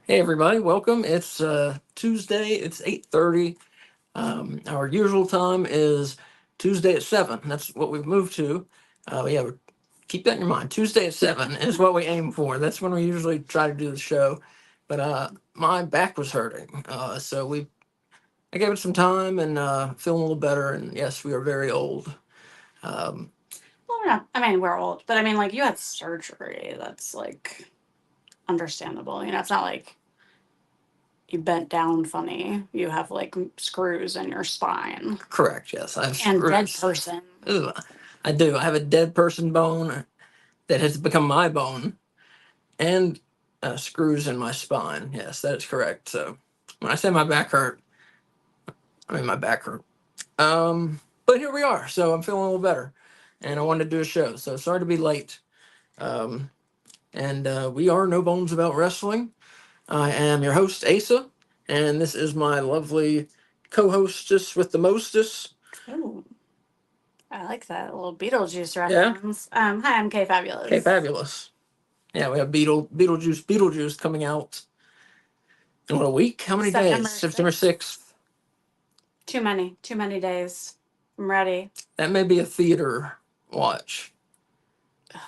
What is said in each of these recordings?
Hey everybody, welcome. It's Tuesday. It's 8:30. Our usual time is Tuesday at 7. That's what we've moved to. Yeah, keep that in your mind. Tuesday at 7 is what we aim for. That's when we usually try to do the show. But my back was hurting, so I gave it some time and feeling a little better. And yes, we are very old. Um, Well, we're not. I mean, we're old, but I mean, like, you had surgery. That's like understandable. It's not like you bent down funny. You have like screws in your spine. Correct. Yes, I have And dead screws. person. Ugh, I do. I have a dead person bone that has become my bone, and screws in my spine. Yes, that is correct. So when I say my back hurt, I mean my back hurt. But here we are. So I'm feeling a little better, and I wanted to do a show. So sorry to be late. Um, and we are No Bones About Wrestling. I am your host Asa, and this is my lovely co-hostess with the mostest. Ooh, I like that little Beetlejuice Yeah, reference. Hi, I'm Kay Fabulous. Kay Fabulous. Yeah, we have Beetlejuice coming out in what, a week? How many September days? September 6th. 6th. Too many days. I'm ready. That may be a theater watch.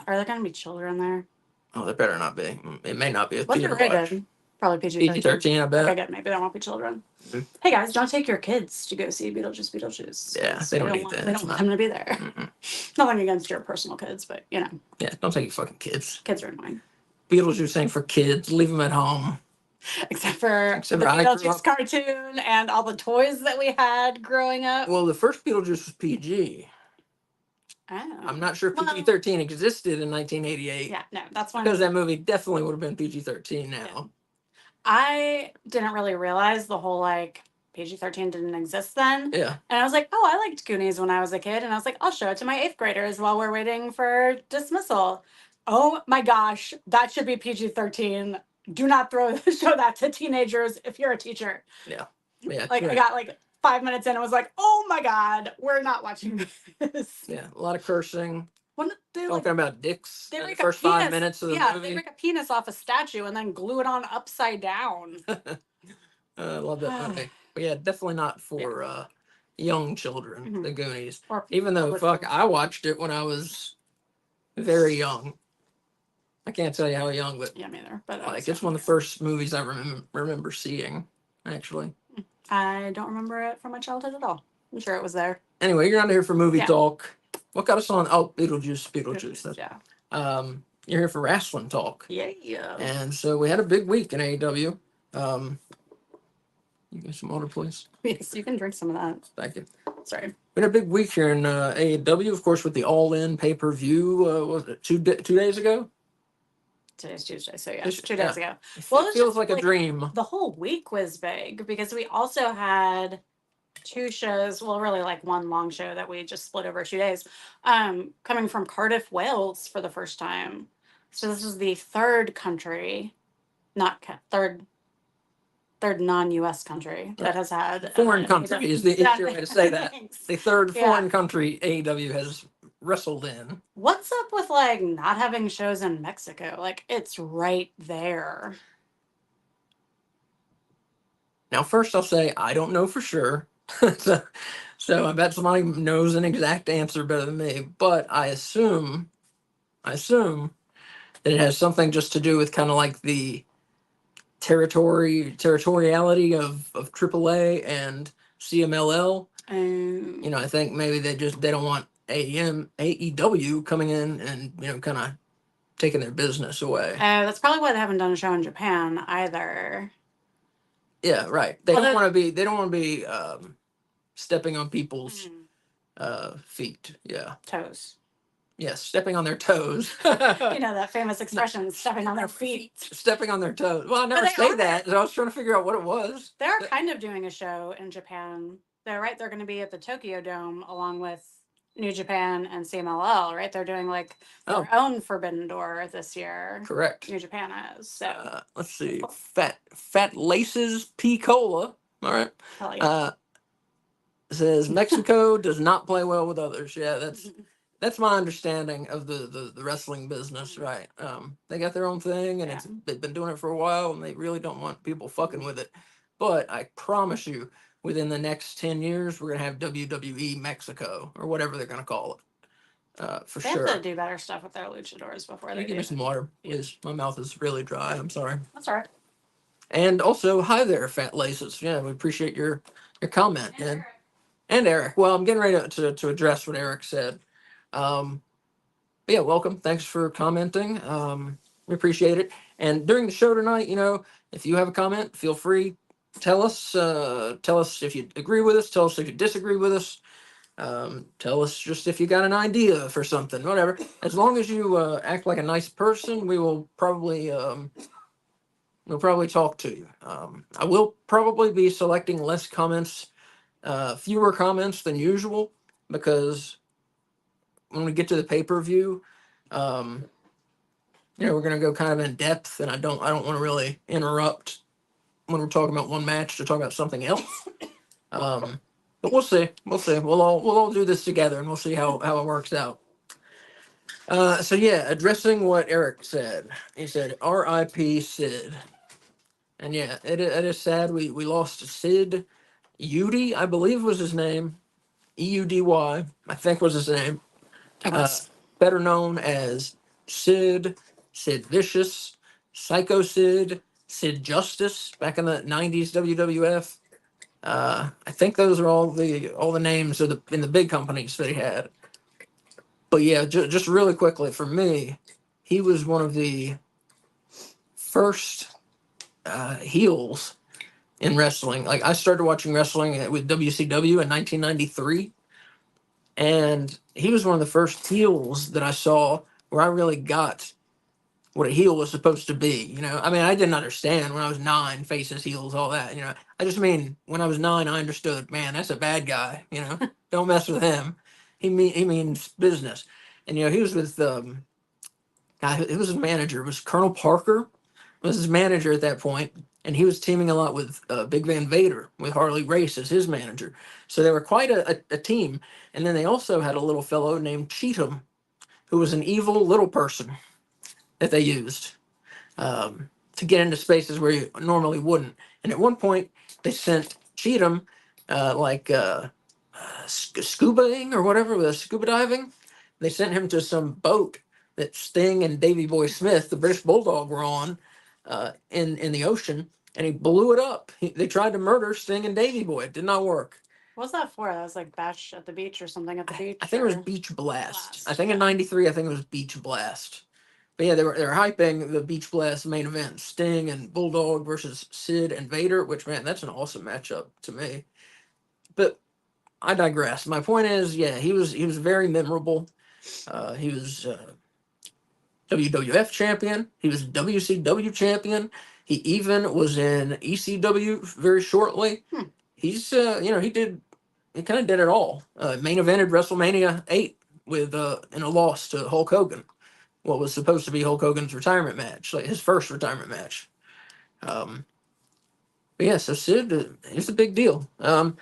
Are there going to be children there? Oh, there better not be. It may not be a What's it theater watch. rated? Probably PG-13. PG-13, I bet. Okay, good. Maybe there won't be children. Mhm. Hey guys, don't take your kids to go see Beetlejuice. Yeah, they don't need want, that. They It's don't not- want them to be there. Mm-mm. Nothing against your personal kids, but Yeah, don't take your fucking kids. kids are annoying. Beetlejuice ain't for kids. Leave them at home. Except for Except the for I grew Beetlejuice up- cartoon and all the toys that we had growing up. Well, the first Beetlejuice was PG. Oh. I'm not sure if Well, PG-13 existed in 1988. Yeah, no, that's when Because that movie definitely would have been PG-13 now. Yeah. I didn't really realize the whole like PG-13 didn't exist then. Yeah. And I was like, oh, I liked Goonies when I was a kid. And I was like, I'll show it to my 8th graders while we're waiting for dismissal. Oh my gosh, that should be PG-13. Do not show that to teenagers if you're a teacher. Yeah. Like, I got like 5 minutes in and was like, oh my God, we're not watching this. Yeah, a lot of cursing. When they Talking about dicks in the make first a penis, 5 minutes of the yeah, movie. they make a penis off a statue and then glue it on upside down. I love that movie. But yeah, definitely not for young children, Mhm. The Goonies. Or Even though, fuck, I watched it when I was very young. I can't tell you how young, but Yeah, me either. But like it's one of the first movies I remember seeing, actually. I don't remember it from my childhood at all. I'm sure it was there. Anyway, you're on here for movie Yeah. talk. What got us on? Oh, Beetlejuice. Yeah. You're here for wrestling talk. Yeah. And so we had a big week in AEW. You get some water, please. Yes, you can drink some of that. Thank you. Sorry. We had a big week here in AEW, of course, with the All In pay-per-view. Was it 2 days ago? Today's Tuesday, so yeah, It's- 2 days yeah. ago. It Well, it feels was like a like- dream. The whole week was big because we also had 2 shows. Well, really like one long show that we just split over 2 days. Coming from Cardiff, Wales for the first time. So this is the third country, not third non-US country that has had Foreign country is the easier way to say that. Thanks. The third Yeah. foreign country AEW has wrestled in. What's up with like not having shows in Mexico? Like it's right there. Now, first I'll say I don't know for sure. so I bet somebody knows an exact answer better than me. But I assume that it has something just to do with kind of like the territoriality of AAA and CMLL. I think maybe they don't want AEW coming in and kind of taking their business away. That's probably why they haven't done a show in Japan either. Yeah, right. They don't want to be stepping on people's feet. Yeah. Toes. Yes, stepping on their toes. That famous expression, stepping on their feet. Stepping on their toes. Well, I never say that. So I was trying to figure out what it was. They are kind of doing a show in Japan. They're going to be at the Tokyo Dome along with New Japan and CMLL, right? They're doing like their own Forbidden Door this year. Correct. New Japan is. So let's see. Fat Laces P Cola. All right. Hell yeah. Says Mexico does not play well with others. Yeah, that's my understanding of the wrestling business, right? They got their own thing, and Yeah. they've been doing it for a while, and they really don't want people fucking with it. But I promise you, within the next 10 years, we're gonna have WWE Mexico or whatever they're gonna call it, for They have sure. to do better stuff with their luchadors before Can they you give do. me some water, please? My mouth is really dry. I'm sorry. That's all right. And also, hi there, Fat Laces. Yeah, we appreciate your comment. And Eric. Well, I'm getting ready to address what Eric said. But yeah, welcome. Thanks for commenting. We appreciate it. And during the show tonight, if you have a comment, feel free. Tell us. Tell us if you agree with us. Tell us if you disagree with us. Tell us just if you got an idea for something, whatever. As long as you act like a nice person, we'll probably talk to you. I will probably be selecting less comments, fewer comments than usual, because when we get to the pay-per-view, um, we're gonna go kind of in depth, and I don't want to really interrupt when we're talking about one match to talk about something else. But we'll see. We'll all do this together, and we'll see how it works out. So yeah, addressing what Eric said, he said, "R.I.P. Sid," and yeah, it is sad. We lost Sid Eudy, I believe was his name, Eudy, I think was his name. Better known as Sid, Sid Vicious, Psycho Sid, Sid Justice back in the '90s WWF. I think those are all the names of in the big companies that he had. But yeah, just really quickly for me, he was one of the first heels in wrestling. Like I started watching wrestling with WCW in 1993. And he was one of the first heels that I saw where I really got what a heel was supposed to be. I mean, I didn't understand when I was 9, faces, heels, all that. I just mean when I was 9, I understood. Man, that's a bad guy. Don't mess with him. He means business. And he was with guy. It was his manager. It was Colonel Parker. Was his manager at that point, and he was teaming a lot with Big Van Vader, with Harley Race as his manager. So they were quite a team. And then they also had a little fellow named Cheatham, who was an evil little person that they used to get into spaces where you normally wouldn't. And at one point, they sent Cheatham scubaing or whatever, with scuba diving. They sent him to some boat that Sting and Davy Boy Smith, the British Bulldog, were on in the ocean, and he blew it up. They tried to murder Sting and Davy Boy. It did not work. What was that for? That was like Bash at the Beach or something at the beach? I think it was Beach Blast. I think in '93, I think it was Beach Blast. But yeah, they were hyping the Beach Blast main event, Sting and Bulldog versus Sid and Vader. Which, man, that's an awesome matchup to me. But I digress. My point is, yeah, he was very memorable. He was WWF champion. He was WCW champion. He even was in ECW very shortly. He's he kind of did it all. Main evented WrestleMania 8 with in a loss to Hulk Hogan. What was supposed to be Hulk Hogan's retirement match, like his first retirement match. But yeah, so Sid is a big deal. And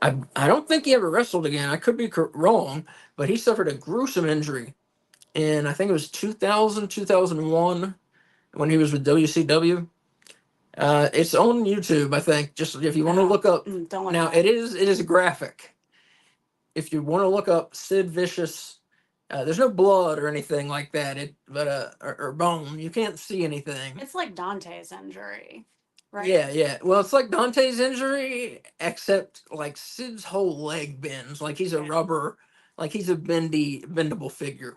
I don't think he ever wrestled again. I could be wrong, but he suffered a gruesome injury in, I think it was 2000, 2001, when he was with WCW. It's on YouTube, I think. Just if you want to look up. Don't look Now it is graphic. If you want to look up Sid Vicious, there's no blood or anything like that. Or bone. You can't see anything. It's like Dante's injury, right? Yeah. Well, it's like Dante's injury, except like Sid's whole leg bends. Like he's a rubber. Like he's a bendable figure.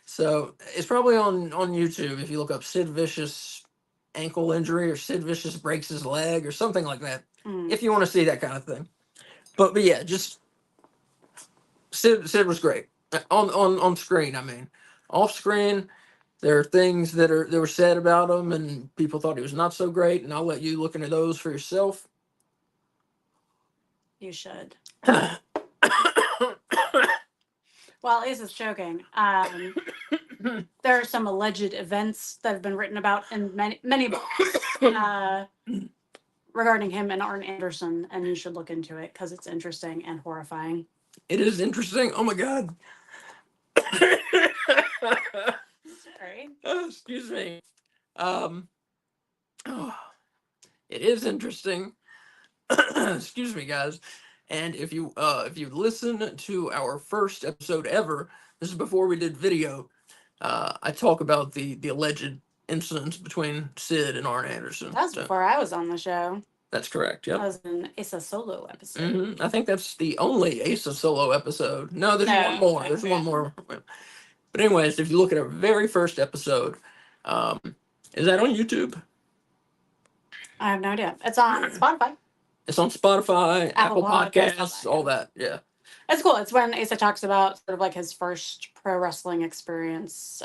So it's probably on YouTube if you look up Sid Vicious ankle injury or Sid Vicious breaks his leg or something like that. If you want to see that kind of thing. But yeah, just Sid was great on screen. I mean, off screen, there are things that were said about him, and people thought he was not so great. And I'll let you look into those for yourself. You should. While Asa's choking, there are some alleged events that have been written about in many books regarding him and Arn Anderson, and you should look into it because it's interesting and horrifying. It is interesting. Oh my God. Sorry. Oh, excuse me. Oh, it is interesting. Excuse me, guys. And if you listen to our first episode ever, this is before we did video. I talk about the alleged incidents between Sid and Arn Anderson. That was So, before I was on the show. that's correct. Yep. That was an Asa solo episode. I think that's the only Asa solo episode. No, there's one more. There's one more. But anyways, if you look at our very first episode, um, is that on YouTube? I have no idea. It's on Spotify. It's on Spotify, Apple Podcasts, Podcasts, all all that, that. Yeah. It's cool. It's when Asa talks about sort of like his first pro wrestling experience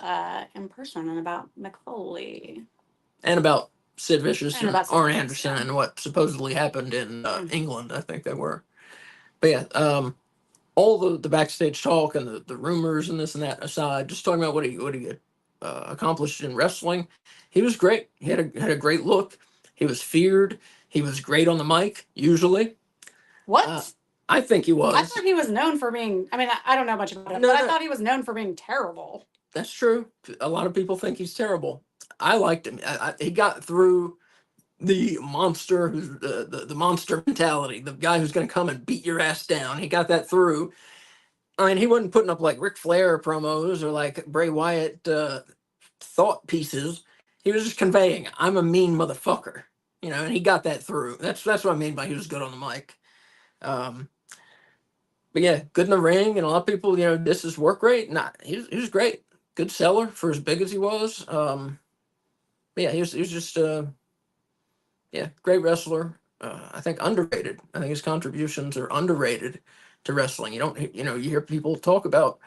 in person and about McFoley. And about Sid Vicious and about Sid Arn Vicious, Anderson yeah. and what supposedly happened in England, I think they were. But yeah, all the backstage talk and the rumors and this and that aside, just talking about what he accomplished in wrestling, he was great. He had a great look. He was feared. He was great on the mic, usually. What? I think he was. I thought he was known for being. I mean, I don't know much about him, but I thought he was known for being terrible. That's true. A lot of people think he's terrible. I liked him. He got through the monster, who's the monster mentality, the guy who's going to come and beat your ass down. He got that through. I mean, he wasn't putting up like Ric Flair promos or like Bray Wyatt thought pieces. He was just conveying, "I'm a mean motherfucker," and he got that through. That's what I mean by he was good on the mic. But yeah, good in the ring, and a lot of people, this is work rate. Nah, he was great, good seller for as big as he was. But yeah, he was just great wrestler. I think underrated. I think his contributions are underrated to wrestling. You don't, you hear people talk about,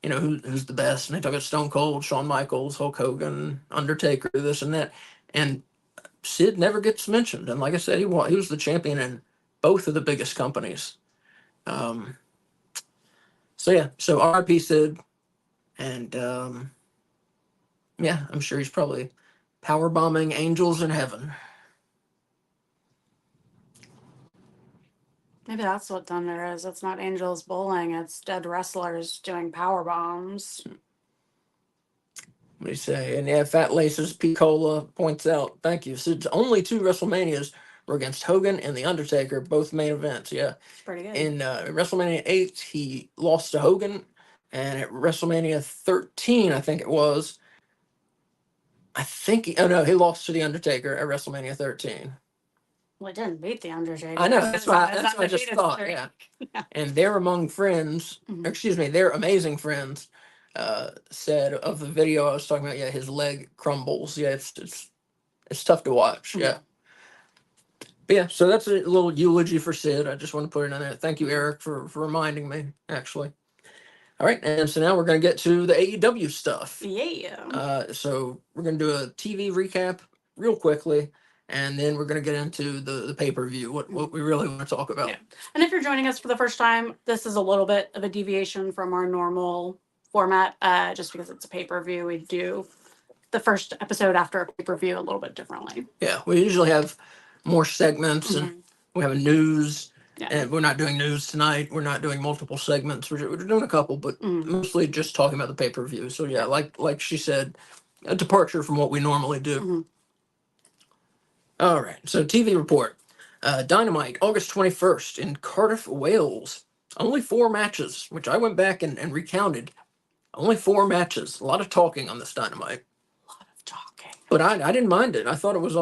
who's the best, and they talk about Stone Cold, Shawn Michaels, Hulk Hogan, Undertaker, this and that, and Sid never gets mentioned. And like I said, he was the champion in both of the biggest companies. So yeah, so R.I.P. Sid, and yeah, I'm sure he's probably power bombing angels in heaven. Maybe that's what Thunder is. It's not angels bowling. It's dead wrestlers doing power bombs. What do you say? And yeah, Fat Laces Picola points out, thank you. Sid's only 2 WrestleManias were against Hogan and The Undertaker, both main events. Yeah. It's pretty good. In WrestleMania 8, he lost to Hogan. And at WrestleMania 13, I think it was, he lost to The Undertaker at WrestleMania 13. Well, it didn't beat The Undertaker. I know, that's what I just thought, yeah. And they're among friends, they're amazing friends, said of the video I was talking about, yeah, his leg crumbles. Yeah, it's tough to watch, yeah. But yeah, so that's a little eulogy for Sid. I just want to put it in there. Thank you, Eric, for reminding me, actually. All right, and so now we're going to get to the AEW stuff. Yeah. So we're going to do a TV recap real quickly, and then we're going to get into the pay-per-view, what we really want to talk about. Yeah. And if you're joining us for the first time, this is a little bit of a deviation from our normal format, just because it's a pay-per-view. We do the first episode after a pay-per-view a little bit differently. Yeah, we usually have more segments, and we have a news. Yeah. And we're not doing news tonight. We're not doing multiple segments. We're doing a couple, but mostly just talking about the pay-per-view. So yeah, like she said, a departure from what we normally do. All right, so TV report. Dynamite, August 21st in Cardiff, Wales. Only 4 matches, which I went back and recounted. Only 4 matches. A lot of talking on this Dynamite. A lot of talking. But I didn't mind it. I thought it was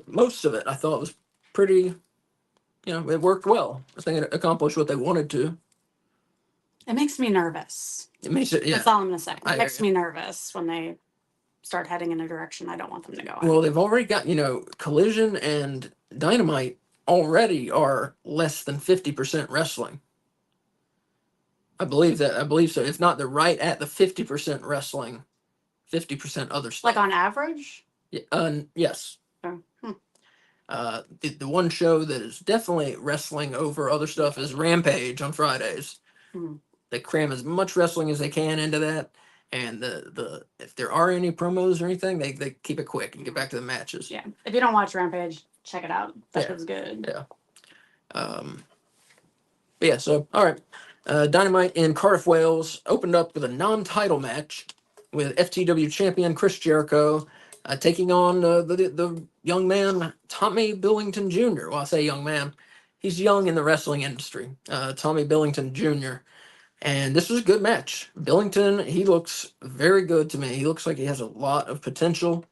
most of it. I thought it was pretty, it worked well. I think it accomplished what they wanted to. It makes me nervous. It makes it, yeah. That's all I'm going to say. It makes me nervous when they start heading in a direction I don't want them to go in. Well, they've already got, Collision and Dynamite already are less than 50% wrestling. I believe so. If not, they're right at the 50% wrestling, 50% other stuff. Like on average? Yeah, yes. The one show that is definitely wrestling over other stuff is Rampage on Fridays. They cram as much wrestling as they can into that, and the if there are any promos or anything, they keep it quick and get back to the matches. Yeah, if you don't watch Rampage, check it out. That was good. Yeah. But yeah. So all right, Dynamite in Cardiff, Wales opened up with a non-title match with FTW champion Chris Jericho taking on the young man Tommy Billington Jr. Well, I say young man. He's young in the wrestling industry. Tommy Billington Jr. And this was a good match. Billington, he looks very good to me. He looks like he has a lot of potential.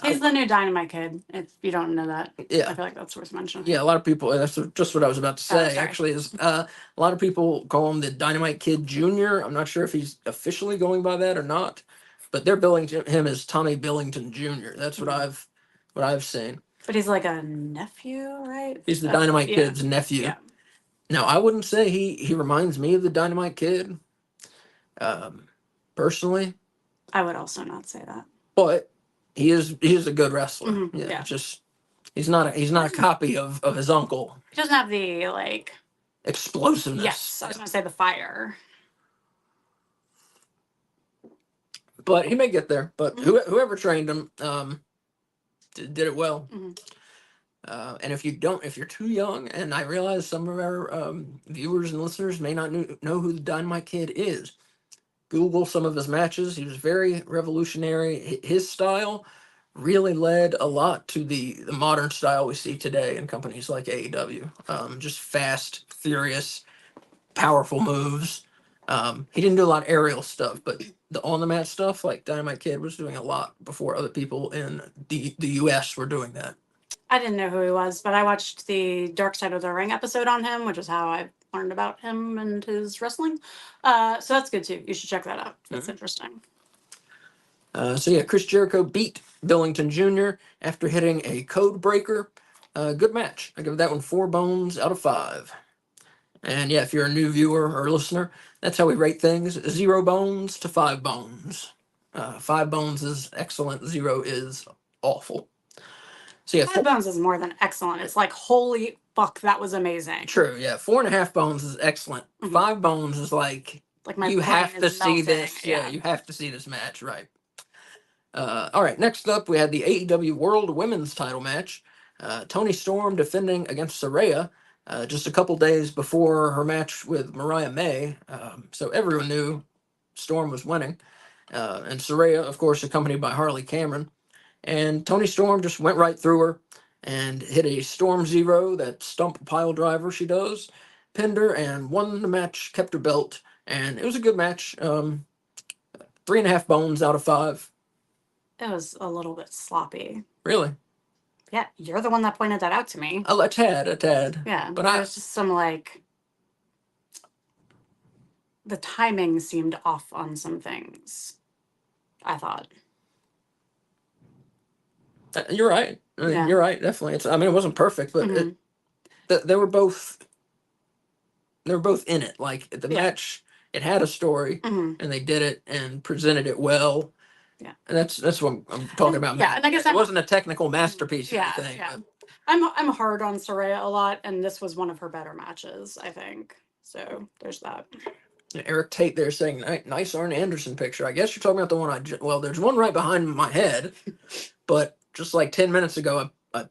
He's the new Dynamite Kid. If you don't know that, Yeah, I feel like that's worth mentioning. yeah. A lot of people. That's just what I was about to say. sorry. Actually, is a lot of people call him the Dynamite Kid Junior. I'm not sure if he's officially going by that or not, but they're billing him as Tommy Billington Jr. That's what I've seen. But he's like a nephew, right? He's the Dynamite yeah. Kid's nephew. Yeah. Now, I wouldn't say he reminds me of the Dynamite Kid, personally, I would also not say that. but he is a good wrestler. Mhm, Yeah, yeah. just he's not a copy of his uncle. He doesn't have the like Explosiveness. Yes, I was gonna say the fire. But he may get there. But whoever trained him did it well. And if you're too young, and I realize some of our viewers and listeners may not know who the Dynamite Kid is, Google some of his matches. He was very revolutionary. His style really led a lot to the modern style we see today in companies like AEW. Just fast, furious, powerful moves. He didn't do a lot of aerial stuff, but the on the mat stuff, like Dynamite Kid was doing a lot before other people in the US were doing that. I didn't know who he was, but I watched the Dark Side of the Ring episode on him, which is how I learned about him and his wrestling. So that's good too. You should check that out. That's interesting. So yeah, Chris Jericho beat Billington Jr. after hitting a code breaker. Good match. I give that one 4 bones out of 5. And yeah, if you're a new viewer or listener, that's how we rate things: 0 bones to 5 bones. 5 bones is excellent. 0 is awful. So yeah, 5 bones is more than excellent. It's like, holy fuck, that was amazing. True. Yeah, 4.5 bones is excellent. 5 bones is like my you have brain to is see melting. this. Yeah, you have to see this match, right? All right. Next up, we had the AEW World Women's Title match. Toni Storm defending against Saraya just a couple days before her match with Mariah May. So everyone knew Storm was winning. And Saraya, of course, accompanied by Harley Cameron. And Toni Storm just went right through her and hit a Storm Zero, that stump pile driver she does, pinned her and won the match, kept her belt. And it was a good match. 3.5 bones out of 5. It was a little bit sloppy. Really? Yeah, you're the one that pointed that out to me. A tad. Yeah, but there was just some like the timing seemed off on some things. I thought. You're right. You're right. Definitely. It wasn't perfect, but they were both in it. Like the match, it had a story, and they did it and presented it well. Yeah, and that's what I'm talking about. Yeah, and I guess it wasn't a technical masterpiece. Yeah, or anything, yeah. I'm hard on Saraya a lot, and this was one of her better matches, I think. So there's that. Eric Tate there saying, "Nice Arn Anderson picture." I guess you're talking about the one well, there's one right behind my head, but just like 10 minutes ago, I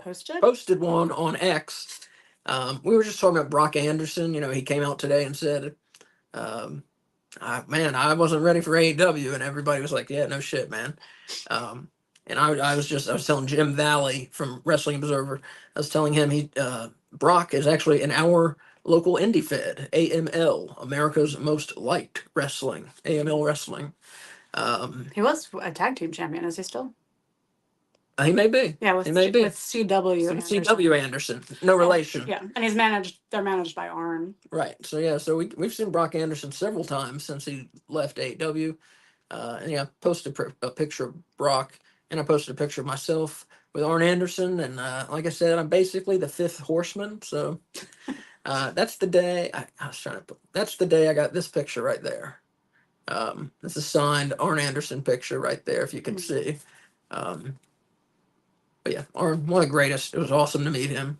posted one on X. We were just talking about Brock Anderson. He came out today and said, I wasn't ready for AEW, and everybody was like, yeah, no shit, man. And I was telling Jim Valley from Wrestling Observer, I was telling him Brock is actually in our local indie fed, AML, America's Most Liked Wrestling, AML Wrestling. He was a tag team champion, is he still? He may be. Yeah, with CW Anderson. CW Anderson. No relation. Yeah, and they're managed by Arn. Right. So yeah, we've seen Brock Anderson several times since he left AEW. And yeah, I posted a picture of Brock, and I posted a picture of myself with Arn Anderson, and like I said, I'm basically the 5th horseman. So that's the day that's the day I got this picture right there. This is signed Arn Anderson picture right there, if you can see. But yeah, Arn, one of the greatest. It was awesome to meet him.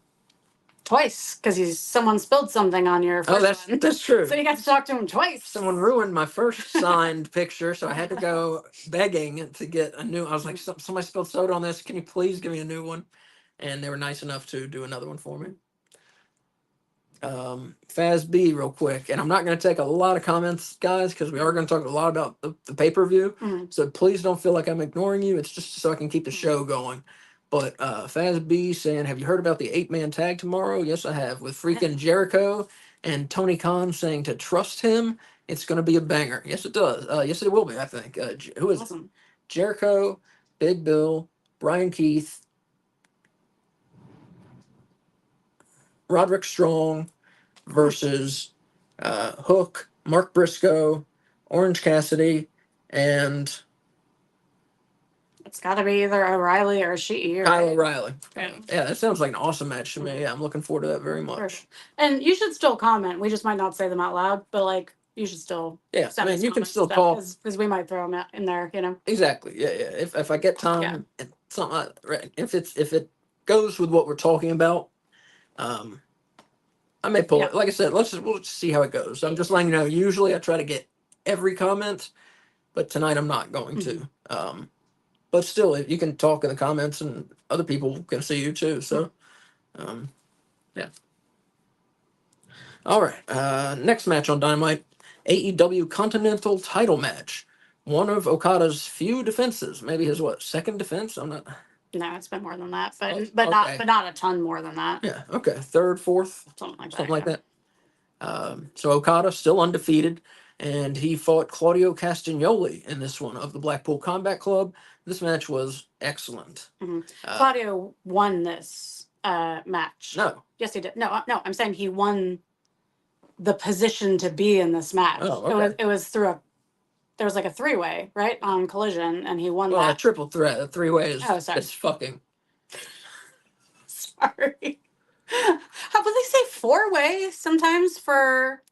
Twice, because someone spilled something on your first one. That's true. So you got to talk to him twice. Someone ruined my first signed picture, so I had to go begging to get a new. I was like, somebody spilled soda on this. Can you please give me a new one? And they were nice enough to do another one for me. Faz B real quick, and I'm not going to take a lot of comments, guys, because we are going to talk a lot about the pay-per-view. So please don't feel like I'm ignoring you. It's just so I can keep the show going. But Faz B saying, have you heard about the 8-man tag tomorrow? Yes, I have, with freaking Jericho and Tony Khan saying to trust him. It's going to be a banger. Yes, it does. Yes, it will be, I think. Who is it? Jericho, Big Bill, Brian Keith, Roderick Strong versus Hook, Mark Briscoe, Orange Cassidy, and It's got to be either O'Reilly or Sheehy. Kyle O'Reilly. Yeah. Yeah, that sounds like an awesome match to me. Yeah, I'm looking forward to that very much. Sure. And you should still comment. We just might not say them out loud, but like you should still. Yeah, send us you can comments still and talk. stuff, because we might throw them in there, you know. Exactly. Yeah. If I get time, and something if it goes with what we're talking about, I may pull it. Like I said, we'll just see how it goes. I'm just letting you know. Usually, I try to get every comment, but tonight I'm not going to. But still, if you can talk in the comments, and other people can see you too. So, yeah. All right. Next match on Dynamite, AEW Continental Title match. One of Okada's few defenses. Maybe his second defense? I'm not. No, it's been more than that, but Okay. not a ton more than that. Yeah. Okay. Third, fourth, Something like that. So Okada still undefeated, and he fought Claudio Castagnoli in this one of the Blackpool Combat Club. This match was excellent. Claudio won this match. No. Yes, he did. No, I'm saying he won the position to be in this match. Oh, okay. It was through there was like a 3-way, right, on Collision, and he won that. A triple threat. A 3-way is it's fucking. Sorry. How would they say 4-way sometimes for?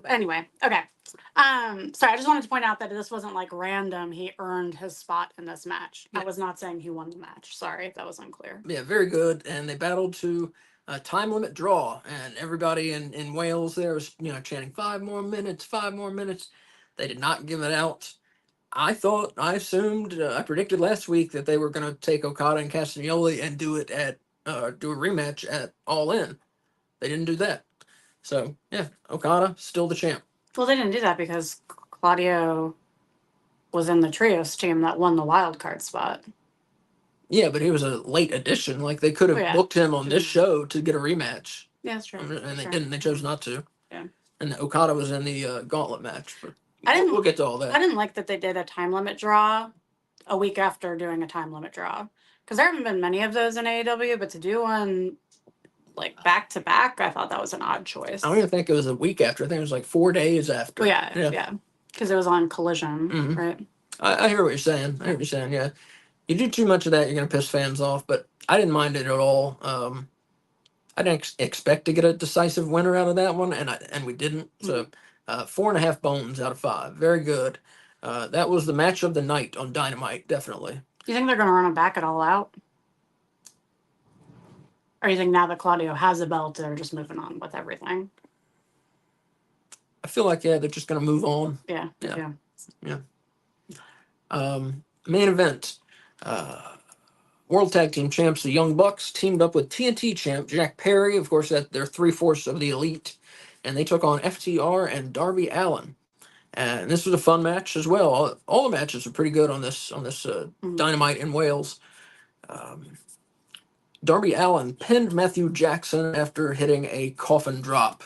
Anyway, okay. Sorry, I just wanted to point out that this wasn't like random. He earned his spot in this match. Yeah. I was not saying he won the match. Sorry if that was unclear. Yeah, very good. And they battled to a time limit draw, and everybody in Wales there was chanting 5 more minutes, 5 more minutes. They did not give it out. I assumed, I predicted last week that they were going to take Okada and Castagnoli and do it do a rematch at All In. They didn't do that. So, yeah, Okada, still the champ. Well, they didn't do that because Claudio was in the trios team that won the wild card spot. Yeah, but he was a late addition. Like, they could have booked him on this show to get a rematch. Yeah, that's true. And they didn't. They chose not to. Yeah. And Okada was in the gauntlet match. But we'll get to all that. I didn't like that they did a time limit draw a week after doing a time limit draw. Because there haven't been many of those in AEW, but to do one like back to back, I thought that was an odd choice. I don't even think it was a week after. I think it was like 4 days after. Well, yeah. Because it was on Collision, right? I hear what you're saying. Yeah. You do too much of that, you're going to piss fans off, but I didn't mind it at all. I didn't expect to get a decisive winner out of that one, and we didn't. So 4.5 bones out of 5. Very good. That was the match of the night on Dynamite, definitely. You think they're going to run it back at All Out? Or you think now that Claudio has a belt, they're just moving on with everything? I feel like, they're just going to move on. Yeah. Main event. World Tag Team Champs, the Young Bucks, teamed up with TNT Champ Jack Perry. Of course, they're 3/4 of the Elite. And they took on FTR and Darby Allin. And this was a fun match as well. All the matches are pretty good on this Dynamite in Wales. Darby Allin pinned Matthew Jackson after hitting a coffin drop.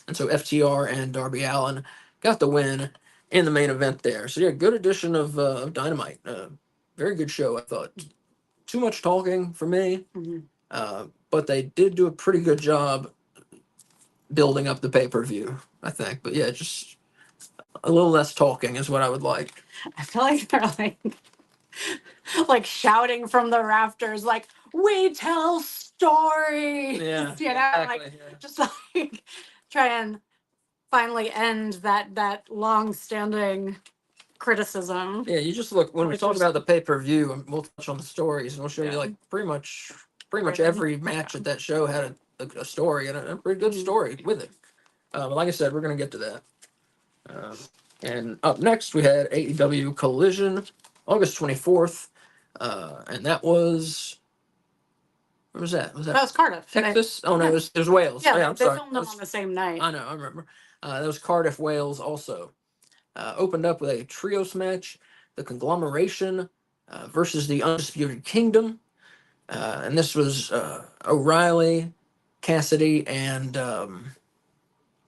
And so FTR and Darby Allin got the win in the main event there. So, yeah, good addition of Dynamite. Very good show, I thought. Too much talking for me, but they did do a pretty good job building up the pay-per-view, I think. But, yeah, just a little less talking is what I would like. I feel like they're like shouting from the rafters, like, we tell stories. Yeah, exactly. Just like try and finally end that long-standing criticism. Yeah, you just look when we talk about the pay-per-view, and we'll touch on the stories, and we'll show you like pretty much every match at that show had a story, and a pretty good story with it. But like I said, we're gonna get to that. And up next, we had AEW Collision, August 24th, and that was Where was that? Was That was Cardiff. Texas? No, it was Wales. Yeah, I'm they sorry. filmed them on the same night. I know, I remember. That was Cardiff, Wales also. Opened up with a trios match, the Conglomeration versus the Undisputed Kingdom. And this was O'Reilly, Cassidy, and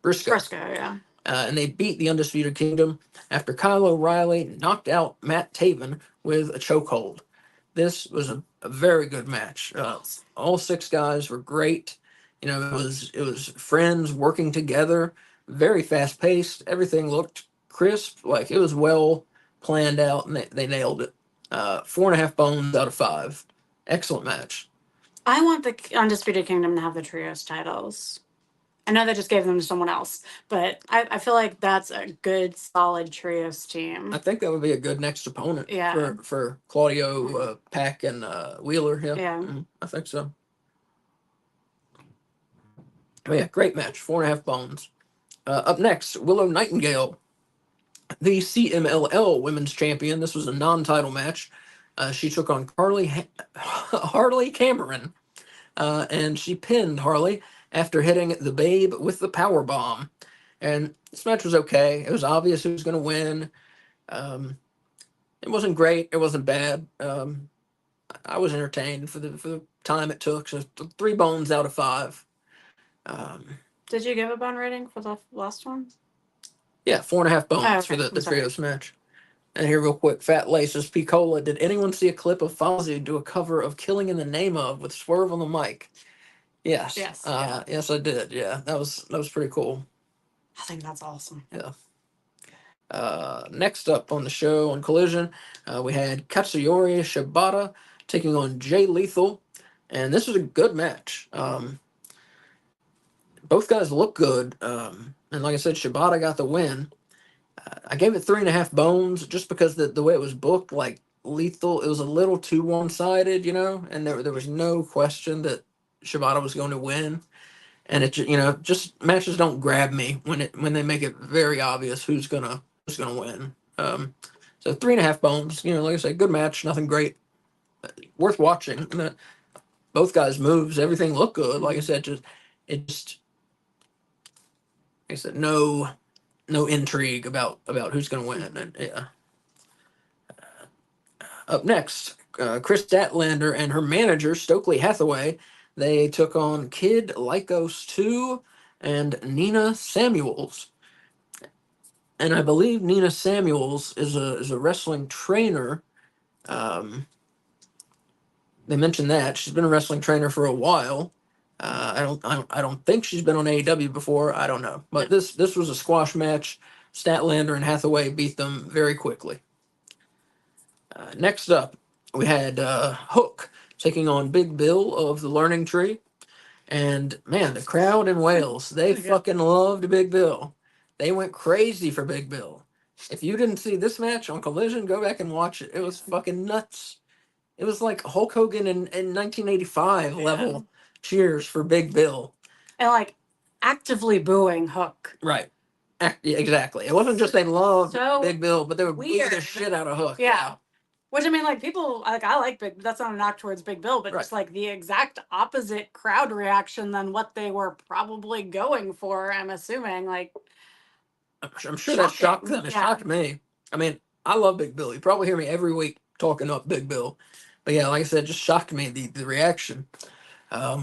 Briscoe. Yeah. And they beat the Undisputed Kingdom after Kyle O'Reilly knocked out Matt Taven with a chokehold. This was a very good match. All 6 guys were great. You know, it was friends working together, very fast paced. Everything looked crisp, like it was well planned out, and they nailed it. 4.5 bones out of 5. Excellent match. I want the Undisputed Kingdom to have the trios titles. I know they just gave them to someone else, but I feel like that's a good, solid trios team. I think that would be a good next opponent for Claudio, Pack, and Wheeler. Yeah. I think so. Oh, yeah, great match. 4.5 bones. Up next, Willow Nightingale, the CMLL Women's Champion. This was a non-title match. She took on Harley Cameron, and she pinned Harley after hitting the Babe with the power bomb. And this match was okay. It was obvious who was going to win. It wasn't great. It wasn't bad. I was entertained for the time it took. So 3 bones out of 5. Did you give a bone rating for the last one? Yeah, 4.5 bones for the trios match. And here, real quick, Fat Laces Picola. Did anyone see a clip of Fozzy do a cover of "Killing in the Name of" with Swerve on the mic? Yes. Yes. Yes, I did. Yeah, that was pretty cool. I think that's awesome. Yeah. Next up on the show on Collision, we had Katsuyori Shibata taking on Jay Lethal, and this was a good match. Both guys look good, and like I said, Shibata got the win. I gave it 3.5 bones just because the way it was booked, like Lethal, it was a little too one-sided, you know, and there was no question that Shibata was going to win. And it, just matches don't grab me when they make it very obvious who's gonna win. So 3.5 bones, like I said, good match, nothing great, worth watching. And both guys' moves, everything looked good. Like I said, no intrigue about who's gonna win. And yeah. Up next, Chris Statlander and her manager Stokely Hathaway, they took on Kid Lycos 2 and Nina Samuels. And I believe Nina Samuels is a wrestling trainer. They mentioned that she's been a wrestling trainer for a while. I don't think she's been on AEW before. I don't know, but this was a squash match. Statlander and Hathaway beat them very quickly. Next up, we had Hook taking on Big Bill of the Learning Tree. And man, the crowd in Wales, they fucking loved Big Bill. They went crazy for Big Bill. If you didn't see this match on Collision, go back and watch it. It was fucking nuts. It was like Hulk Hogan in 1985 level cheers for Big Bill. And like actively booing Hook. Right. Yeah, exactly. It wasn't just they loved Big Bill, but they would boo the shit out of Hook. Yeah. Which I mean, like people like I like Big. That's not a knock towards Big Bill, but just like the exact opposite crowd reaction than what they were probably going for. I'm assuming, like, I'm sure that shocked them. It shocked me. I mean, I love Big Bill. You probably hear me every week talking up Big Bill, but yeah, like I said, it just shocked me the reaction. Yeah,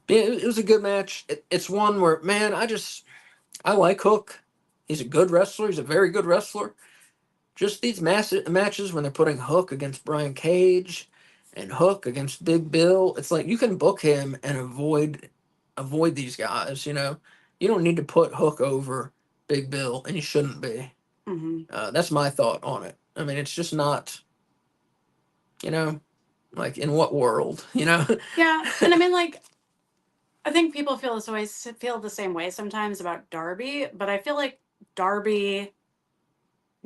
it was a good match. It's one where, man, I like Hook. He's a good wrestler. He's a very good wrestler. Just these massive matches when they're putting Hook against Brian Cage and Hook against Big Bill, it's like you can book him and avoid these guys. You don't need to put Hook over Big Bill, and you shouldn't be. Mm-hmm. That's my thought on it. I mean, it's just not. Like in what world? Yeah, and I mean, like, I think people feel the same way sometimes about Darby, but I feel like Darby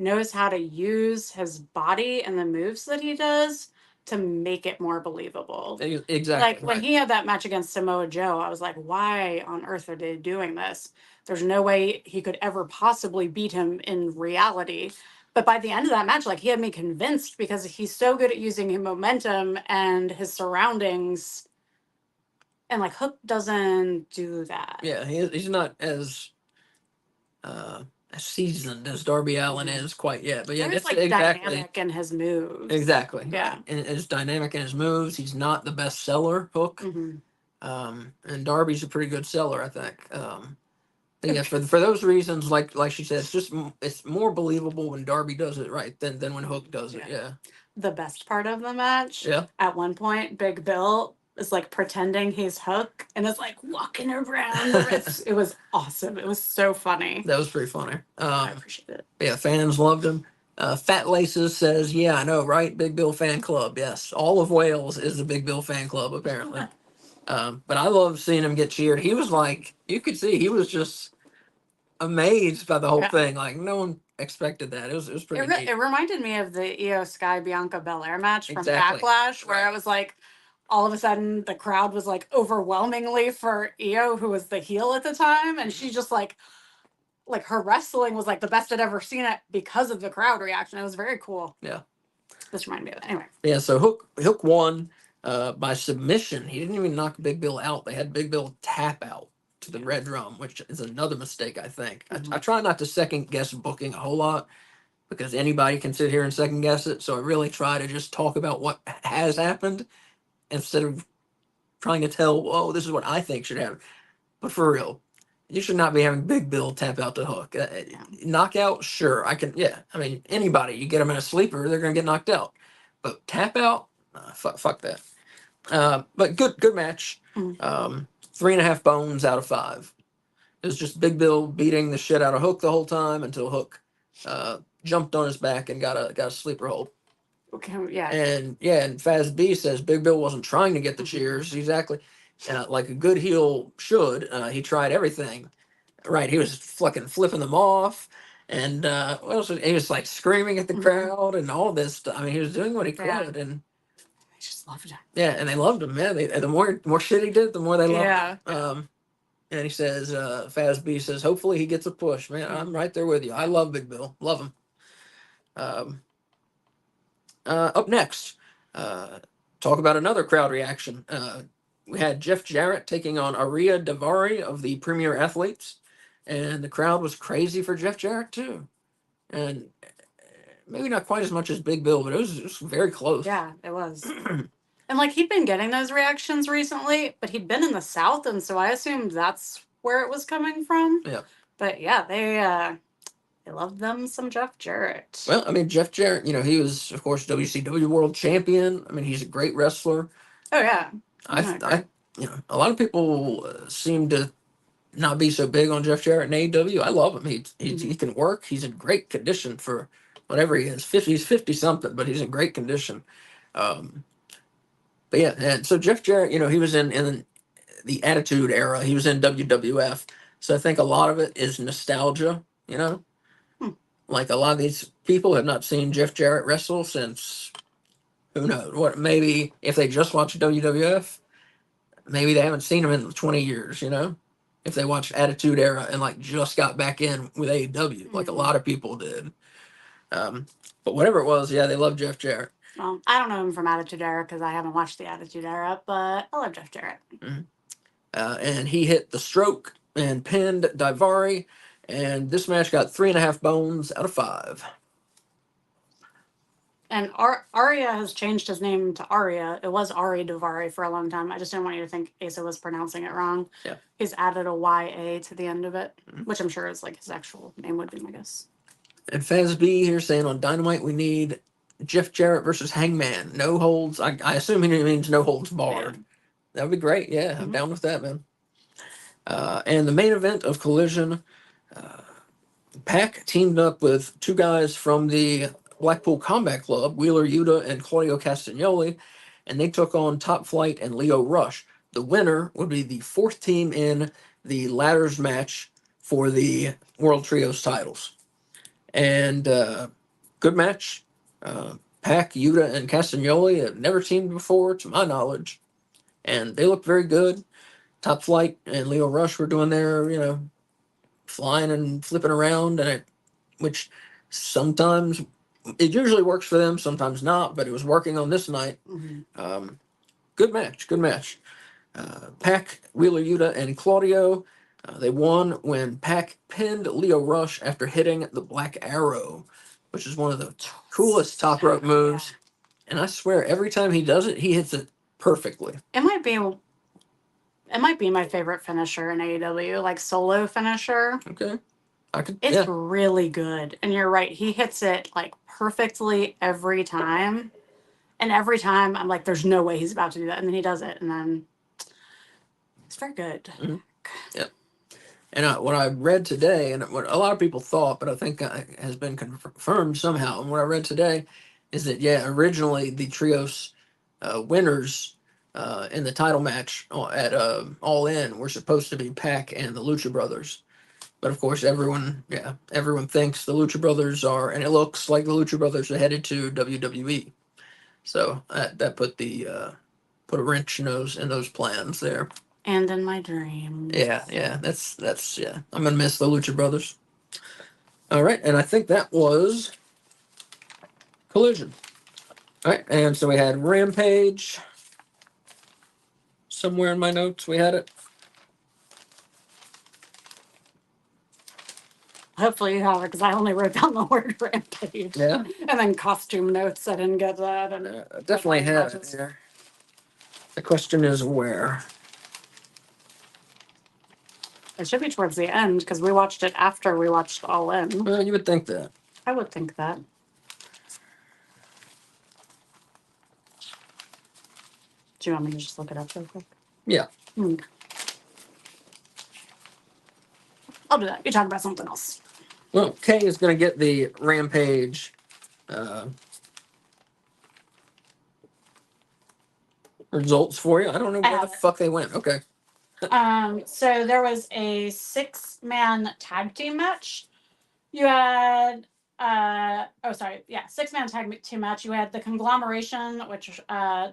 knows how to use his body and the moves that he does to make it more believable. Exactly. Like when he had that match against Samoa Joe, I was like, why on earth are they doing this? There's no way he could ever possibly beat him in reality. But by the end of that match, like, he had me convinced because he's so good at using his momentum and his surroundings. And like Hook doesn't do that. Yeah, he's not as seasoned as Darby Allin is quite yet. But yeah, There's that's like exactly dynamic in his moves. exactly Yeah. right. And it's dynamic in his moves. He's not the best seller, Hook. And Darby's a pretty good seller, I think. But yeah, for those reasons, like she said, it's more believable when Darby does it right than when Hook does it. Yeah. The best part of the match. Yeah. At one point, Big Bill is like pretending he's Hook and is like walking around the rest. It was awesome. It was so funny. That was pretty funny. I appreciate it. Yeah, fans loved him. Fat Laces says, "Yeah, I know, right? Big Bill fan club. Yes, all of Wales is the Big Bill fan club, apparently." But I love seeing him get cheered. He was like, you could see he was just amazed by the whole thing. Like no one expected that. It was pretty neat. It reminded me of the Io Sky Bianca Belair match from Backlash, where I was like, all of a sudden the crowd was like overwhelmingly for Io, who was the heel at the time, and she just like her wrestling was like the best I'd ever seen it because of the crowd reaction. It was very cool. Yeah. This reminded me of that. Anyway. Yeah, so Hook won by submission. He didn't even knock Big Bill out. They had Big Bill tap out to the red drum, which is another mistake, I think. I try not to second guess booking a whole lot because anybody can sit here and second guess it. So I really try to just talk about what has happened instead of trying to tell, oh, this is what I think should happen. But for real, you should not be having Big Bill tap out to Hook. Knockout, sure, I can. Yeah, I mean anybody, you get them in a sleeper, they're gonna get knocked out. But tap out, fuck that. But good match. 3.5 bones out of 5. It was just Big Bill beating the shit out of Hook the whole time until Hook jumped on his back and got a sleeper hold. Okay, yeah. And Faz B says Big Bill wasn't trying to get the cheers. Exactly. Like a good heel should. He tried everything. Right. He was fucking flipping them off. And what else? He was like screaming at the crowd and all this stuff. I mean, he was doing what he could. And they just loved him. Yeah, and they loved him, man. The more shit he did, the more they loved him. And he says, Faz B says, hopefully he gets a push. Man, I'm right there with you. I love Big Bill. Love him. Up next, talk about another crowd reaction. We had Jeff Jarrett taking on Aria Davari of the Premier Athletes, and the crowd was crazy for Jeff Jarrett too. And maybe not quite as much as Big Bill, but it was very close. Yeah, it was. And like he'd been getting those reactions recently, but he'd been in the South, and so I assumed that's where it was coming from. Yeah. But yeah, they loved them some Jeff Jarrett. Well, I mean, Jeff Jarrett, he was, of course, WCW World Champion. I mean, he's a great wrestler. Oh, yeah. I a lot of people seem to not be so big on Jeff Jarrett in AEW. I love him. He can work. He's in great condition for whatever he is. He's 50-something, but he's in great condition. But yeah, and so Jeff Jarrett, he was in the Attitude Era. He was in WWF. So I think a lot of it is nostalgia, Like a lot of these people have not seen Jeff Jarrett wrestle since, who knows, what, maybe if they just watch WWF, maybe they haven't seen him in 20 years, If they watched Attitude Era and like just got back in with AEW, like a lot of people did. But whatever it was, yeah, they love Jeff Jarrett. Well, I don't know him from Attitude Era because I haven't watched the Attitude Era, but I love Jeff Jarrett. And he hit the stroke and pinned Daivari. And this match got 3.5 bones out of 5. And Arya has changed his name to Arya. It was Ari Daivari for a long time. I just didn't want you to think Asa was pronouncing it wrong. Yeah. He's added a YA to the end of it, which I'm sure is like his actual name would be, I guess. And Faz B here saying on Dynamite we need Jeff Jarrett versus Hangman. No holds. I assume he means no holds barred. Yeah. That would be great. Yeah, I'm down with that, man. And the main event of Collision, Pac teamed up with 2 guys from the Blackpool Combat Club, Wheeler Yuta and Claudio Castagnoli, and they took on Top Flight and Leo Rush. The winner would be the 4th team in the ladders match for the World Trios titles. And good match. Pac, Yuta, and Castagnoli have never teamed before, to my knowledge, and they looked very good. Top Flight and Leo Rush were doing their, flying and flipping around, and which sometimes it usually works for them, sometimes not, but it was working on this night. Good match, good match. Pac, Wheeler Yuta, and Claudio, they won when Pac pinned Leo Rush after hitting the Black Arrow, which is one of the coolest top rope moves. And I swear, every time he does it, he hits it perfectly. It might be my favorite finisher in AEW, like solo finisher. Okay. It's really good. And you're right, he hits it like perfectly every time. And every time I'm like, there's no way he's about to do that. And then he does it. And then it's very good. Mm-hmm. Yep. And what I read today, and what a lot of people thought, but I think has been confirmed somehow, and what I read today is that, originally the trios winners in the title match at All In were supposed to be Pac and the Lucha Brothers. But of course, everyone thinks the Lucha Brothers are, and it looks like the Lucha Brothers are headed to WWE. So that put a wrench in those plans there. And in my dreams. Yeah, that's I'm gonna miss the Lucha Brothers. All right, and I think that was Collision. All right, and so we had Rampage. Somewhere in my notes we had it. Hopefully you have it, because I only wrote down the word Rampage. Yeah. And then costume notes, I didn't get that. And I definitely had it here. The question is where? It should be towards the end, because we watched it after we watched All In. Well, you would think that. I would think that. Do you want me to just look it up real quick? Yeah. I'll do that. You talk about something else. Well, Kay is going to get the Rampage results for you. I don't know where the fuck they went. Okay. So there was a 6-man tag team match. You had 6-man tag team match. You had the Conglomeration, which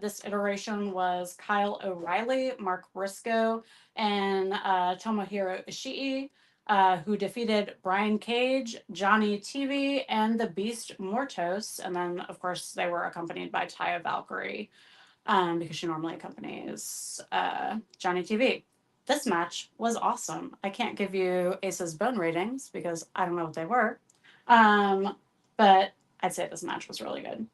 this iteration was Kyle O'Reilly, Mark Briscoe, and Tomohiro Ishii, who defeated Brian Cage, Johnny TV, and the Beast Mortos. And then, of course, they were accompanied by Taya Valkyrie, because she normally accompanies Johnny TV. This match was awesome. I can't give you Asa's bone ratings because I don't know what they were. But I'd say this match was really good.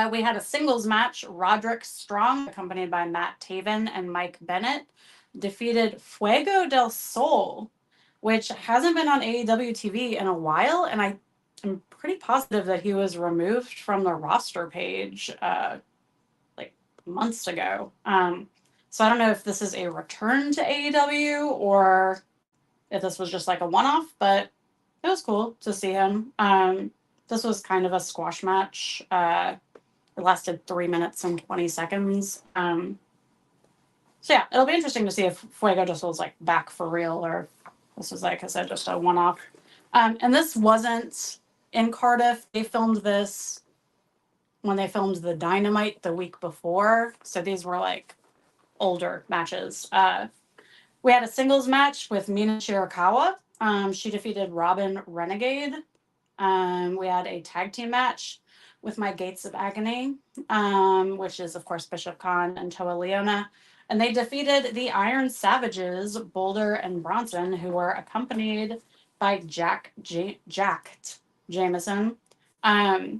We had a singles match. Roderick Strong, accompanied by Matt Taven and Mike Bennett, defeated Fuego del Sol, which hasn't been on AEW TV in a while. And I am pretty positive that he was removed from the roster page like months ago. So I don't know if this is a return to AEW or if this was just like a one-off, but it was cool to see him. This was kind of a squash match. It lasted 3 minutes and 20 seconds. So yeah, it'll be interesting to see if Fuego just was like back for real, or this was, like I said, just a one-off. And this wasn't in Cardiff. They filmed this when they filmed the Dynamite the week before. So these were like older matches. We had a singles match with Mina Shirakawa. She defeated Robin Renegade. We had a tag team match with My Gates of Agony, which is, of course, Bishop Khan and Toa Leona. And they defeated the Iron Savages, Boulder and Bronson, who were accompanied by Jacked Jameson. I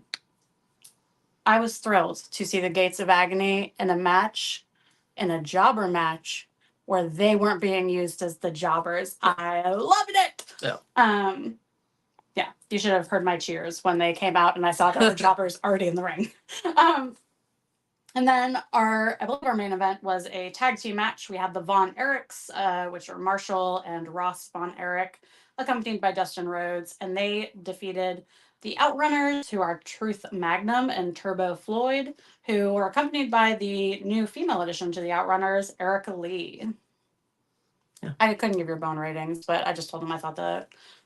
was thrilled to see the Gates of Agony in a jobber match where they weren't being used as the jobbers. I loved it. Yeah, you should have heard my cheers when they came out and I saw there were jobbers already in the ring. And then I believe our main event was a tag team match. We had the Von Erichs, which are Marshall and Ross Von Erich, accompanied by Dustin Rhodes, and they defeated the Outrunners, who are Truth Magnum and Turbo Floyd, who were accompanied by the new female addition to the Outrunners, Erica Lee. Yeah. I couldn't give your bone ratings, but I just told them I thought the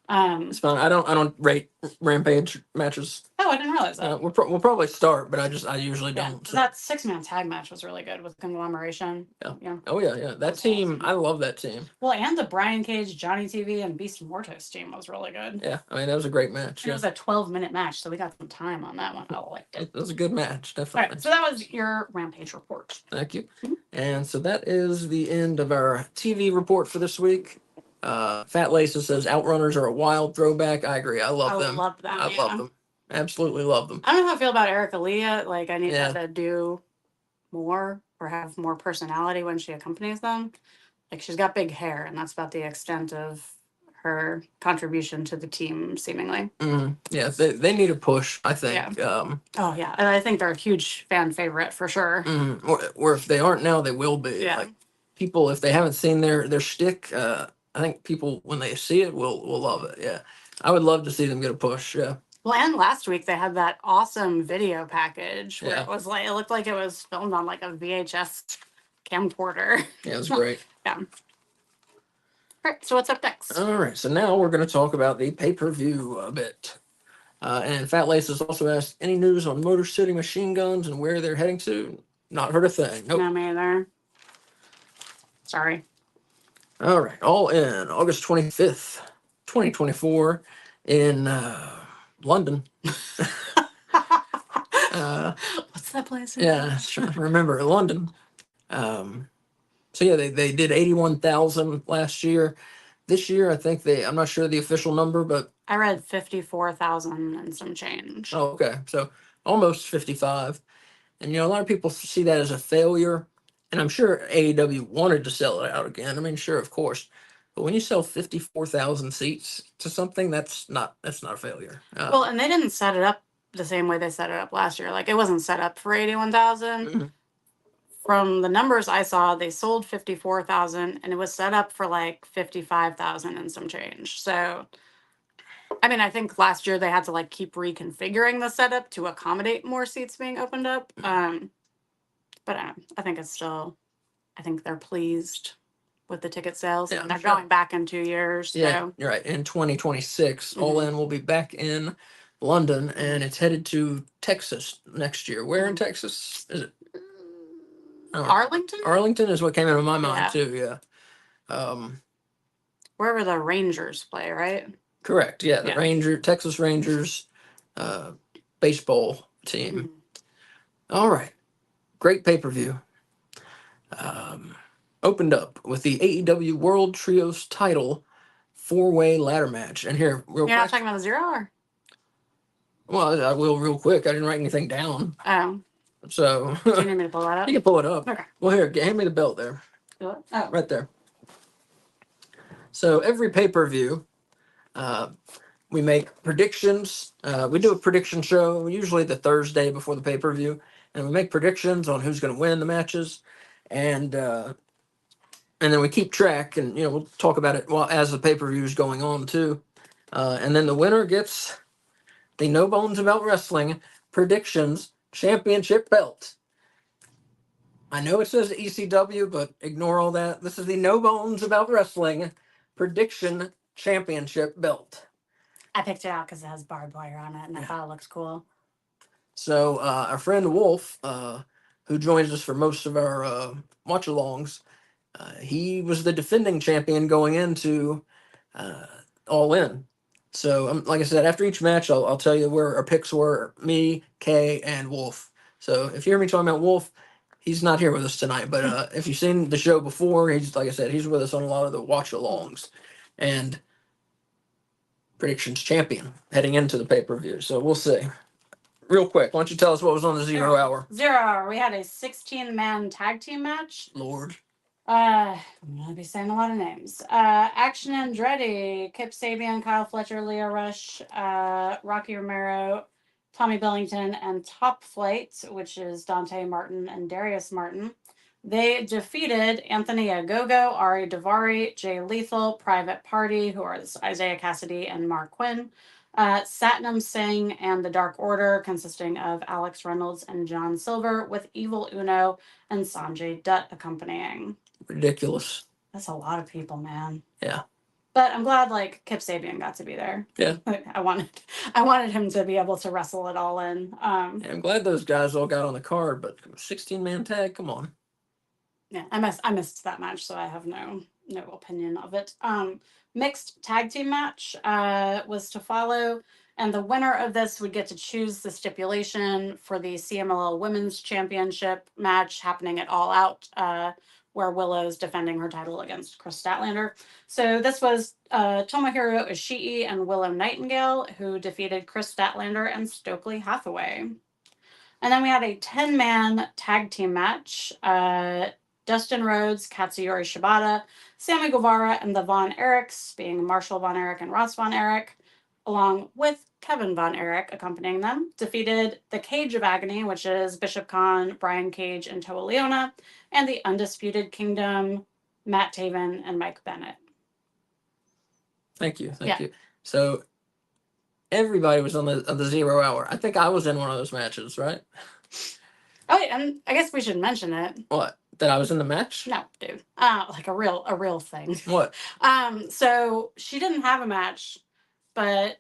It's fine. I don't rate Rampage matches. Oh, I didn't realize that. We'll probably start, but I usually don't. So. That 6-man tag match was really good with Conglomeration. Yeah. Oh yeah. That team, awesome. I love that team. Well, and the Brian Cage, Johnny TV, and Beast Mortis team was really good. Yeah, I mean that was a great match. It was a 12-minute match, so we got some time on that one. I liked it. It was a good match, definitely. All right, so that was your Rampage report. Thank you. Mm-hmm. And so that is the end of our TV report for this week. Fat Lisa says Outrunners are a wild throwback. I agree. I love them. I love them. I love them. Absolutely love them. I don't know how I feel about Erica Leah. Like, I need her to do more or have more personality when she accompanies them. Like, she's got big hair, and that's about the extent of her contribution to the team, seemingly. Mm-hmm. Yeah, they need a push, I think. Yeah. Oh, yeah. And I think they're a huge fan favorite for sure. Mm-hmm. Or if they aren't now, they will be. Yeah. Like, people, if they haven't seen their shtick, I think people, when they see it, will love it. Yeah. I would love to see them get a push. Yeah. Well, and last week they had that awesome video package where it was like, it looked like it was filmed on like a VHS camcorder. Yeah, it was great. Yeah. All right, so what's up next? All right, so now we're going to talk about the pay-per-view a bit. And Fat Lace has also asked, any news on Motor City Machine Guns and where they're heading to? Not heard a thing. Nope. Not me either. Sorry. All right, All In, August 25th, 2024, in London. What's that place? Yeah, I was trying to remember. London. So yeah, they did 81,000 last year. This year, I think I'm not sure the official number, but I read 54,000 and some change. Oh, okay. So almost 55. And, a lot of people see that as a failure. And I'm sure AEW wanted to sell it out again. I mean, sure, of course. But when you sell 54,000 seats to something, that's not a failure. Well, and they didn't set it up the same way they set it up last year. Like, it wasn't set up for 81,000. Mm-hmm. From the numbers I saw, they sold 54,000 and it was set up for like 55,000 and some change. So, I mean, I think last year they had to like keep reconfiguring the setup to accommodate more seats being opened up. But I think I think they're pleased with the ticket sales. Yeah, and they're going back in 2 years. Yeah, so. You're right. In 2026, All In will be back in London, and it's headed to Texas next year. Where in Texas is it? Arlington? Arlington is what came into my mind too. Yeah. Wherever the Rangers play, right? Correct. Yeah, the Texas Rangers, baseball team. Mm-hmm. All right, great pay-per-view. Opened up with the AEW World Trios title 4-way ladder match, and here real quick. You're not talking about the Zero, or? Well, I will real quick. I didn't write anything down. Oh. So. Do you need me to pull that up? You can pull it up. Okay. Well, here, hand me the belt there. Oh. Right there. So every pay-per-view, we make predictions. We do a prediction show, usually the Thursday before the pay-per-view, and we make predictions on who's going to win the matches, and then we keep track, and we'll talk about it as the pay-per-view is going on too, and then the winner gets the No Bones About Wrestling Predictions Championship belt. I know it says ECW, but ignore all that. This is the No Bones About Wrestling Prediction Championship belt. I picked it out because it has barbed wire on it, and I thought it looks cool. So our friend Wolf, who joins us for most of our watch-alongs, he was the defending champion going into All In. So, like I said, after each match, I'll tell you where our picks were, me, Kay, and Wolf. So if you hear me talking about Wolf, he's not here with us tonight. But if you've seen the show before, he's, like I said, he's with us on a lot of the watch-alongs. And predictions champion heading into the pay-per-view. So we'll see. Real quick, why don't you tell us what was on the 0 hour? 0 hour. We had a 16-man tag team match. Lord. I'm gonna be saying a lot of names. Action Andretti, Kip Sabian, Kyle Fletcher, Leo Rush, Rocky Romero, Tommy Billington, and Top Flight, which is Dante Martin and Darius Martin. They defeated Anthony Agogo, Ari Davari, Jay Lethal, Private Party, who are Isaiah Cassidy and Mark Quinn, Satnam Singh and the Dark Order, consisting of Alex Reynolds and John Silver, with Evil Uno and Sanjay Dutt accompanying. Ridiculous. That's a lot of people, man. Yeah. But I'm glad like Kip Sabian got to be there. Yeah. I wanted him to be able to wrestle it all in. Yeah, I'm glad those guys all got on the card, but 16-man tag, come on. Yeah, I missed that match, so I have no opinion of it. Mixed tag team match was to follow, and the winner of this would get to choose the stipulation for the CMLL Women's Championship match happening at All Out, where Willow's defending her title against Chris Statlander. So this was Tomohiro Ishii and Willow Nightingale, who defeated Chris Statlander and Stokely Hathaway. And then we had a 10-man tag team match. Dustin Rhodes, Katsuyori Shibata, Sammy Guevara, and the Von Erichs, being Marshall Von Erich and Ross Von Erich, along with Kevin Von Erich accompanying them, defeated the Cage of Agony, which is Bishop Khan, Brian Cage, and Toa Leona, and the Undisputed Kingdom, Matt Taven, and Mike Bennett. Thank you. So everybody was on the 0 hour. I think I was in one of those matches, right? Oh, and I guess we should mention it. What? That I was in the match? No, dude. Like a real thing. What? So she didn't have a match, but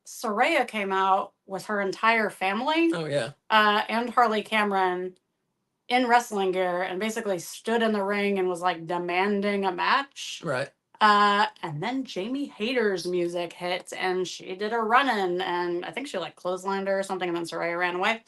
Saraya came out with her entire family. Oh yeah. And Harley Cameron in wrestling gear and basically stood in the ring and was like demanding a match. Right. And then Jamie Hayter's music hit and she did a run-in and I think she like clotheslined her or something and then Saraya ran away.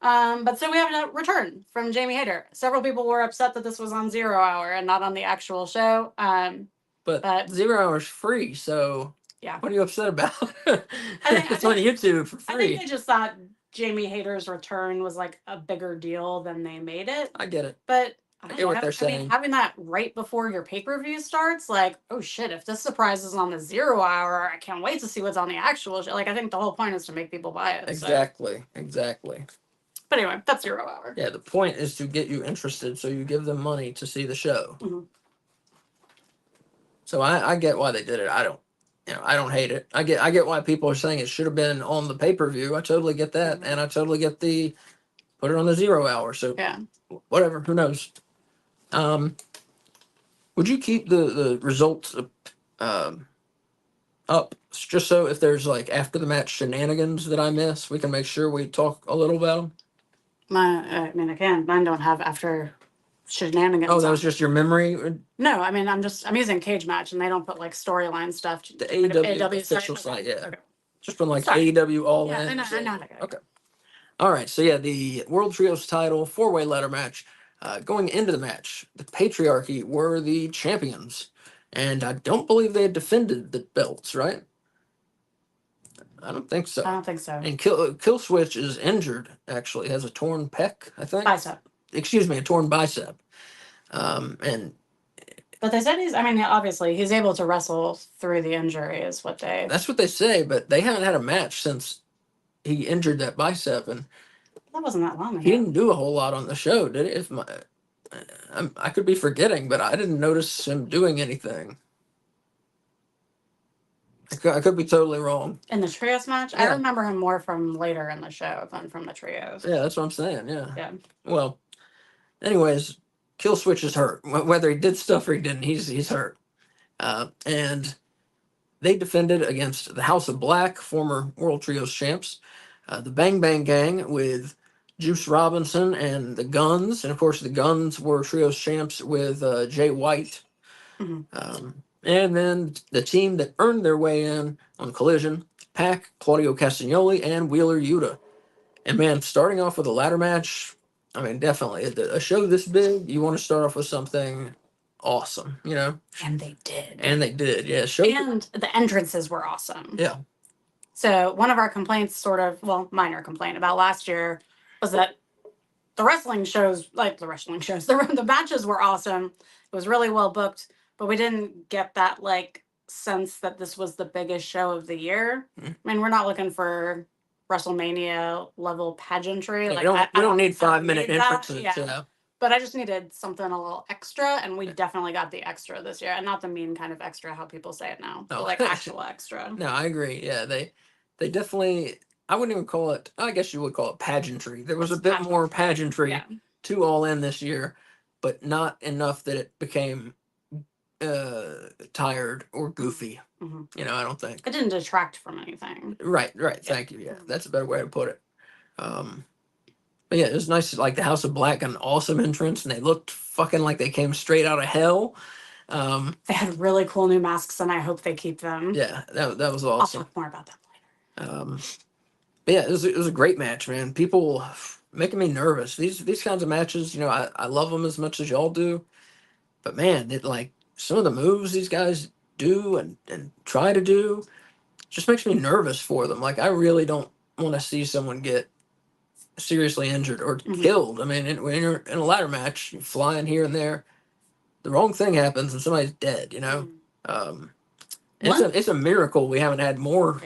But so we have a return from Jamie Hayter. Several people were upset that this was on 0 hour and not on the actual show. But 0 hour's free, so yeah. What are you upset about? It's on YouTube for free. I think they just thought Jamie Hayter's return was like a bigger deal than they made it. I get it. But I get what they're saying. Having that right before your pay-per-view starts, like, oh shit, if this surprise is on the 0 hour, I can't wait to see what's on the actual show. Like, I think the whole point is to make people buy it. Exactly. But anyway, that's 0 hour. Yeah, the point is to get you interested, so you give them money to see the show. Mm-hmm. So I get why they did it. I don't hate it. I get why people are saying it should have been on the pay-per-view. I totally get that, and I totally get the put it on the 0 hour. So yeah, whatever. Who knows? Would you keep the results up just so if there's like after the match shenanigans that I miss, we can make sure we talk a little about them? Mine don't have after shenanigans. Oh, that was just your memory? No, I'm using Cage Match, and they don't put like storyline stuff. The AEW official site, yeah. Okay. Just from like AEW All In. Yeah, I know. Okay. All right, so yeah, the World Trios title 4-way ladder match. Going into the match, the Patriarchy were the champions, and I don't believe they had defended the belts, right? I don't think so. And Killswitch is injured, actually. Has a torn pec, I think. Bicep. Excuse me, a torn bicep. But they said obviously he's able to wrestle through the injury is what they... That's what they say, but they haven't had a match since he injured that bicep, and that wasn't that long ago. He didn't do a whole lot on the show, did he? I could be forgetting, but I didn't notice him doing anything. I could be totally wrong. In the trios match? Yeah. I remember him more from later in the show than from the trios. Yeah, that's what I'm saying, yeah. Yeah. Well, anyways, Killswitch is hurt. Whether he did stuff or he didn't, he's hurt. And they defended against the House of Black, former World Trios champs, the Bang Bang Gang with Juice Robinson and the Guns. And, of course, the Guns were Trios champs with Jay White. Mm-hmm. And then the team that earned their way in on Collision, Pac, Claudio Castagnoli, and Wheeler Yuta. And, man, starting off with a ladder match, definitely. A show this big, you want to start off with something awesome, you know? And they did, yeah. And the entrances were awesome. Yeah. So one of our complaints, minor complaint about last year was that the matches were awesome. It was really well booked, but we didn't get that sense that this was the biggest show of the year. Mm-hmm. We're not looking for WrestleMania level pageantry. Yeah, we don't need 5-minute entrances. Yeah. But I just needed something a little extra, and we definitely got the extra this year. And not the mean kind of extra, how people say it now, but actual extra. No, I agree. Yeah, they definitely, I wouldn't even call it, I guess you would call it pageantry. There was a bit more pageantry to All In this year, but not enough that it became tired or goofy. Mm-hmm. You know, I don't think it didn't detract from anything. Right. Thank you. Yeah, that's a better way to put it. But yeah, it was nice. Like the House of Black, an awesome entrance, and they looked fucking like they came straight out of hell. They had really cool new masks, and I hope they keep them. Yeah, that was awesome. I'll talk more about that later. But yeah, it was a great match, man. People making me nervous. These kinds of matches, you know, I love them as much as y'all do. But man, it like some of the moves these guys do and try to do just makes me nervous for them. Like I really don't want to see someone get seriously injured or killed. I mean, when you're in a ladder match, you're flying here and there, the wrong thing happens and somebody's dead. You know, it's a miracle we haven't had more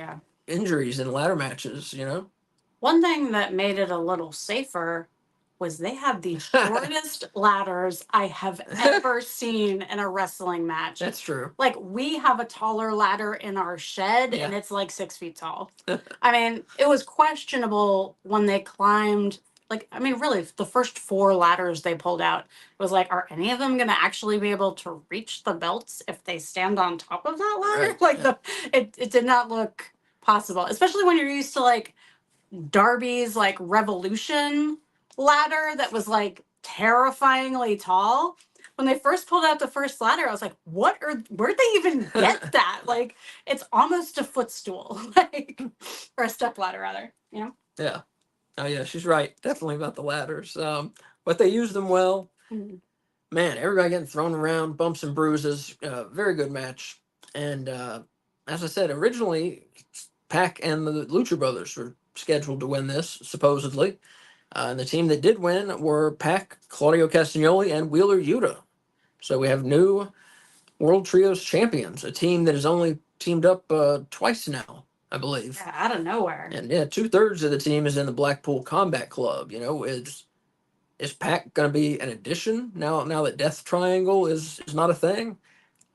injuries in ladder matches. You know, one thing that made it a little safer was they had the shortest ladders I have ever seen in a wrestling match. That's true. Like we have a taller ladder in our shed and it's like 6 feet tall. I mean, it was questionable when they climbed. Like, I mean, really, the first 4 ladders they pulled out was like, are any of them going to actually be able to reach the belts if they stand on top of that ladder? Right. Like, it did not look possible, especially when you're used to like Darby's like Revolution ladder that was like terrifyingly tall. When they first pulled out the first ladder, I was like, where'd they even get that? Like, it's almost a footstool, like, or a step ladder rather, you know? Yeah. Oh yeah, she's right. Definitely about the ladders. But they used them well. Man, everybody getting thrown around, bumps and bruises. Very good match. And as I said, originally, Pac and the Lucha Brothers were scheduled to win this, supposedly. And the team that did win were Pac, Claudio Castagnoli, and Wheeler Yuta. So we have new World Trios champions, a team that has only teamed up twice now, I believe. Yeah, out of nowhere. And yeah, 2/3 of the team is in the Blackpool Combat Club. You know, is Pac going to be an addition now that Death Triangle is not a thing?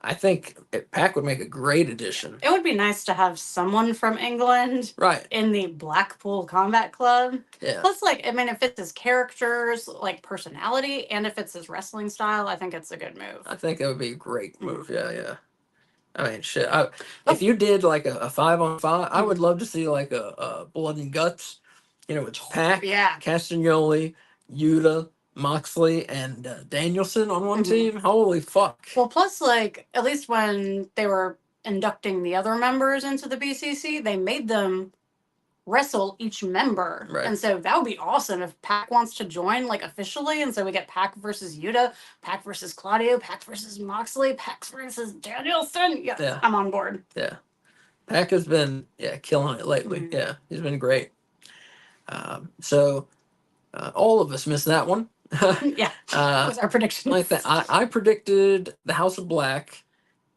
I think Pac would make a great addition. It would be nice to have someone from England in the Blackpool Combat Club. Yeah. Plus, like, I mean, if it's his characters, like personality, and if it's his wrestling style, I think it's a good move. I think that would be a great move. Yeah. I mean, shit. If you did like a 5-on-5, I would love to see like a Blood and Guts. You know, it's Pac, Castagnoli, Yuta, Moxley, and Danielson on one team. Holy fuck. Well, plus, like, at least when they were inducting the other members into the BCC, they made them wrestle each member. Right. And so that would be awesome if Pac wants to join, like, officially. And so we get Pac versus Yuta, Pac versus Claudio, Pac versus Moxley, Pac versus Danielson. Yeah. I'm on board. Yeah. Pac has been, killing it lately. Yeah, he's been great. So all of us missed that one. That was our prediction. Like that, I predicted the House of Black.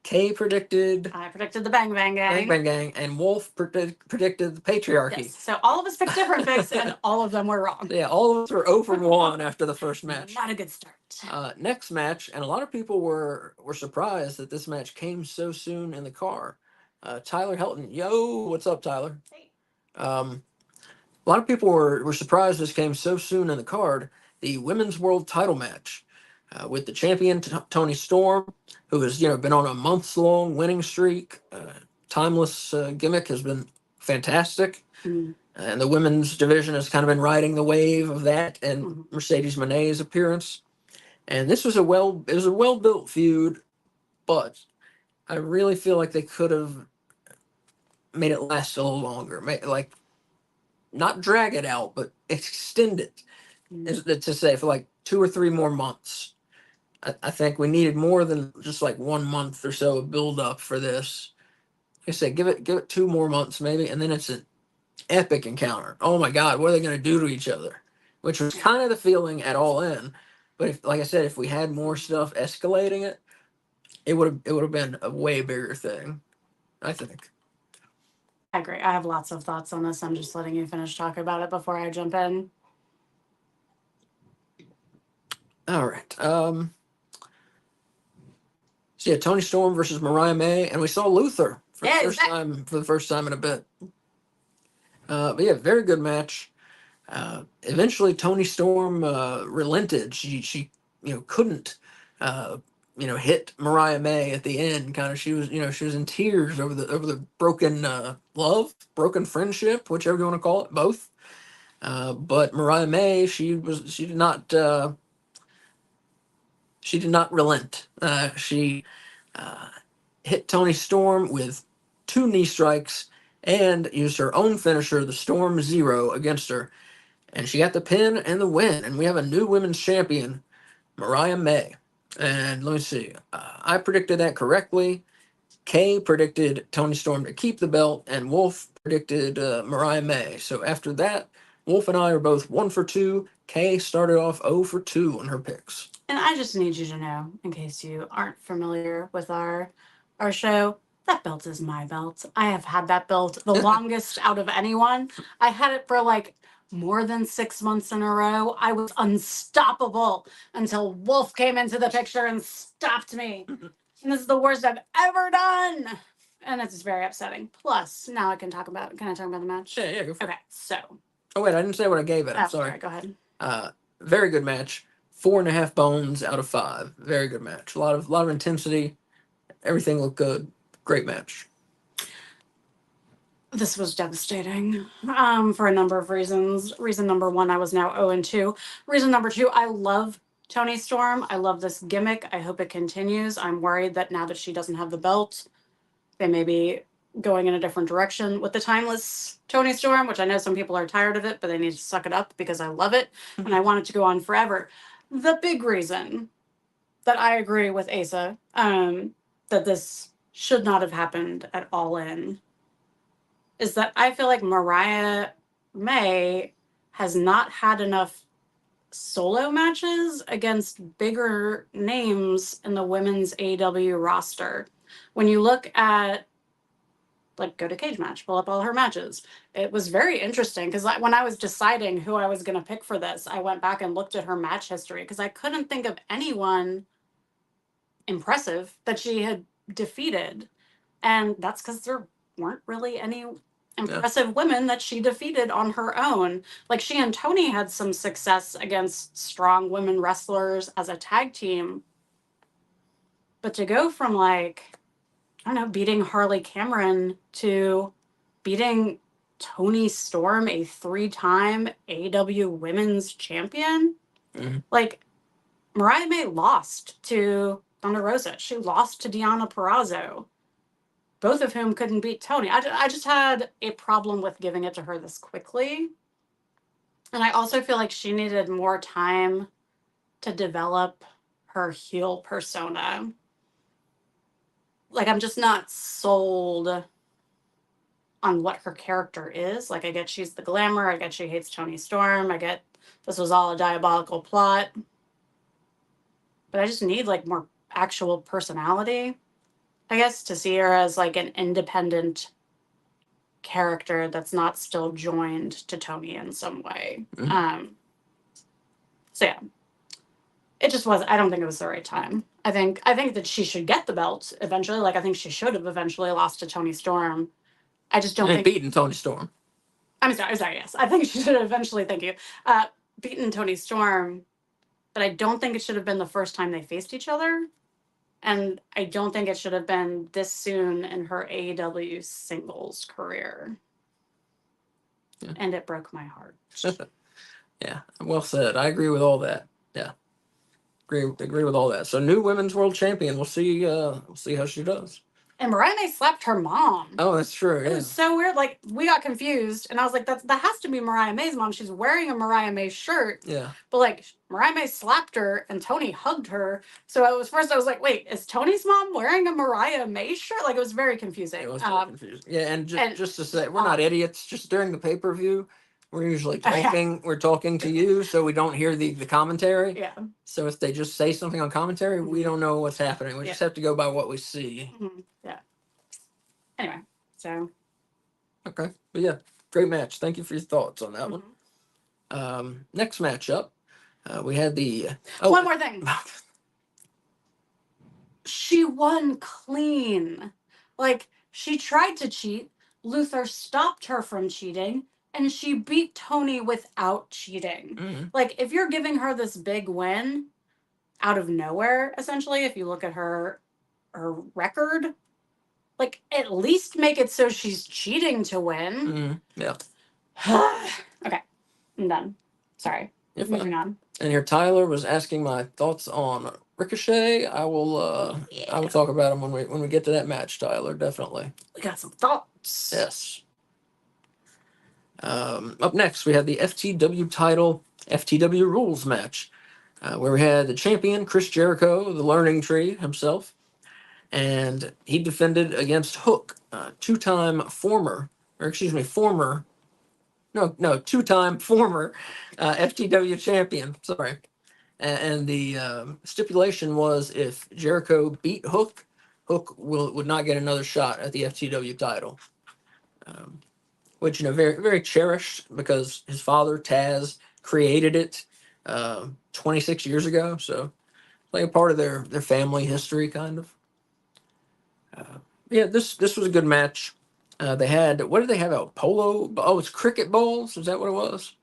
Kay predicted. I predicted the Bang Bang Gang. Bang Bang Gang, and Wolf predicted the Patriarchy. Yes. So all of us picked different picks, and all of them were wrong. Yeah, all of us were 0-1 after the first match. Not a good start. Next match, and a lot of people were surprised that this match came so soon in the car. Tyler Helton, yo, what's up, Tyler? Hey. A lot of people were surprised this came so soon in the card. The Women's World Title match with the champion Toni Storm, who has been on a months-long winning streak. Timeless gimmick has been fantastic, and the women's division has kind of been riding the wave of that and Mercedes Moné's appearance. And this was a well-built feud, but I really feel like they could have made it last a little longer. Like, not drag it out, but extend it. To say for like 2 or 3 more months. I think we needed more than just like 1 month or so of build up for this. Like I said, give it 2 more months maybe, and then it's an epic encounter. Oh my God, what are they going to do to each other? Which was kind of the feeling at All In. But like I said, if we had more stuff escalating it, it would have been a way bigger thing, I think. I agree. I have lots of thoughts on this. I'm just letting you finish talking about it before I jump in. All right. So yeah, Toni Storm versus Mariah May, and we saw Luther for the first time in a bit. But yeah, very good match. Eventually, Toni Storm relented. She couldn't hit Mariah May at the end. Kind of, she was in tears over the broken love, broken friendship, whichever you want to call it, both. But Mariah May, she did not relent. She hit Toni Storm with 2 knee strikes and used her own finisher, the Storm Zero, against her. And she got the pin and the win. And we have a new women's champion, Mariah May. And let me see. I predicted that correctly. Kay predicted Toni Storm to keep the belt, and Wolf predicted Mariah May. So after that, Wolf and I are both 1 for 2. Kay started off 0 for 2 on her picks. And I just need you to know, in case you aren't familiar with our show, that belt is my belt. I have had that belt the longest out of anyone. I had it for like more than 6 months in a row. I was unstoppable until Wolf came into the picture and stopped me. And this is the worst I've ever done. And it's very upsetting. Plus, now I can talk about. Can I talk about the match? Yeah, go for it. Okay, so. Oh wait, I didn't say what I gave it. I'm sorry. Go ahead. Very good match. 4.5 bones out of 5. Very good match. A lot of intensity. Everything looked good. Great match. This was devastating for a number of reasons. Reason number 1, I was now 0-2. Reason number 2, I love Toni Storm. I love this gimmick. I hope it continues. I'm worried that now that she doesn't have the belt, they may be going in a different direction with the timeless Toni Storm, which I know some people are tired of it, but they need to suck it up because I love it and I want it to go on forever. The big reason that I agree with Asa that this should not have happened at All In is that I feel like Mariah May has not had enough solo matches against bigger names in the women's AEW roster. When you look at, like, go to Cage Match, pull up all her matches. It was very interesting because when I was deciding who I was going to pick for this, I went back and looked at her match history because I couldn't think of anyone impressive that she had defeated. And that's because there weren't really any impressive women that she defeated on her own. Like, she and Toni had some success against strong women wrestlers as a tag team. But to go from, like, I don't know, beating Harley Cameron to beating Toni Storm, a 3-time AEW Women's Champion, like, Mariah May lost to Thunder Rosa. She lost to Deonna Purrazzo, both of whom couldn't beat Toni. I just had a problem with giving it to her this quickly. And I also feel like she needed more time to develop her heel persona. Like, I'm just not sold on what her character is. Like, I get she's the glamour. I get she hates Toni Storm. I get this was all a diabolical plot. But I just need, like, more actual personality, I guess, to see her as, like, an independent character that's not still joined to Toni in some way. So, yeah. It just was. I don't think it was the right time. I think that she should get the belt eventually. Like, I think she should have eventually lost to Toni Storm. I just don't think beaten Toni Storm. I'm sorry. Yes, I think she should have eventually. Thank you. Beaten Toni Storm, but I don't think it should have been the first time they faced each other, and I don't think it should have been this soon in her AEW singles career. Yeah. And it broke my heart. Yeah, well said. I agree with all that. Yeah. Agree with all that. So, new women's world champion. We'll see how she does. And Mariah May slapped her mom. Oh, that's true. Yeah. It was so weird. Like, we got confused, and I was like, that has to be Mariah May's mom. She's wearing a Mariah May shirt. Yeah. But, like, Mariah May slapped her, and Toni hugged her. So I was like, wait, is Toni's mom wearing a Mariah May shirt? Like, it was very confusing. It was very confusing. Yeah, and just to say, we're not idiots. Just during the pay-per-view, we're usually talking. We're talking to you, so we don't hear the commentary. Yeah. So if they just say something on commentary, we don't know what's happening. We just have to go by what we see. Yeah. Anyway, so. Okay, but yeah, great match. Thank you for your thoughts on that one. Next matchup, we had the. One more thing. She won clean. Like, she tried to cheat. Luther stopped her from cheating. And she beat Toni without cheating. Like, if you're giving her this big win, out of nowhere, essentially, if you look at her record. Like, at least make it so she's cheating to win. Yeah. Okay, I'm done. Sorry. Moving on. And here Tyler was asking my thoughts on Ricochet. I will talk about him when we get to that match, Tyler, definitely. We got some thoughts. Yes. Up next, we have the FTW title, FTW rules match, where we had the champion, Chris Jericho, the learning tree himself, and he defended against Hook, two-time former FTW champion. Sorry. And the stipulation was if Jericho beat Hook, Hook would not get another shot at the FTW title. Which, very, very cherished because his father, Taz, created it 26 years ago. So, like a part of their family history, kind of. This was a good match. They had, what did they have out? Polo? Oh, it's cricket balls? Is that what it was?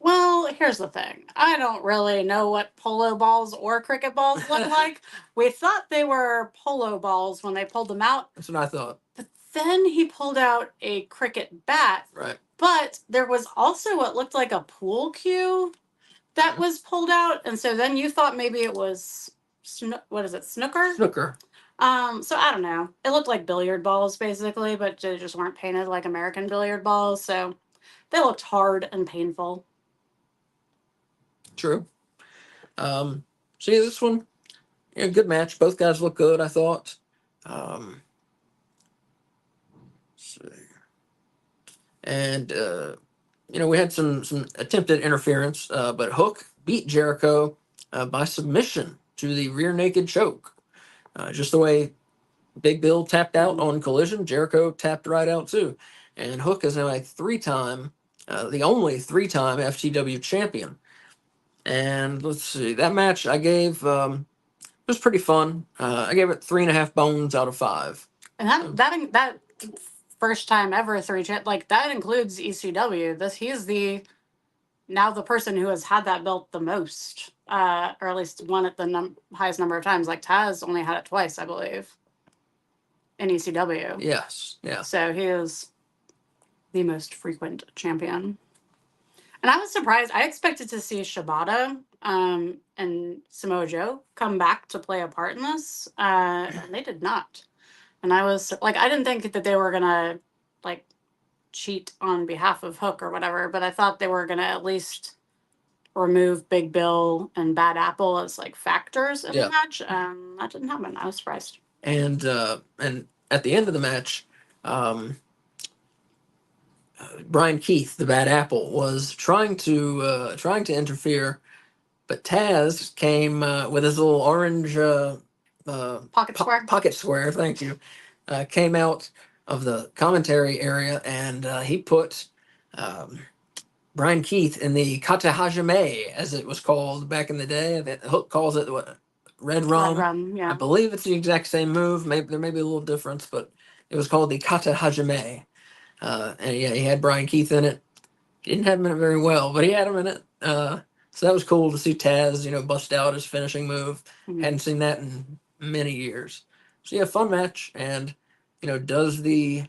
Well, here's the thing. I don't really know what polo balls or cricket balls look like. We thought they were polo balls when they pulled them out. That's what I thought. But then he pulled out a cricket bat. Right. But there was also what looked like a pool cue that was pulled out. And so then you thought maybe it was, what is it, snooker? Snooker. So I don't know. It looked like billiard balls, basically, but they just weren't painted like American billiard balls. So they looked hard and painful. True. This one, good match. Both guys look good, I thought. Let's see. And we had some attempted interference, but Hook beat Jericho by submission to the rear naked choke. Just the way Big Bill tapped out on Collision, Jericho tapped right out too. And Hook is now the only three-time FTW champion. And let's see, that match I gave was pretty fun. I gave it 3.5 bones out of 5. And that first time ever that includes ECW. He's now the person who has had that belt the most, or at least won it the highest number of times. Like Taz only had it twice, I believe, in ECW. Yes, yeah. So he is the most frequent champion. And I was surprised. I expected to see Shibata and Samoa Joe come back to play a part in this, and they did not. And I was like, I didn't think that they were gonna cheat on behalf of Hook or whatever, but I thought they were gonna at least remove Big Bill and Bad Apple as factors in the match. That didn't happen. I was surprised. And at the end of the match, Brian Keith, the Bad Apple, was trying to interfere, but Taz came with his little orange pocket square. Thank you. Came out of the commentary area, and he put Brian Keith in the kata hajime, as it was called back in the day. Hook calls it what? Red rum. Red rum, yeah. I believe it's the exact same move. Maybe there may be a little difference, but it was called the kata hajime. And yeah, he had Brian Keith in it. Didn't have him in it very well, but he had him in it. So that was cool to see Taz, bust out his finishing move. Mm-hmm. Hadn't seen that in many years. So yeah, fun match. And does the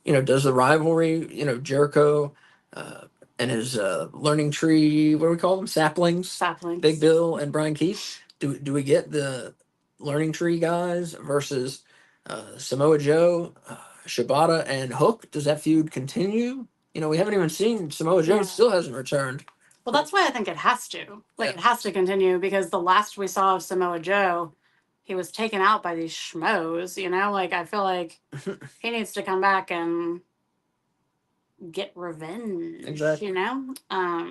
rivalry, Jericho and his learning tree, what do we call them? Saplings. Big Bill and Brian Keith. Do we get the learning tree guys versus Samoa Joe, Shibata, and Hook? Does that feud continue? We haven't even seen Samoa Joe. Still hasn't returned. Well, that's why I think it has to. It has to continue, because the last we saw of Samoa Joe, he was taken out by these schmoes, I feel like he needs to come back and get revenge. Exactly.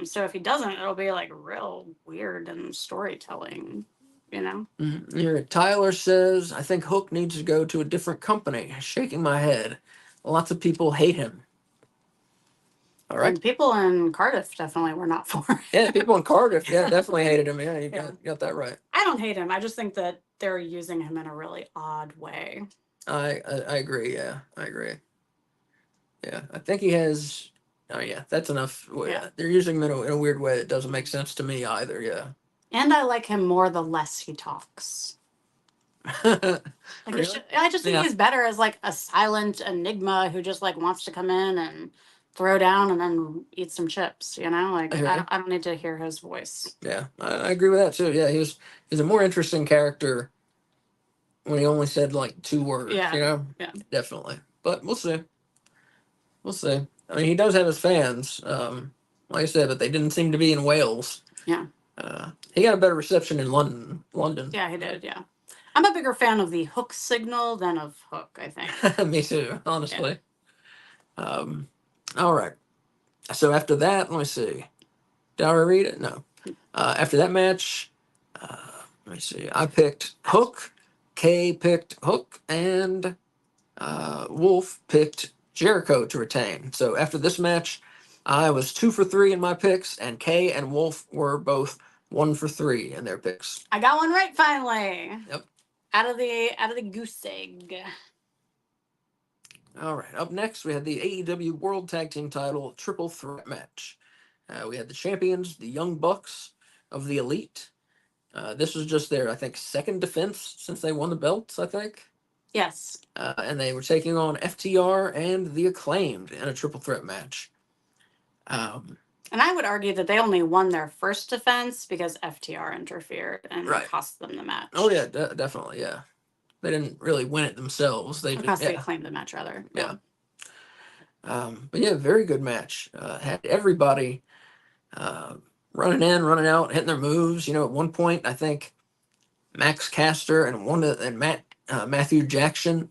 So if he doesn't, it'll be real weird and storytelling, Mm-hmm. Here, Tyler says, I think Hook needs to go to a different company. Shaking my head. Lots of people hate him. All right. And people in Cardiff definitely were not for it. Yeah, people in Cardiff, definitely hated him. Yeah, you got that right. I don't hate him. I just think that they're using him in a really odd way. I agree. Yeah, I agree. Yeah, I think he has. Oh yeah, that's enough. Yeah, they're using him in a weird way that doesn't make sense to me either. Yeah. And I like him more the less he talks. Like Really? I just think Yeah. he's better as like a silent enigma who just like wants to come in and throw down and then eat some chips. You know, like I hear you. I don't need to hear his voice. Yeah, I agree with that too. Yeah, he's a more interesting character when he only said like two words. Yeah. You know, Yeah. definitely. But we'll see. We'll see. I mean, he does have his fans, like I said, but they didn't seem to be in Wales. Yeah. He got a better reception in London. London. Yeah, he did. Yeah. I'm a bigger fan of the Hook signal than of Hook, I think. Me too, honestly. All right. So after that, let me see. Did I already read it? No. After that match, let me see. I picked Hook. Kay picked Hook, and Wolf picked Jericho to retain. So after this match, I was 2 for 3 in my picks, and Kay and Wolf were both 1 for 3 in their picks. I got one right finally. Yep. Out of the goose egg. All right. Up next, we had the AEW World Tag Team Title Triple Threat match. We had the champions, the Young Bucks of the Elite. This was just their, I think, second defense since they won the belts, I think. Yes. And they were taking on FTR and the Acclaimed in a triple threat match. And I would argue that they only won their first defense because FTR interfered and Right. cost them the match. Oh yeah, definitely, yeah. They didn't really win it themselves. They cost the yeah. Acclaimed the match rather. Yeah. But yeah, very good match. Had everybody running in, running out, hitting their moves. You know, at one point, I think Max Caster and Matthew Jackson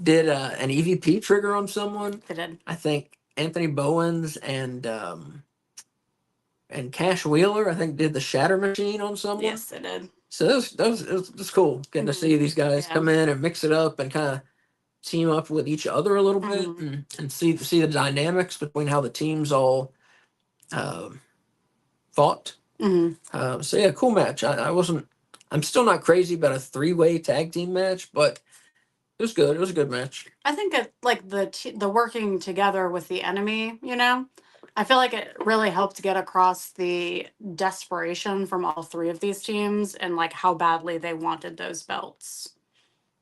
did an EVP trigger on someone. They did. I think Anthony Bowens and Cash Wheeler, I think, did the Shatter Machine on someone. Yes, they did. So it was cool getting to see these guys come in and mix it up and kind of team up with each other a little bit and see the dynamics between how the teams all fought. So yeah, cool match. I'm still not crazy about a 3-way tag team match, but it was good. It was a good match. I think it like the working together with the enemy, you know, I feel like it really helped get across the desperation from all three of these teams and like how badly they wanted those belts.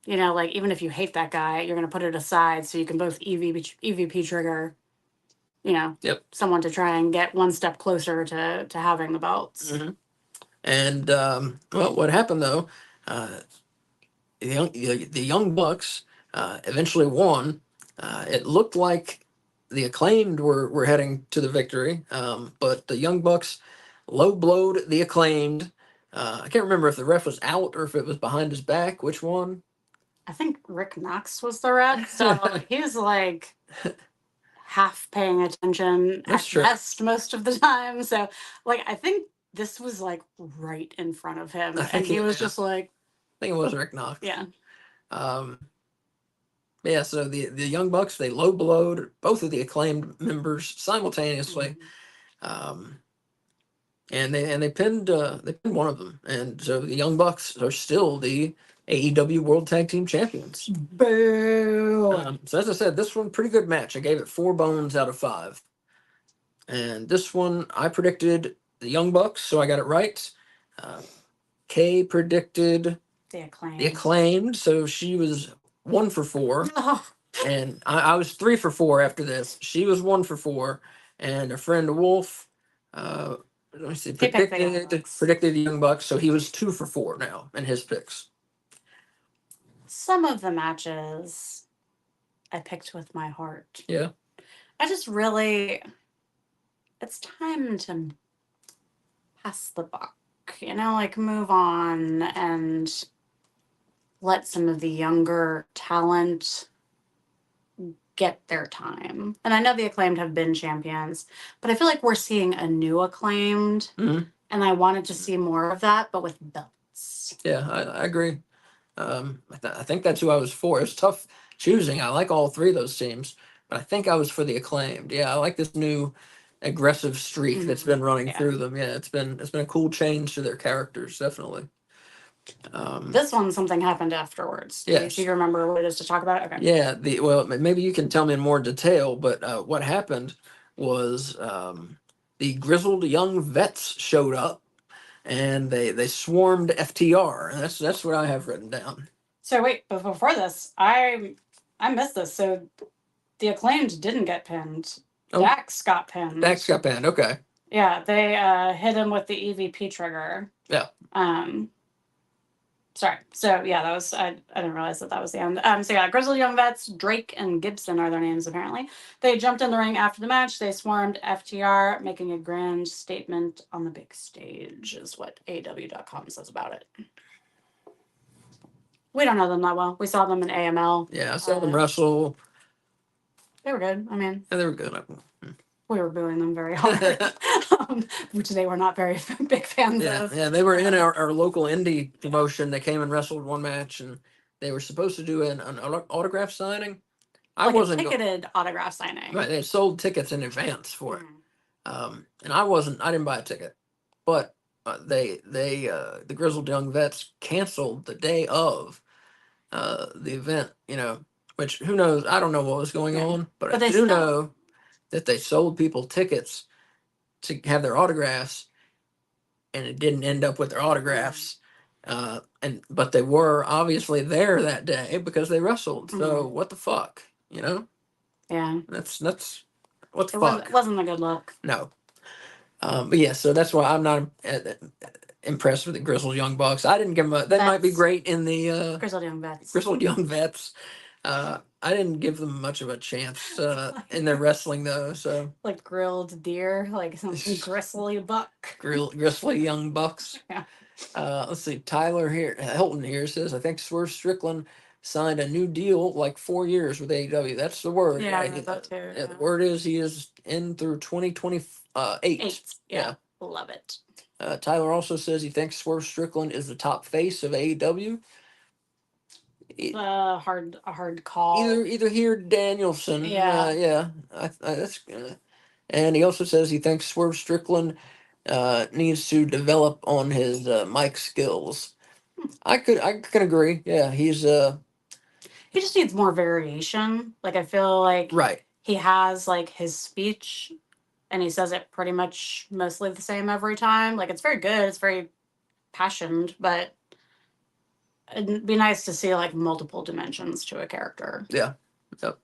You know, like even if you hate that guy, you're gonna put it aside so you can both EVP trigger, you know, someone to try and get one step closer to having the belts. And well, what happened though? The Young Bucks eventually won. It looked like the Acclaimed were heading to the victory, but the Young Bucks low blowed the Acclaimed. I can't remember if the ref was out or if it was behind his back. Which one? I think Rick Knox was the ref, so he was like half paying attention at best most of the time. So, like, I think this was like right in front of him, and he was just like, I think it was Rick Knox. Yeah. Yeah. So the Young Bucks, they low blowed both of the Acclaimed members simultaneously, and they pinned one of them, and so the Young Bucks are still the AEW World Tag Team Champions. Boo! So as I said, this one pretty good match. I gave it 4 bones out of 5. And this one I predicted the Young Bucks, so I got it right. Kay predicted the Acclaimed, so she was 1 for 4. Oh. And I was 3 for 4 after this. She was 1 for 4, and a friend Wolf, let me see, predicted the Young Bucks, so he was 2 for 4 now in his picks. Some of the matches I picked with my heart. Yeah. I just really, it's time to pass the buck, you know, like move on and let some of the younger talent get their time. And I know the Acclaimed have been champions, but I feel like we're seeing a new Acclaimed, and I wanted to see more of that, but with belts. Yeah, I agree. I think that's who I was for. It's tough choosing. I like all 3 of those teams, but I think I was for the Acclaimed. Yeah, I like this new aggressive streak that's been running through them. Yeah, it's been a cool change to their characters, definitely. This one, something happened afterwards. Do you remember what it is to talk about? Okay. Yeah, well, maybe you can tell me in more detail, but what happened was the grizzled young vets showed up and they swarmed FTR. And that's what I have written down. So wait, but before this, I missed this. So the Acclaimed didn't get pinned. Oh. Dax got pinned. Dax got pinned. Okay. Yeah, they hit him with the EVP trigger. Yeah. Sorry. So yeah, that was I didn't realize that was the end. So yeah, Grizzled Young Vets, Drake and Gibson are their names apparently. They jumped in the ring after the match. They swarmed FTR, making a grand statement on the big stage, is what AEW.com says about it. We don't know them that well. We saw them in AML. Yeah, I saw them wrestle. They were good. I mean, yeah, they were good. We were booing them very hard, which they were not very big fans of. Yeah, they were in our local indie promotion. They came and wrestled one match, and they were supposed to do an autograph signing. I wasn't a ticketed autograph signing. Right, they sold tickets in advance for it, and I didn't buy a ticket, but the Grizzled Young Vets canceled the day of the event. Which who knows? I don't know what was going on, but I do know that they sold people tickets to have their autographs, and it didn't end up with their autographs. But they were obviously there that day because they wrestled. So what the fuck, Yeah. That's what the fuck. It wasn't a good look. No. But yeah, so that's why I'm not impressed with the Grizzled Young Bucks. I didn't give them they might be great in the Grizzled Young Vets. Grizzled Young Vets. I didn't give them much of a chance in their wrestling though. So like grilled deer, like some gristly buck. Gristly young bucks. Yeah. Let's see. Tyler here, Hilton here says, I think Swerve Strickland signed a new deal like 4 years with AEW. That's the word. Yeah, I read that too. Yeah, the word is he is in through 2028. Yeah. Love it. Tyler also says he thinks Swerve Strickland is the top face of AEW. A hard call. Either here, Danielson. Yeah. That's and he also says he thinks Swerve Strickland needs to develop on his mic skills. I can agree. Yeah, he just needs more variation. Like I feel like he has like his speech, and he says it pretty much mostly the same every time. Like it's very good. It's very passionate, but it'd be nice to see like multiple dimensions to a character. Yeah. Yep.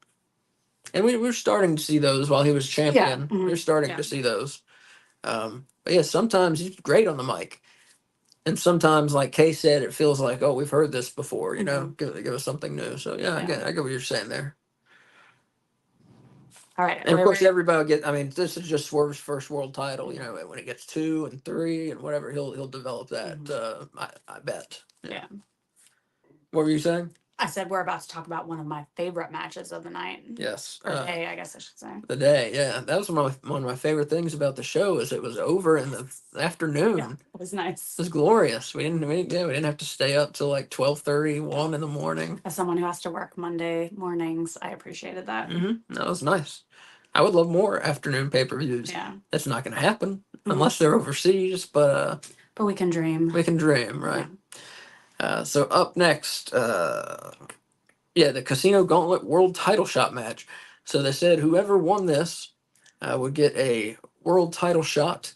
And we're starting to see those while he was champion. Yeah. We're starting to see those. But yeah, sometimes he's great on the mic. And sometimes, like Kay said, it feels like, oh, we've heard this before, give us something new. So yeah, I get what you're saying there. All right. And of course, everybody this is just Swerve's first world title. When it gets 2 and 3 and whatever, he'll develop that. I bet. Yeah. What were you saying? I said we're about to talk about one of my favorite matches of the night. Yes. Or day, I guess I should say. The day, yeah. That was one of my favorite things about the show is it was over in the afternoon. Yeah, it was nice. It was glorious. We didn't have to stay up till like 12:30, 1 in the morning. As someone who has to work Monday mornings, I appreciated that. That was nice. I would love more afternoon pay-per-views. Yeah. That's not going to happen unless they're overseas, but we can dream. We can dream, right? Yeah. So up next, the Casino Gauntlet World Title Shot match. So they said whoever won this would get a world title shot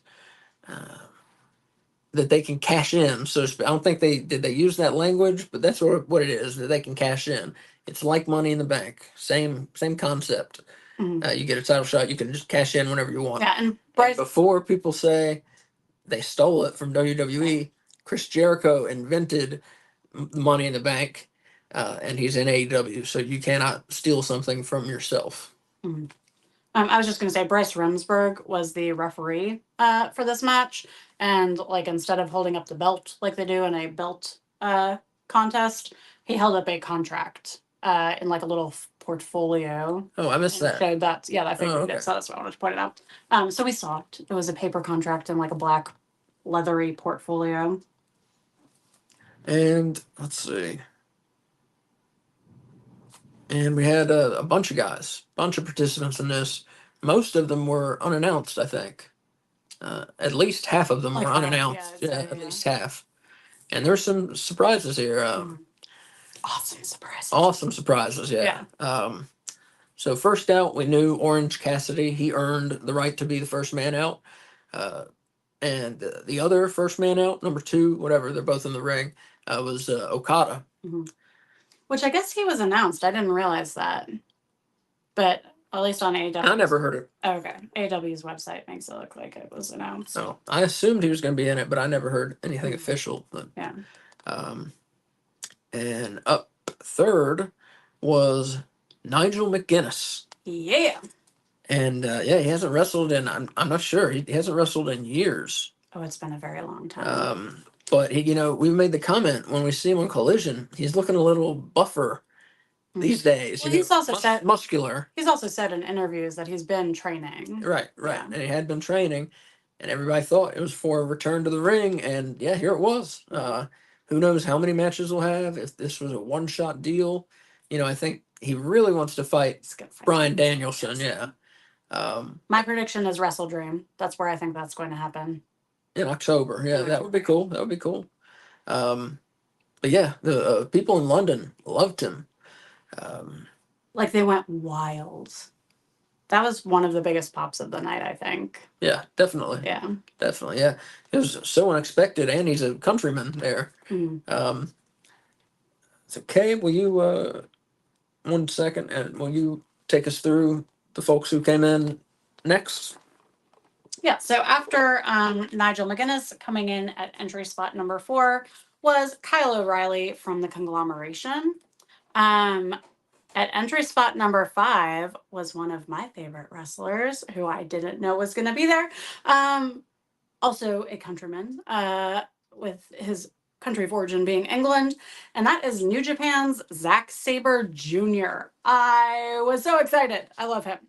that they can cash in. So I don't think they use that language, but that's what it is, that they can cash in. It's like Money in the Bank, same concept. You get a title shot, you can just cash in whenever you want. Yeah, and before people say they stole it from WWE, Chris Jericho invented Money in the Bank, and he's in AEW, so you cannot steal something from yourself. I was just going to say Bryce Remsburg was the referee for this match, and like instead of holding up the belt like they do in a belt contest, he held up a contract in like a little portfolio. Oh, I missed that. Showed that. Yeah, I figured it. So that's what I wanted to point it out. So we saw it. It was a paper contract in like a black leathery portfolio. And let's see. And we had a bunch of participants in this. Most of them were unannounced, I think. At least half of them were unannounced. At least half. And there's some surprises here. Awesome surprises, yeah. So first out, we knew Orange Cassidy. He earned the right to be the first man out. And the other first man out, number 2, whatever, they're both in the ring, was Okada. Mm-hmm. Which I guess he was announced. I didn't realize that. But at least on AEW. I never heard it. Okay. AEW's website makes it look like it was announced. Oh, I assumed he was going to be in it, but I never heard anything official. But, yeah. And up third was Nigel McGuinness. Yeah. And he hasn't wrestled in, I'm not sure, he hasn't wrestled in years. Oh, it's been a very long time. But we made the comment when we see him on Collision, he's looking a little buffer these days. Well, he's also said muscular. He's also said in interviews that he's been training. Right. Yeah. And he had been training, and everybody thought it was for a return to the ring, and yeah, here it was. Who knows how many matches we'll have, if this was a one-shot deal. I think he really wants to fight Bryan Danielson, yeah. My prediction is Wrestle Dream. That's where I think that's going to happen. In October, yeah, that would be cool. That would be cool. But yeah, the people in London loved him. Like they went wild. That was one of the biggest pops of the night, I think. Yeah, definitely. Yeah. Definitely, yeah. It was so unexpected, and he's a countryman there. So, Kay, will you, 1 second, and will you take us through the folks who came in next? Yeah, so after Nigel McGuinness, coming in at entry spot number 4 was Kyle O'Reilly from the Conglomeration. At entry spot number 5 was one of my favorite wrestlers who I didn't know was going to be there. Also a countryman with his country of origin being England, and that is New Japan's Zack Sabre Jr. I was so excited. I love him.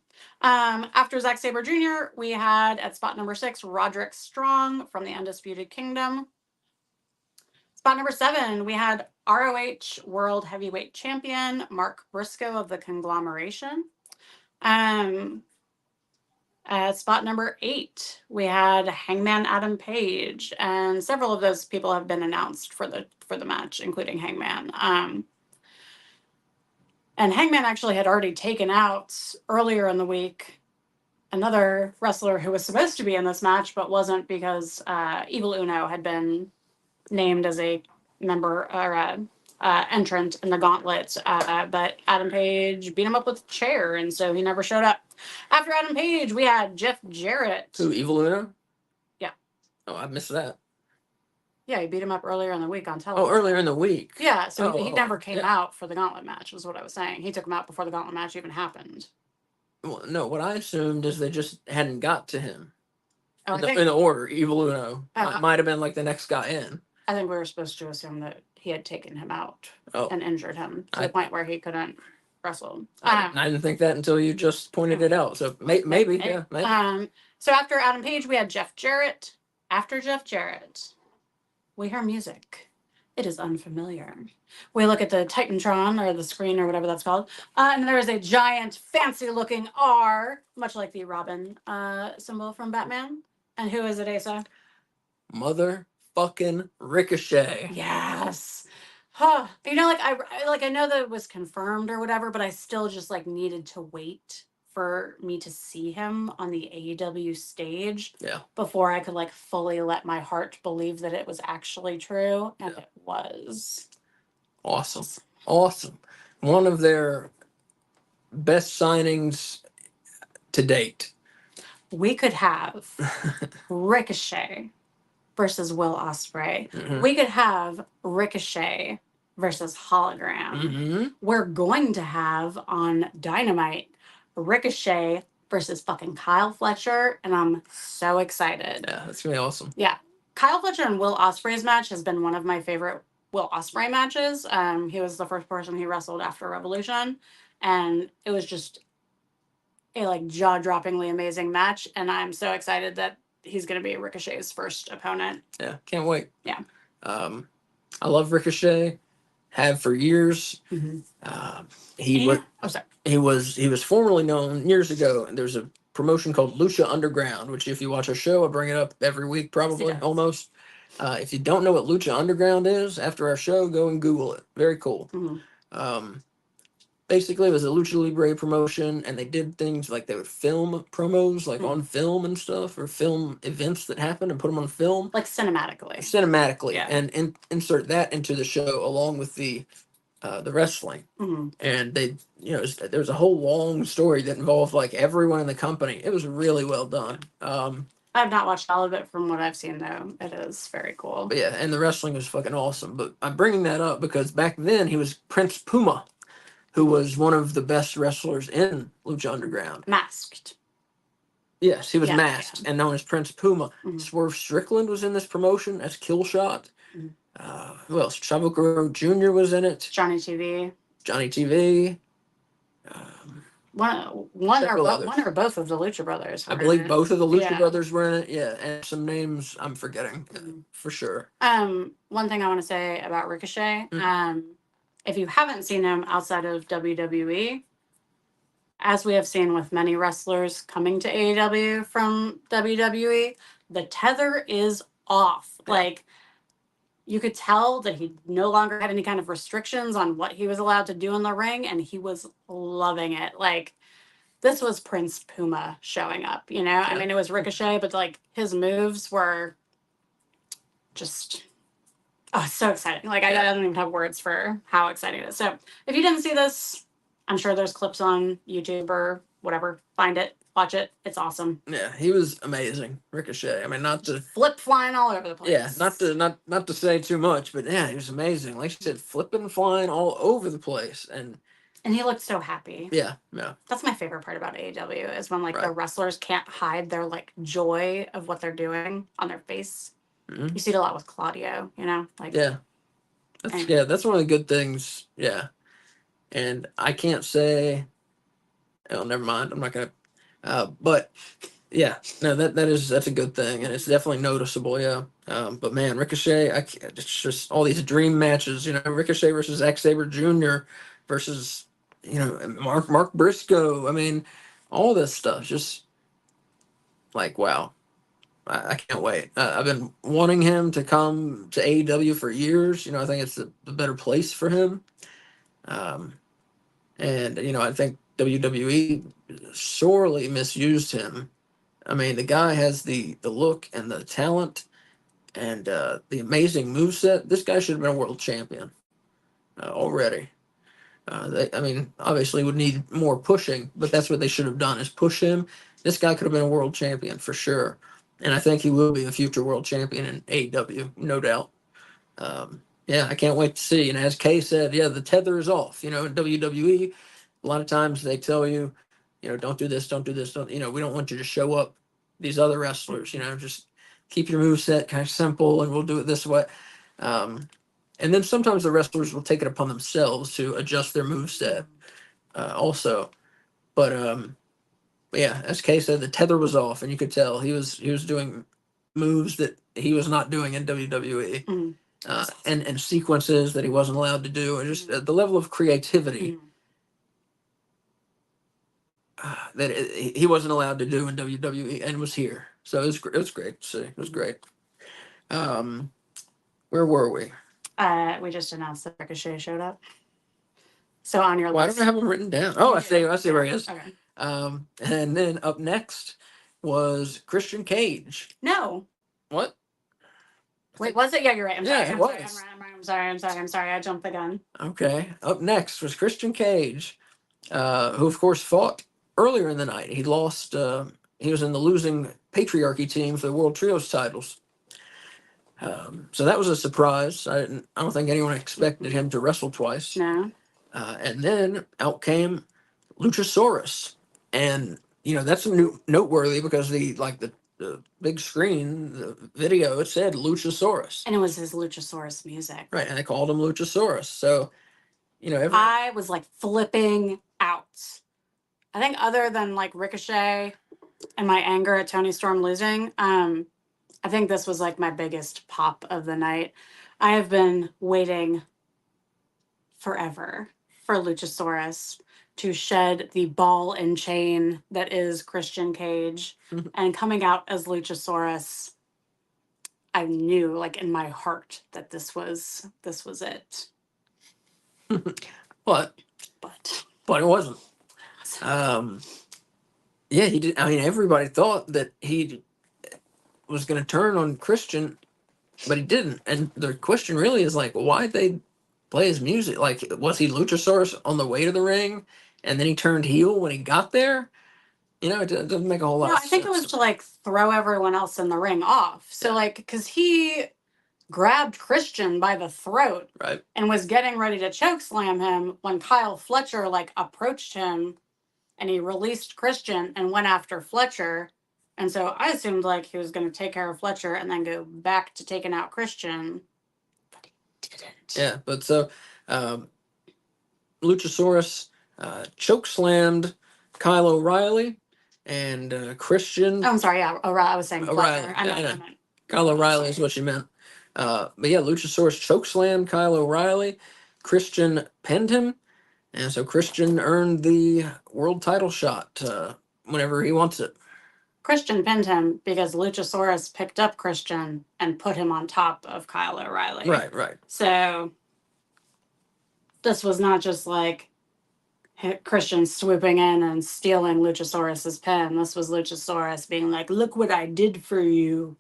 After Zack Sabre Jr., we had at spot number 6 Roderick Strong from the Undisputed Kingdom. Spot number 7, we had ROH World Heavyweight Champion Mark Briscoe of the Conglomeration. At spot number 8, we had Hangman Adam Page, and several of those people have been announced for the match, including Hangman. And Hangman actually had already taken out earlier in the week another wrestler who was supposed to be in this match but wasn't because Evil Uno had been named as a member or entrant in the gauntlet, but Adam Page beat him up with a chair, and so he never showed up. After Adam Page, we had Jeff Jarrett. Who, Evil Uno? Yeah. Oh, I missed that. Yeah, he beat him up earlier in the week on television. Oh, earlier in the week. Yeah, so he never came out for the gauntlet match, was what I was saying. He took him out before the gauntlet match even happened. Well, no, what I assumed is they just hadn't got to him. Oh, in the order, Evil Uno. Might have been like the next guy in. I think we were supposed to assume that he had taken him out and injured him to the point where he couldn't wrestle. I didn't think that until you just pointed it out. So maybe. So after Adam Page, we had Jeff Jarrett. After Jeff Jarrett, we hear music. It is unfamiliar. We look at the Titantron or the screen or whatever that's called, and there is a giant, fancy-looking R, much like the Robin symbol from Batman. And who is it, Asa? Motherfucking Ricochet. Yes. Huh. I know that it was confirmed or whatever, but I still just needed to wait for me to see him on the AEW stage before I could fully let my heart believe that it was actually true, and it was. Awesome. One of their best signings to date. We could have Ricochet versus Will Ospreay. Mm-hmm. We could have Ricochet versus Hologram. Mm-hmm. We're going to have on Dynamite Ricochet versus fucking Kyle Fletcher, and I'm so excited. Yeah, that's gonna be awesome. Yeah. Kyle Fletcher and Will Ospreay's match has been one of my favorite Will Ospreay matches. He was the first person he wrestled after Revolution, and it was just a jaw-droppingly amazing match, and I'm so excited that he's going to be Ricochet's first opponent. Yeah, can't wait. Yeah. I love Ricochet. Have for years. Mm-hmm. He was formerly known years ago. There's a promotion called Lucha Underground, which if you watch our show, I bring it up every week, probably almost. If you don't know what Lucha Underground is, after our show, go and Google it. Very cool. Mm-hmm. basically it was a Lucha Libre promotion, and they did things like they would film promos like on film and stuff, or film events that happened and put them on film, like cinematically. Yeah. And insert that into the show along with the wrestling. And they, there was a whole long story that involved like everyone in the company. It was really well done. I've not watched all of it. From what I've seen, though, it is very cool. But yeah, and the wrestling was fucking awesome. But I'm bringing that up because back then he was Prince Puma, who was one of the best wrestlers in Lucha Underground. Masked. Yes, he was masked and known as Prince Puma. Swerve Strickland was in this promotion as Killshot. Who else? Chavo Guerrero Jr. was in it. Johnny TV. One or both of the Lucha Brothers. I believe both of the Lucha Brothers were in it. Yeah, and some names I'm forgetting for sure. One thing I want to say about Ricochet, if you haven't seen him outside of WWE, as we have seen with many wrestlers coming to AEW from WWE, the tether is off. Like, you could tell that he no longer had any kind of restrictions on what he was allowed to do in the ring, and he was loving it. Like, this was Prince Puma showing up, you know? Yeah. I mean, it was Ricochet, but like his moves were just, so exciting. Like, I don't even have words for how exciting it is. So if you didn't see this, I'm sure there's clips on YouTube or whatever. Find it, watch it. It's awesome. Yeah, he was amazing, Ricochet. I mean, not to flip flying all over the place. Yeah, not to say too much, but yeah, he was amazing. Like you said, flipping, flying all over the place, and he looked so happy. Yeah. That's my favorite part about AEW is when like the wrestlers can't hide their like joy of what they're doing on their face. You see it a lot with Claudio, you know, like that's one of the good things. Yeah, and I can't say. Oh, never mind. I'm not gonna. But yeah, no, that's a good thing, and it's definitely noticeable. Yeah. But man, Ricochet, it's just all these dream matches. Ricochet versus Zack Sabre Jr. versus Mark Briscoe. I mean, all this stuff. Just like wow. I can't wait. I've been wanting him to come to AEW for years. I think it's the better place for him. And I think WWE sorely misused him. I mean, the guy has the look and the talent and the amazing moveset. This guy should have been a world champion already. Obviously would need more pushing, but that's what they should have done is push him. This guy could have been a world champion for sure. And I think he will be a future world champion in AEW, no doubt. I can't wait to see. And as Kay said, the tether is off. In WWE, a lot of times they tell you, don't do this, don't do this, we don't want you to show up these other wrestlers, just keep your moveset kind of simple and we'll do it this way. And then sometimes the wrestlers will take it upon themselves to adjust their moveset also. But as Kay said, the tether was off, and you could tell he was doing moves that he was not doing in WWE, and sequences that he wasn't allowed to do, and just the level of creativity that he wasn't allowed to do in WWE, and was here. So it was great to see. It was great. Where were we? We just announced that Ricochet showed up. So on your list. I don't have him written down. Oh, I see where he is. Okay. And then up next was Christian Cage. No. What? Wait, was it? Yeah, you're right. I'm sorry. I'm sorry. I jumped the gun. Okay. Up next was Christian Cage, who of course fought earlier in the night. He lost. He was in the losing Patriarchy team for the World Trios titles. So that was a surprise. I don't think anyone expected him to wrestle twice. No. And then out came Luchasaurus, and that's noteworthy because the big screen, the video, it said Luchasaurus, and it was his Luchasaurus music, right? And they called him Luchasaurus. So I was like flipping out. I think other than like Ricochet and my anger at Tony Storm losing, I think this was like my biggest pop of the night. I have been waiting forever for Luchasaurus to shed the ball and chain that is Christian Cage, and coming out as Luchasaurus, I knew like in my heart that this was it. But but it wasn't. Um, yeah, he did. I mean, everybody thought that he was going to turn on Christian, but he didn't. And the question really is like, why'd they play his music? Like, was he Luchasaurus on the way to the ring, and then he turned heel when he got there? You know, it doesn't make a whole lot No, of I think it sense. was to like throw everyone else in the ring off. So Yeah. like, because he grabbed Christian by the throat Right. and was getting ready to choke slam him when Kyle Fletcher like approached him and he released Christian and went after Fletcher. And so I assumed like he was going to take care of Fletcher and then go back to taking out Christian. But he didn't. Yeah, but so um, Luchasaurus choke slammed Kyle O'Reilly and Christian Oh, I'm sorry. Yeah, I was saying O'Reilly. Fletcher. I meant Kyle O'Reilly is what she meant. But yeah, Luchasaurus chokeslammed Kyle O'Reilly. Christian pinned him, and so Christian earned the world title shot whenever he wants it. Christian pinned him because Luchasaurus picked up Christian and put him on top of Kyle O'Reilly. Right. So this was not just like Christian swooping in and stealing Luchasaurus's pin. This was Luchasaurus being like, "Look what I did for you,"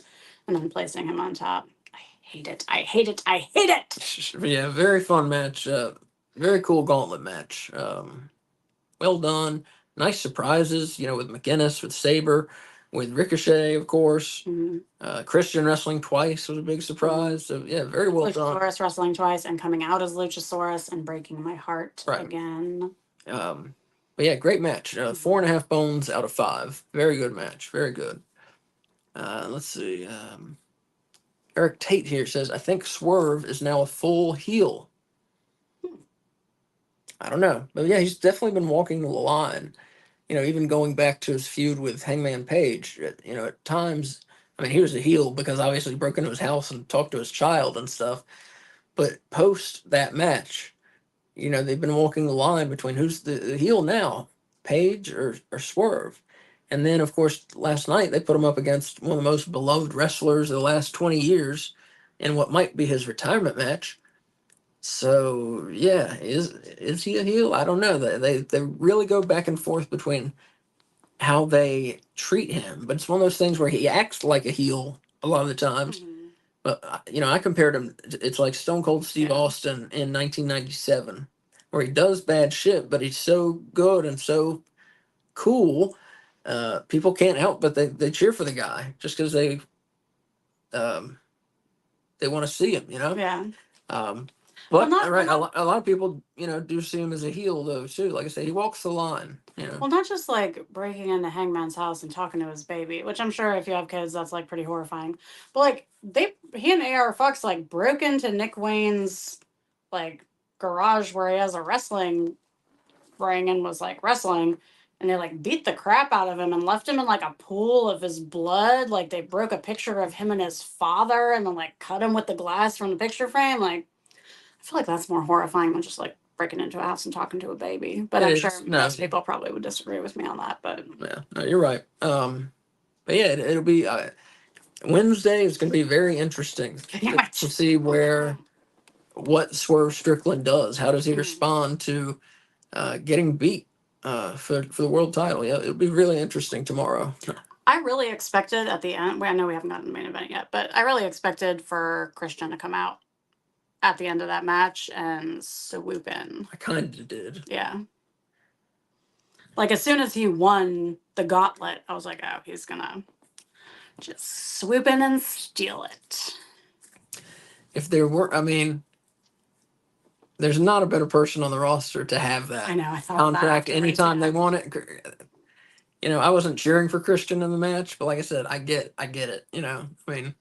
and then placing him on top. I hate it. I hate it. I hate it. Yeah, very fun match. Very cool gauntlet match. Well done. Nice surprises, you know, with McGinnis, with Sabre, with Ricochet, of course. Mm-hmm. Christian wrestling twice was a big surprise. So yeah, very well done. Luchasaurus wrestling twice and coming out as Luchasaurus and breaking my heart again. But yeah, great match. 4.5 bones out of 5. Very good match. Very good. Let's see. Eric Tate here says, I think Swerve is now a full heel. I don't know. But yeah, he's definitely been walking the line. You know, even going back to his feud with Hangman Page, you know, at times, I mean, he was a heel because obviously he broke into his house and talked to his child and stuff. But post that match, you know, they've been walking the line between who's the heel now, Page or Swerve. And then, of course, last night they put him up against one of the most beloved wrestlers of the last 20 years in what might be his retirement match. So yeah, is he a heel? I don't know. They really go back and forth between how they treat him, but it's one of those things where he acts like a heel a lot of the times. Mm-hmm. But you know, I compared him. It's like Stone Cold Steve Austin in 1997, where he does bad shit, but he's so good and so cool. People can't help but they cheer for the guy just because um, they want to see him. You know. Yeah. But a lot of people, you know, do see him as a heel though too. Like I say, he walks the line. You know. Well, not just like breaking into Hangman's house and talking to his baby, which I'm sure if you have kids, that's like pretty horrifying. But like he and AR Fox like broke into Nick Wayne's like garage where he has a wrestling ring and was like wrestling, and they like beat the crap out of him and left him in like a pool of his blood. Like they broke a picture of him and his father and then like cut him with the glass from the picture frame. Like I feel like that's more horrifying than just like breaking into a house and talking to a baby. But I'm sure most people probably would disagree with me on that. But yeah, no, you're right. But yeah, it'll be Wednesday. Is going to be very interesting to see what Swerve Strickland does. How does he respond to getting beat for the world title? Yeah, it'll be really interesting tomorrow. I really expected at the end. Well, I know we haven't gotten the main event yet, but I really expected for Christian to come out at the end of that match and swoop in. I kind of did. Yeah. Like as soon as he won the gauntlet, I was like, oh, he's gonna just swoop in and steal it. If there were, I mean, there's not a better person on the roster to have that. I know. I thought contract anytime they want it. You know, I wasn't cheering for Christian in the match, but like I said, I get it. You know, I mean,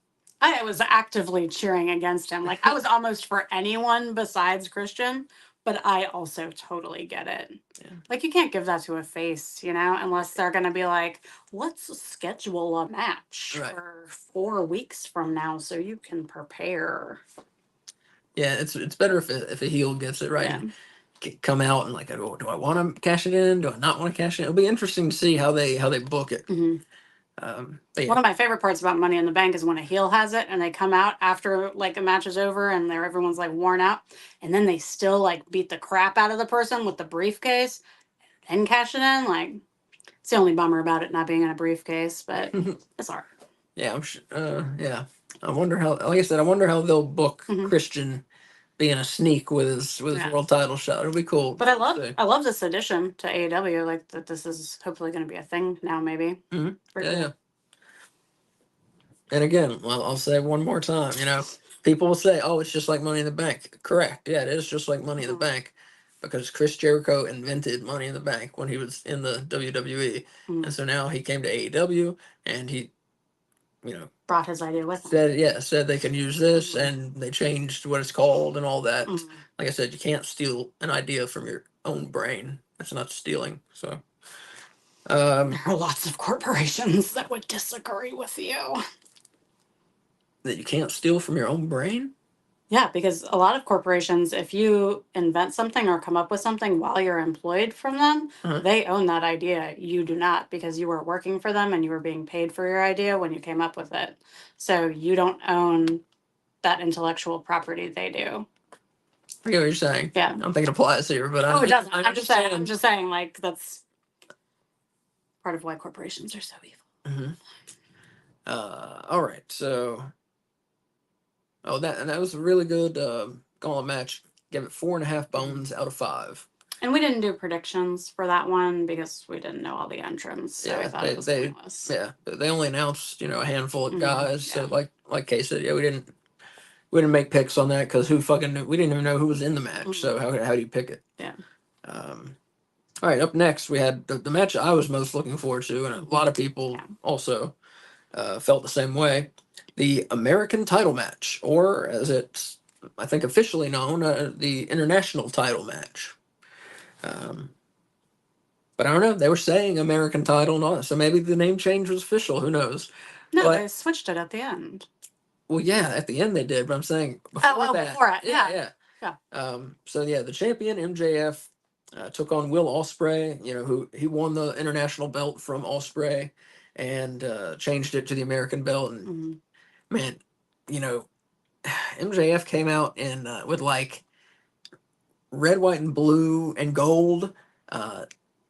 I was actively cheering against him. Like I was almost for anyone besides Christian, but I also totally get it. Yeah. Like you can't give that to a face, you know, unless they're going to be like, let's schedule a match for 4 weeks from now so you can prepare. Yeah, it's better if a heel gets it right. Yeah. Come out and like, oh, do I want to cash it in? Do I not want to cash it in? It'll be interesting to see how they book it. Mm-hmm. But One yeah, of my favorite parts about Money in the Bank is when a heel has it and they come out after like a match is over and everyone's like worn out, and then they still like beat the crap out of the person with the briefcase and cash it in. Like, it's the only bummer about it not being in a briefcase, but it's alright. yeah, I'm sure. Yeah, I wonder how. Like I said, I wonder how they'll book Mhm. Christian being a sneak with his Yeah. world title shot. It'll be cool. But I love this addition to AEW. Like that, this is hopefully going to be a thing now. Maybe. Mm-hmm. Pretty Yeah, cool. yeah. And again, well, I'll say it one more time. You know, people will say, "Oh, it's just like Money in the Bank." Correct. Yeah, it is just like Money in the Mhm. Bank, because Chris Jericho invented Money in the Bank when he was in the WWE, Mhm. and so now he came to AEW and he, you know, Brought his idea with him. said they can use this, Mhm. and they changed what it's called and all that. Mhm. Like I said, you can't steal an idea from your own brain. That's not stealing. So, There are lots of corporations that would disagree with you. that you can't steal from your own brain. Yeah, because a lot of corporations, if you invent something or come up with something while you're employed from them, Uh-huh. they own that idea. You do not, because you were working for them and you were being paid for your idea when you came up with it. So you don't own that intellectual property, they do. I get what you're saying. Yeah. I don't think it applies here, but Oh, it doesn't. I I'm just saying. I'm understand. just saying. Like that's part of why corporations are so evil. Mm-hmm. All right. So, that was a really good gauntlet match. Give it 4.5 bones out of 5. And we didn't do predictions for that one because we didn't know all the entrants, so we Yeah, thought it was pointless. they only announced a handful of Mhm, guys. yeah. So like Kay said, yeah, we didn't make picks on that because who fucking knew? We didn't even know who was in the match. So how do you pick it? Yeah. All right, up next we had the match I was most looking forward to, and a lot of people also felt the same way. The American title match, or as it's I think officially known, the international title match. Um, but I don't know. They were saying American title and all that, so maybe the name change was official. Who knows? No, But they switched it at the end. well, yeah, at the end they did. But I'm saying before that, before it, yeah. So yeah, the champion MJF took on Will Ospreay. Who he won the international belt from Ospreay, and changed it to the American belt. And Mhm. man, you know, MJF came out in with like red, white, and blue and gold, uh,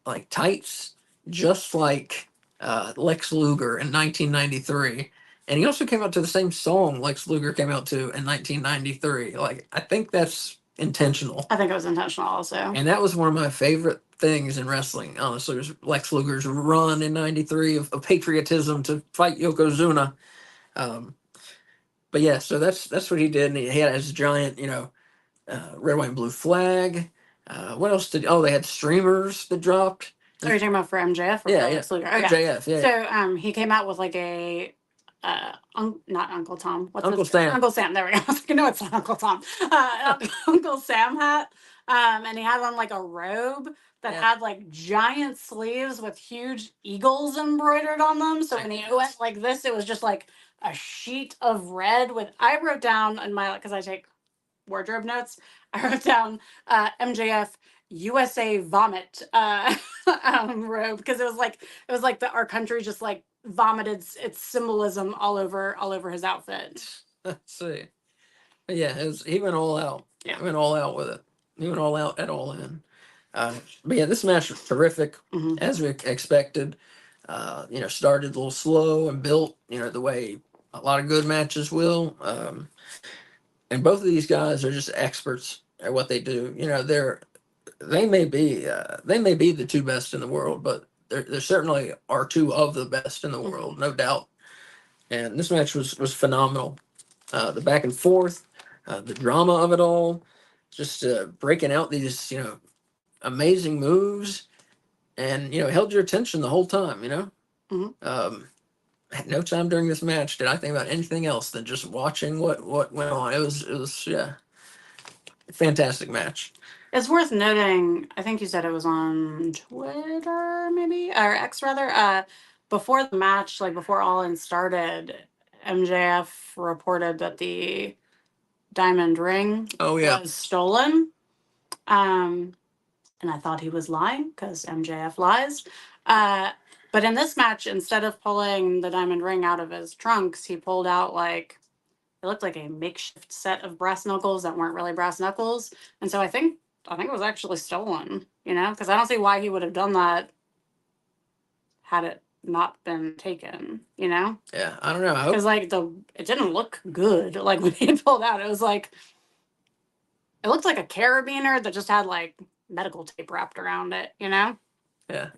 like tights, just like Lex Luger in 1993. And he also came out to the same song Lex Luger came out to in 1993. Like, I think that's intentional. I think it was intentional also. And that was one of my favorite things in wrestling, honestly, was Lex Luger's run in 93 of patriotism to fight Yokozuna. Um, but yeah, so that's what he did. And he had his giant, red, white, and blue flag. What else did? Oh, they had streamers that dropped. Oh, you're talking about for MJF or Yeah, for yeah. Lex Luger? Okay. MJF, yeah. So he came out with like a not Uncle Tom. What's Uncle his Sam. Uncle Sam. There we go. I was like, no, it's not Uncle Tom. Uncle Sam hat. And he had on like a robe that had like giant sleeves with huge eagles embroidered on them. So when he went like this, it was just like a sheet of red with. I wrote down in my because I take wardrobe notes. I wrote down MJF USA vomit robe because it was like our country just like vomited its symbolism all over his outfit. Let's see. But yeah, he went all out. Yeah. He went all out with it. He went all out at All In. But yeah, this match was terrific, as we expected. Started a little slow and built, the way a lot of good matches will. And both of these guys are just experts at what they do. They may be the two best in the world, but there certainly are two of the best in the world, no doubt. And this match was phenomenal. The back and forth, the drama of it all, just breaking out these amazing moves, and held your attention the whole time. At no time during this match did I think about anything else than just watching what went on. It was yeah, fantastic match. It's worth noting, I think you said it was on Twitter, maybe, or X rather. Before the match, like before All In started, MJF reported that the diamond ring was stolen. And I thought he was lying because MJF lies. But in this match, instead of pulling the diamond ring out of his trunks, he pulled out like it looked like a makeshift set of brass knuckles that weren't really brass knuckles. And so I think it was actually stolen, because I don't see why he would have done that had it not been taken, Yeah, I don't know. Because like it didn't look good. Like when he pulled out, it was like it looked like a carabiner that just had like medical tape wrapped around it, Yeah,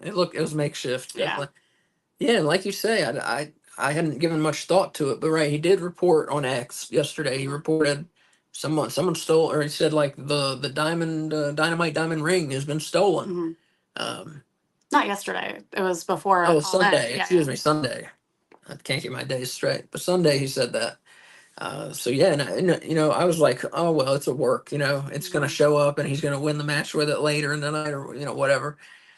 it was makeshift. Yeah. Yeah, like you say, I hadn't given much thought to it, but right, he did report on X yesterday. He reported someone stole, or he said like the dynamite diamond ring has been stolen. Mm-hmm. Not yesterday. It was before. Oh, Sunday. Yeah, Excuse me, Sunday. I can't get my days straight, but Sunday he said that. So yeah, and I was like, oh well, it's a work. It's gonna show up, and he's gonna win the match with it later in the night, or whatever.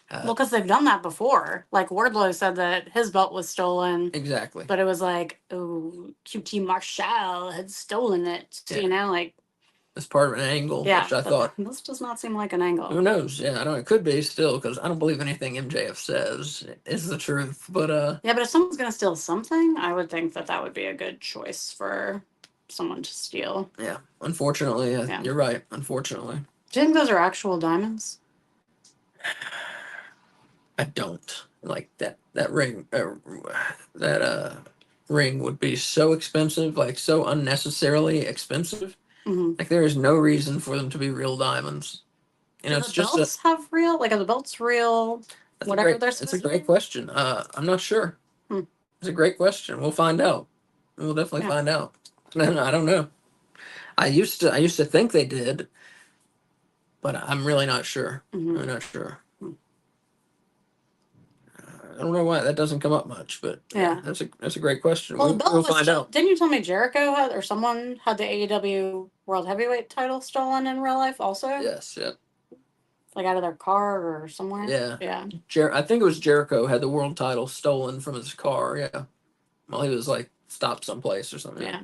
Well, because they've done that before. Like Wardlow said that his belt was stolen. Exactly. But it was like, oh, QT Marshall had stolen it. Yeah. Like as part of an angle, yeah, which I thought. This does not seem like an angle. Who knows? Yeah, I don't. It could be still because I don't believe anything MJF says is the truth. But yeah, but if someone's gonna steal something, I would think that would be a good choice for someone to steal. Yeah, unfortunately, Yeah. You're right. Unfortunately, do you think those are actual diamonds? I don't like that ring. That ring would be so expensive, like so unnecessarily expensive. Mm-hmm. Like there is no reason for them to be real diamonds. It's the just belts have real. Like are the belts real? Whatever they're supposed to be. That's a great question. I'm not sure. It's a great question. We'll find out. We'll definitely find out. I don't know. I used to think they did, but I'm really not sure. Mm-hmm. I'm not sure. I don't know why that doesn't come up much, but yeah, that's a great question. Well, we'll find out. Didn't you tell me Jericho had, or someone had the AEW World Heavyweight title stolen in real life also? Yes, yeah. Like out of their car or somewhere? Yeah. Yeah. I think it was Jericho had the world title stolen from his car, yeah. While he was like stopped someplace or something. Yeah.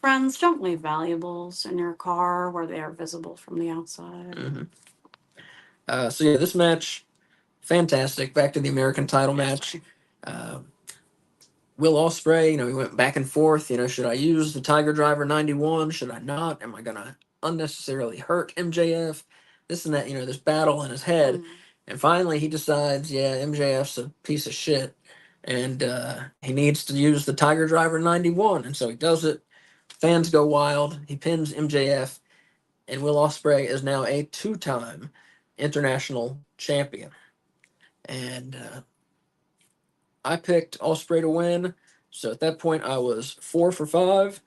Friends, don't leave valuables in your car where they are visible from the outside. Mm-hmm. So yeah, this match, fantastic. Back to the American title match. Will Ospreay, he went back and forth. Should I use the Tiger Driver 91? Should I not? Am I gonna unnecessarily hurt MJF? This and that. This battle in his head, and finally he decides, yeah, MJF's a piece of shit, and he needs to use the Tiger Driver 91, and so he does it. Fans go wild. He pins MJF, and Will Ospreay is now a two-time international champion, and I picked Ospreay to win. So at that point, I was 4 for 5.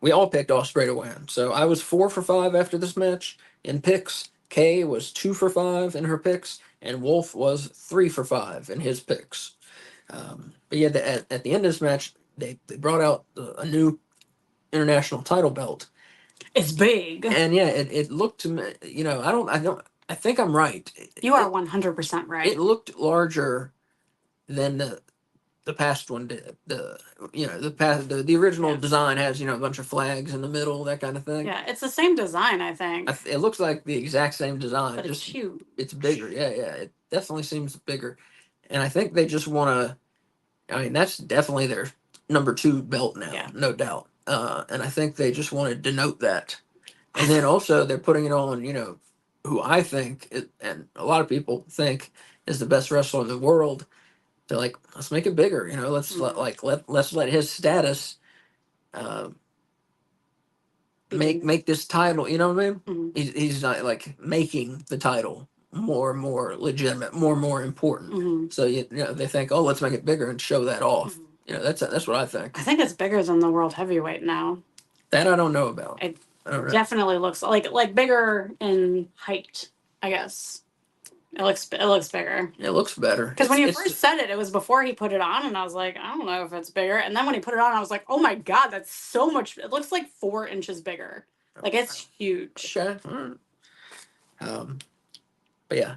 We all picked Ospreay to win. So I was 4 for 5 after this match in picks. Kay was 2 for 5 in her picks, and Wolf was 3 for 5 in his picks. But yeah, at the end of this match, they brought out a new international title belt. It's big, and yeah, it looked to me. I think I'm right. You are 100% right. It looked larger than the past one did. The original design has a bunch of flags in the middle, that kind of thing. Yeah, it's the same design, I think. It looks like the exact same design. But it's huge. It's bigger. Yeah. It definitely seems bigger, and I think they just want to. I mean, that's definitely their number 2 belt now, no doubt. And I think they just want to denote that, and then also they're putting it on. Who I think and a lot of people think is the best wrestler in the world. They're like, let's make it bigger. Let's let's let his status make this title. You know what I mean? Mm-hmm. He's not like making the title more and more legitimate, more and more important. Mm-hmm. So they think, oh, let's make it bigger and show that off. Mm-hmm. That's what I think. I think it's bigger than the World Heavyweight now. That I don't know about. It definitely looks like bigger in height, I guess. It looks bigger. It looks better. Because when you first said it was before he put it on, and I was like, I don't know if it's bigger. And then when he put it on, I was like, oh my god, that's so much. It looks like 4 inches bigger. Like it's huge. Okay. All right. But yeah,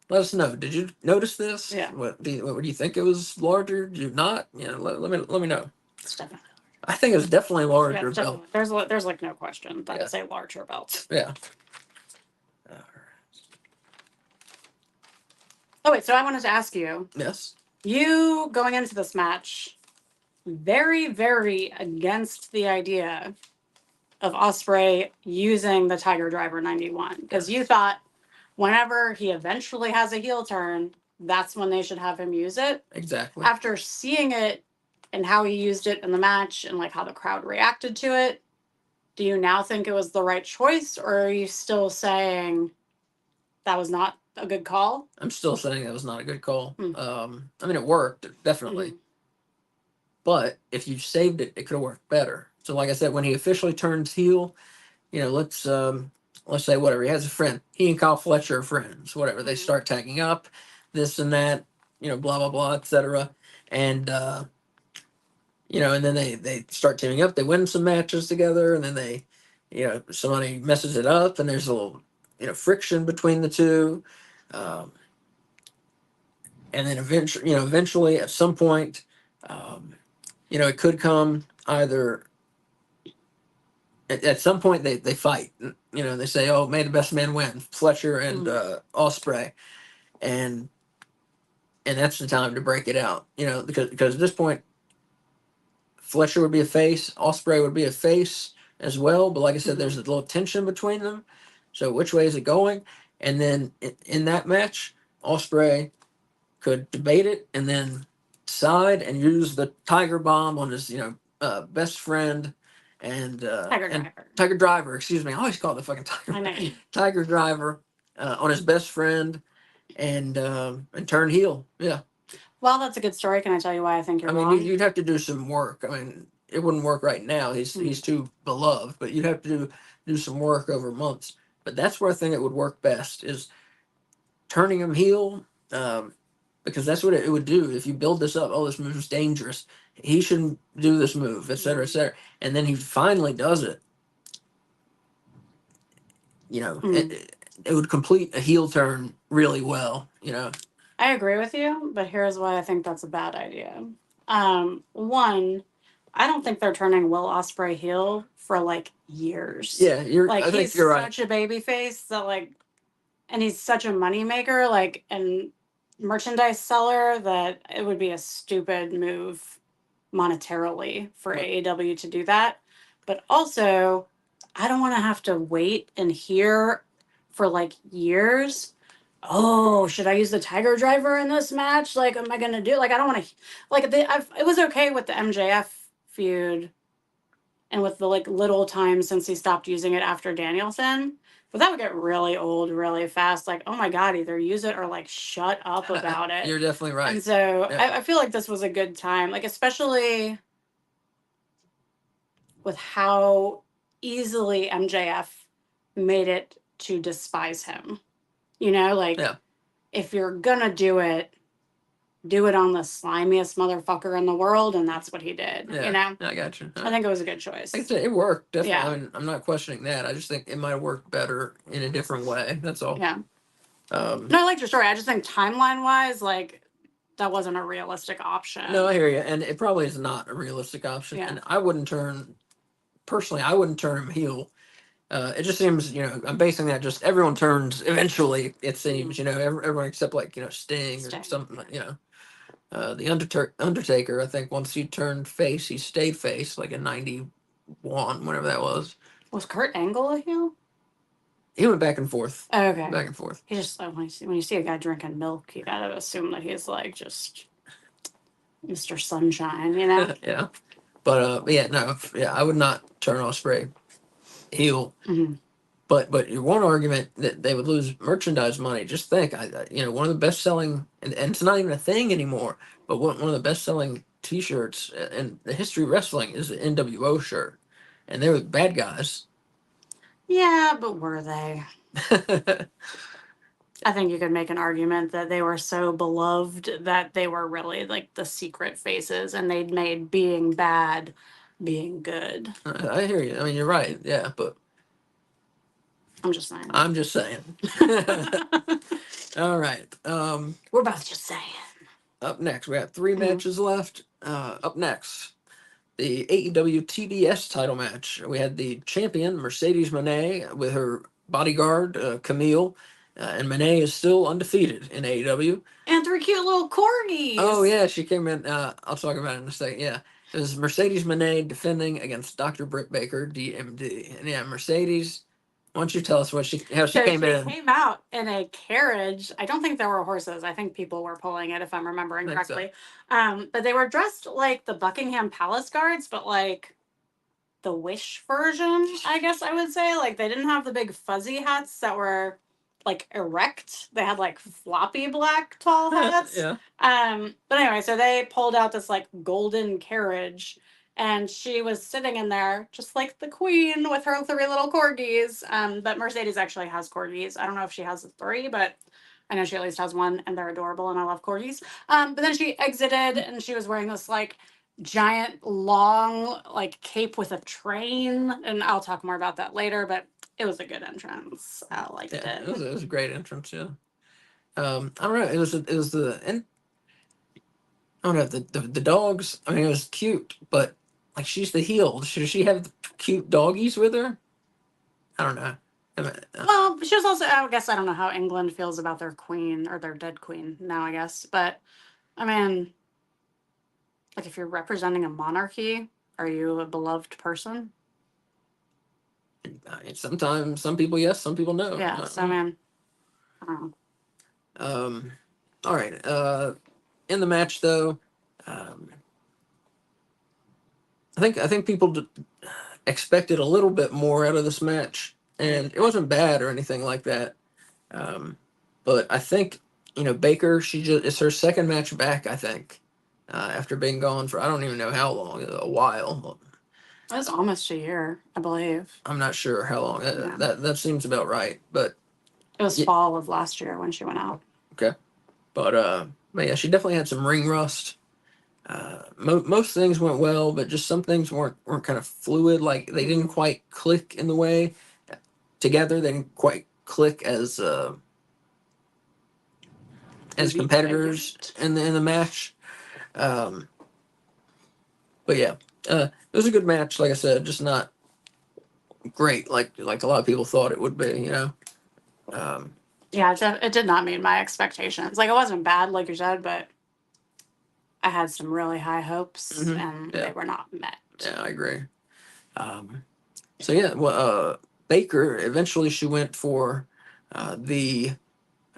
let us know. Did you notice this? Yeah. What do you think it was larger? Did you not? Let me know. It's definitely. I think it was definitely larger. Yeah, there's like no question that it's a larger belt. Yeah. Oh wait, so I wanted to ask you. Yes. You going into this match, very, very against the idea of Osprey using the Tiger Driver 91 because you thought whenever he eventually has a heel turn, that's when they should have him use it. Exactly. After seeing it and how he used it in the match and like how the crowd reacted to it, do you now think it was the right choice, or are you still saying that was not a good call? I'm still saying that was not a good call. Mm. I mean, it worked definitely, but if you saved it, it could have worked better. So, like I said, when he officially turns heel, let's say whatever he has a friend. He and Kyle Fletcher are friends. Whatever they start tagging up, this and that, blah blah blah, etc. And and then they start teaming up. They win some matches together, and then somebody messes it up, and there's a little friction between the two. Um, and then eventually at some point, um, it could come either at some point they fight. They say, "Oh, may the best man win," Fletcher and Osprey, and that's the time to break it out. Because at this point, Fletcher would be a face, Osprey would be a face as well. But like I said, there's a little tension between them. So which way is it going? And then in that match, Osprey could debate it and then decide and use the Tiger Bomb on his best friend and Tiger Driver. Excuse me, I always call it the fucking Tiger. I know. Tiger Driver on his best friend and turn heel. Yeah. Well, that's a good story. Can I tell you why I think you're wrong? You'd have to do some work. I mean, it wouldn't work right now. He's too beloved, but you'd have to do some work over months. But that's where I think it would work best is turning him heel. Because that's what it would do if you build this up. Oh, this move is dangerous. He shouldn't do this move, etc., etc. And then he finally does it. It would complete a heel turn really well. I agree with you, but here's why I think that's a bad idea. One, I don't think they're turning Will Ospreay heel for like years. Yeah, I think you're right. He's such a baby face that and he's such a moneymaker, and merchandise seller that it would be a stupid move monetarily for AEW to do that. But also, I don't want to have to wait and hear for years. Oh, should I use the Tiger Driver in this match? Am I gonna do I don't want to it was okay with the MJF feud and with the little time since he stopped using it after Danielson. But that would get really old really fast. Oh my God, either use it or shut up about it. You're definitely right. And so I feel like this was a good time, especially with how easily MJF made it to despise him. If you're gonna do it on the slimiest motherfucker in the world, and that's what he did. I got you. I think it was a good choice. Like I said, it worked definitely. Yeah. I mean, I'm not questioning that. I just think it might have worked better in a different way. That's all. Yeah. No, I liked your story. I just think timeline wise, that wasn't a realistic option. No, I hear you, and it probably is not a realistic option. Yeah. And I wouldn't turn him heel. It just seems, I'm basing that just everyone turns eventually. It seems, everyone except Sting or something. The Undertaker, I think once he turned face, he stayed face in '91, whenever that was. Was Kurt Angle a heel? He went back and forth. Oh, okay. Back and forth. He just when you see a guy drinking milk, you gotta assume that he's just Mr. Sunshine, Yeah, but yeah, no, yeah, I would not turn Ospreay heel. Mm-hmm. But your one argument that they would lose merchandise money. Just think, one of the best selling, and it's not even a thing anymore. But one of the best selling T-shirts in the history of wrestling is the NWO shirt, and they were bad guys. Yeah, but were they? I think you could make an argument that they were so beloved that they were really the secret faces, and they'd made being bad being good. I hear you. I mean, you're right. Yeah, but I'm just saying. All right. We're both just saying. Up next, we have 3 matches left. Up next, the AEW TBS title match. We had the champion, Mercedes Moné, with her bodyguard, Camille, And Monet is still undefeated in AEW. And 3 cute little corgis. Oh yeah, she came in. I'll talk about it in a second. Yeah, it was Mercedes Monet defending against Dr. Britt Baker, DMD. And yeah, Mercedes. Why don't you tell us how she came in? She came out in a carriage. I don't think there were horses. I think people were pulling it, if I'm remembering correctly. So. But they were dressed like the Buckingham Palace guards, but like the Wish version, I guess I would say. Like they didn't have the big fuzzy hats that were like erect. They had like floppy black tall hats. Yeah. But anyway, so they pulled out this like golden carriage, and she was sitting in there just like the queen with her 3 little corgis. But Mercedes actually has corgis. I don't know if she has 3, but I know she at least has 1, and they're adorable, and I love corgis. But then she exited, and she was wearing this like giant long like cape with a train, and I'll talk more about that later, but it was a good entrance. I liked it. It was a great entrance. Yeah. I don't know. It was the and I don't know the dogs. I mean, it was cute, but like she's the heel. Should she have the cute doggies with her? I don't know. Well, she was also. I guess I don't know how England feels about their queen or their dead queen now. I guess, but I mean, like if you're representing a monarchy, are you a beloved person? Sometimes some people yes, some people no. Yeah. So I mean, I don't know. All right. In the match though, I think people expected a little bit more out of this match, and it wasn't bad or anything like that. But I think Baker, it's her second match back. I think after being gone for I don't even know how long, a while. It was almost a year, I believe. I'm not sure how long. That seems about right, but it was fall of last year when she went out. Okay, but yeah, she definitely had some ring rust. Most things went well, but just some things weren't kind of fluid. Like they didn't quite click in the way together. They didn't quite click as competitors in the match. But yeah, it was a good match. Like I said, just not great. Like a lot of people thought it would be. Yeah, it did not meet my expectations. Like it wasn't bad, like you said, but I had some really high hopes, and they were not met. Yeah, I agree. So yeah, well, Baker eventually she went for the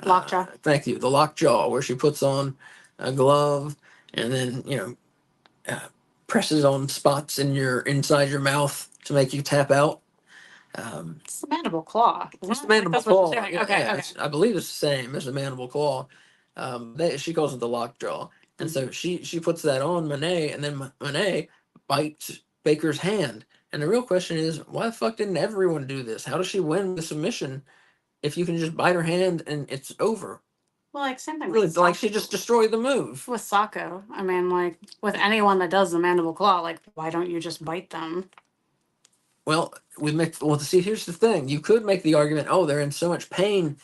lockjaw. Thank you, the lockjaw, where she puts on a glove and then presses on spots inside your mouth to make you tap out. It's the mandible claw. It's the mandible claw. Yeah, okay. I believe it's the same as the mandible claw. She calls it the lockjaw, and so she puts that on Monet, and then Monet bites Baker's hand. And the real question is, why the fuck didn't everyone do this? How does she win the submission if you can just bite her hand and it's over? Well, like same thing. Really, like she just destroyed the move. With Sako, I mean, like with anyone that does the mandible claw, like why don't you just bite them? Well, see, here's the thing. You could make the argument, oh, they're in so much pain,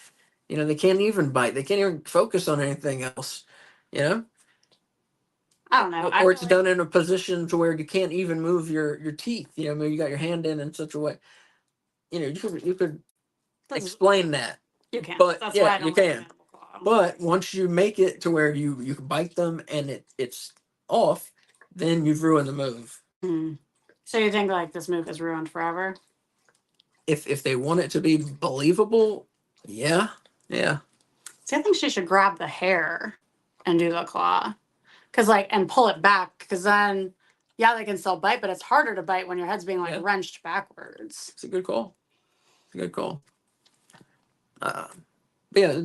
they can't even bite. They can't even focus on anything else, I don't know. Or it's done in a position to where you can't even move your teeth. Maybe you got your hand in such a way. You could explain that. You can. But that's why I don't you can. But once you make it to where you can bite them and it's off, then you've ruined the move. So you think like this move is ruined forever? If they want it to be believable, yeah. See, I think she should grab the hair and do the claw, and pull it back, because then they can still bite, but it's harder to bite when your head's being wrenched backwards. It's a good call. Yeah,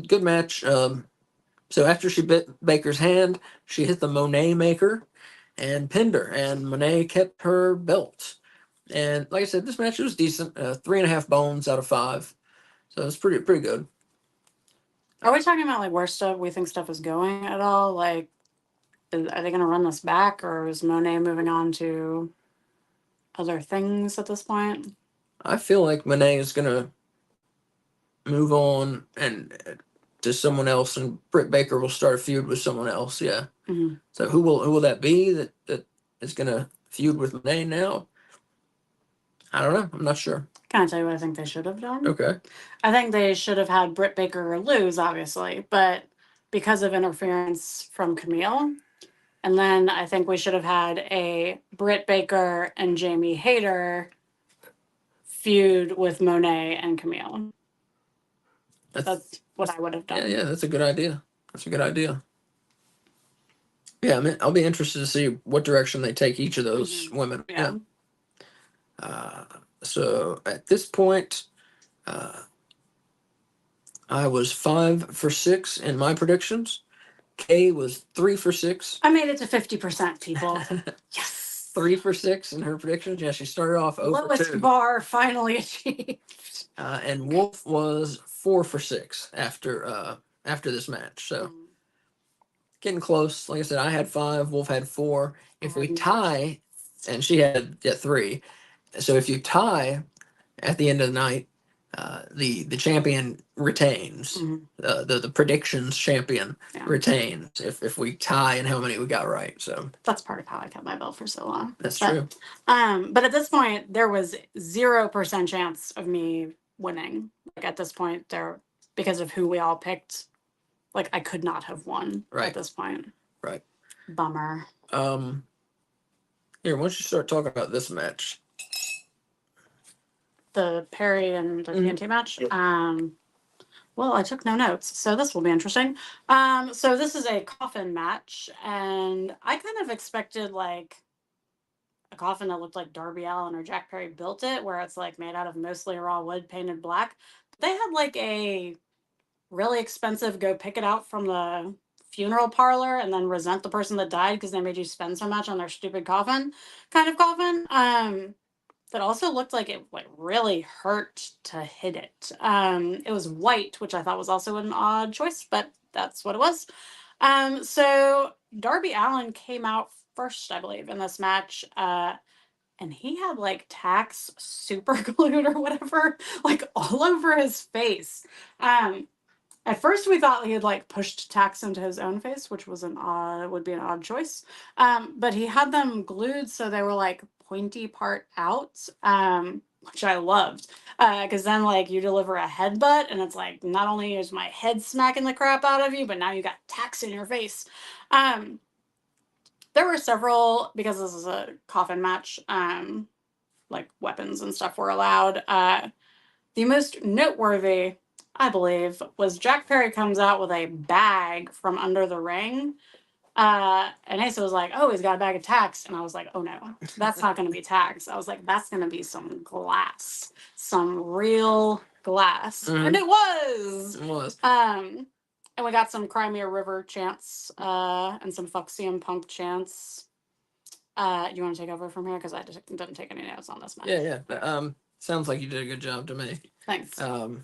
good match. So after she bit Baker's hand, she hit the Monet Maker and pinned her, and Monet kept her belt. And like I said, this match was decent. 3.5 bones out of 5, so it's pretty good. Are we talking about like where we think stuff is going at all? Like, are they going to run this back, or is Monet moving on to other things at this point? I feel like Monet is going to move on and to someone else, and Britt Baker will start a feud with someone else. Yeah. Mm-hmm. So who will that be that is going to feud with Monet now? I don't know. I'm not sure. Can I tell you what I think they should have done? Okay. I think they should have had Britt Baker lose, obviously, but because of interference from Camille. And then I think we should have had a Britt Baker and Jamie Hayter feud with Monet and Camille. That's what I would have done. Yeah, that's a good idea. That's a good idea. Yeah, I mean, I'll be interested to see what direction they take each of those women. Yeah. So at this point, I was 5 for 6 in my predictions. Kay was 3 for 6. I made it to 50%, people. Yes. 3 for 6 in her predictions. Yeah, she started off over Lowest 2. bar finally achieved. And Wolf was 4 for 6 after this match. So getting close. Like I said, I had 5. Wolf had 4. If we tie, and she had 3. So if you tie at the end of the night, the champion retains. The predictions champion retains if we tie and how many we got right. So that's part of how I kept my belt for so long. That's true. But at this point, there was 0% chance of me winning. Like at this point, there because of who we all picked, like I could not have won at this point. Right. Bummer. Here, why don't you start talking about this match? The Perry and the TNT match. Well, I took no notes, so this will be interesting. So this is a coffin match, and I kind of expected like a coffin that looked like Darby Allin or Jack Perry built it, where it's like made out of mostly raw wood painted black. But they had like a really expensive go pick it out from the funeral parlor and then resent the person that died because they made you spend so much on their stupid coffin kind of coffin. That also looked like it like really hurt to hit it. It was white, which I thought was also an odd choice, but that's what it was. So Darby Allin came out first, I believe, in this match. And he had like tacks super glued or whatever, like all over his face. At first we thought he had like pushed tacks into his own face, which was would be an odd choice. But he had them glued so they were like pointy part out, which I loved. Because then like you deliver a headbutt and it's like not only is my head smacking the crap out of you, but now you got tacks in your face. There were several, because this is a coffin match, like weapons and stuff were allowed. The most noteworthy, I believe, was Jack Perry comes out with a bag from under the ring. And Asa was like, oh, he's got a bag of tacks. And I was like, oh no, that's not going to be tacks. I was like, that's going to be some glass, some real glass. And it was. It was. And we got some Crimea River chants and some Fuck CM Punk chants. You want to take over from here? Because I didn't take any notes on this match. Yeah. Sounds like you did a good job to me. Thanks. Oh,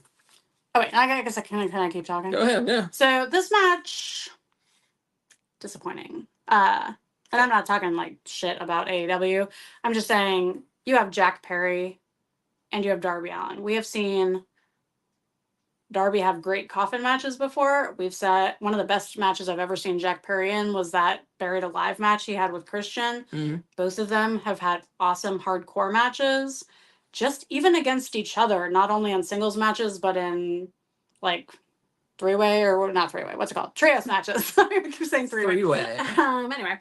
wait. I guess can I keep talking? Go ahead, yeah. So this match, disappointing. And I'm not talking like shit about AEW. I'm just saying you have Jack Perry and you have Darby Allin. We have seen Darby have great coffin matches before. We've said one of the best matches I've ever seen Jack Perry in was that Buried Alive match he had with Christian. Both of them have had awesome hardcore matches, just even against each other, not only in singles matches, but in like three-way or not three-way. What's it called? Trios matches. I keep saying three-way. Three-way. Anyway,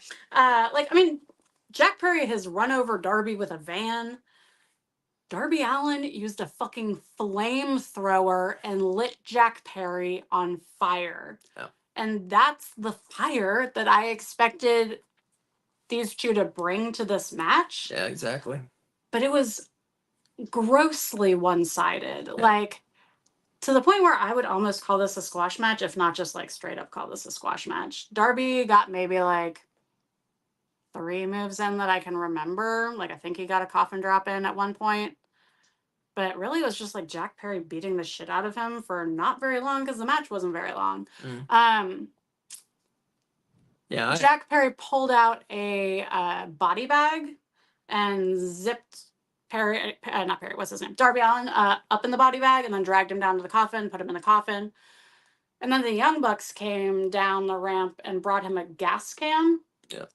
Jack Perry has run over Darby with a van. Darby Allin used a fucking flamethrower and lit Jack Perry on fire. Oh. And that's the fire that I expected these two to bring to this match. Yeah, exactly. But it was grossly one-sided. Yeah. Like, to the point where I would almost call this a squash match, if not just like straight up call this a squash match. Darby got maybe like 3 moves in that I can remember. Like, I think he got a coffin drop in at one point. But really, it was just like Jack Perry beating the shit out of him for not very long because the match wasn't very long. Jack Perry pulled out a body bag and zipped Darby Allin up in the body bag and then dragged him down to the coffin, put him in the coffin. And then the Young Bucks came down the ramp and brought him a gas can. Yeah.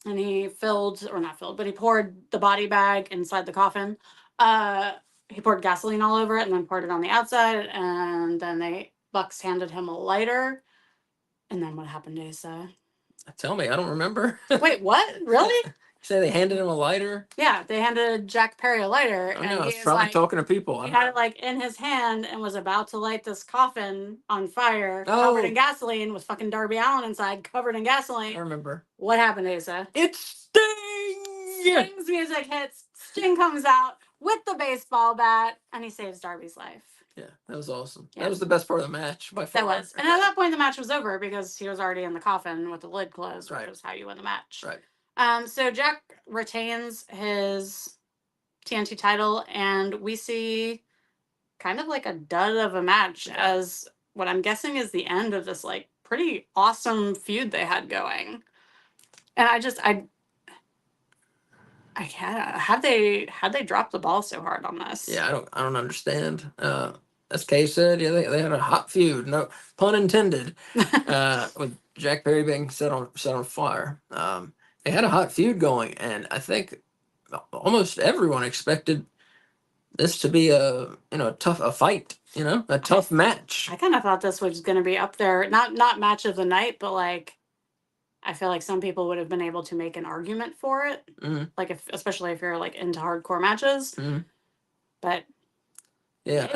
And he poured the body bag inside the coffin. he poured gasoline all over it and then poured it on the outside, and then Bucks handed him a lighter. And then what happened, Asa? Tell me, I don't remember. Wait, what? Really? Say they handed him a lighter? Yeah, they handed Jack Perry a lighter, Oh, and no, I he was was probably like, talking to people. he had it like in his hand and was about to light this coffin on fire, covered in Oh, gasoline, with fucking Darby Allin inside, covered in I gasoline. remember. What happened, Asa? It's Sting! Sting's music hits. Sting comes out with the baseball bat, and he saves Darby's life. Yeah, that was awesome. Yeah. That was the best part of the match by far. That was. And at that point, the match was over because he was already in the coffin with the lid closed, Right. which was how you win the match. Right. So Jack retains his TNT title, and we see kind of like a dud of a match as what I'm guessing is the end of this like pretty awesome feud they had going. And I can't. Had they dropped the ball so hard on this? Yeah, I don't understand. As Kay said, yeah, they had a hot feud. No pun intended. With Jack Perry being set on fire. They had a hot feud going, and I think almost everyone expected this to be a a fight. A tough match. I kind of thought this was going to be up there, not match of the night, but like I feel like some people would have been able to make an argument for it, like especially if you're like into hardcore matches. But yeah,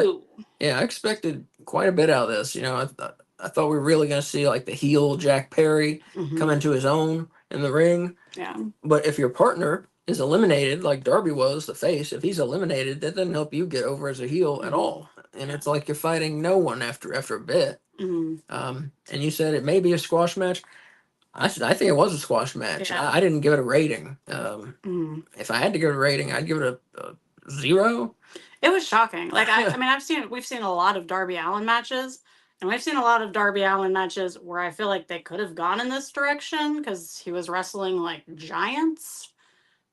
I expected quite a bit out of this. I thought we were really going to see like the heel Jack Perry come into his own in the ring. Yeah. But if your partner is eliminated, like Darby was, the face, if he's eliminated, that doesn't help you get over as a heel at all. And it's like you're fighting no one after a bit. And you said it may be a squash match. I think it was a squash match. Yeah. I didn't give it a rating. If I had to give it a rating, I'd give it a 0. It was shocking. Like I mean, we've seen a lot of Darby Allin matches, and we've seen a lot of Darby Allin matches where I feel like they could have gone in this direction because he was wrestling like giants,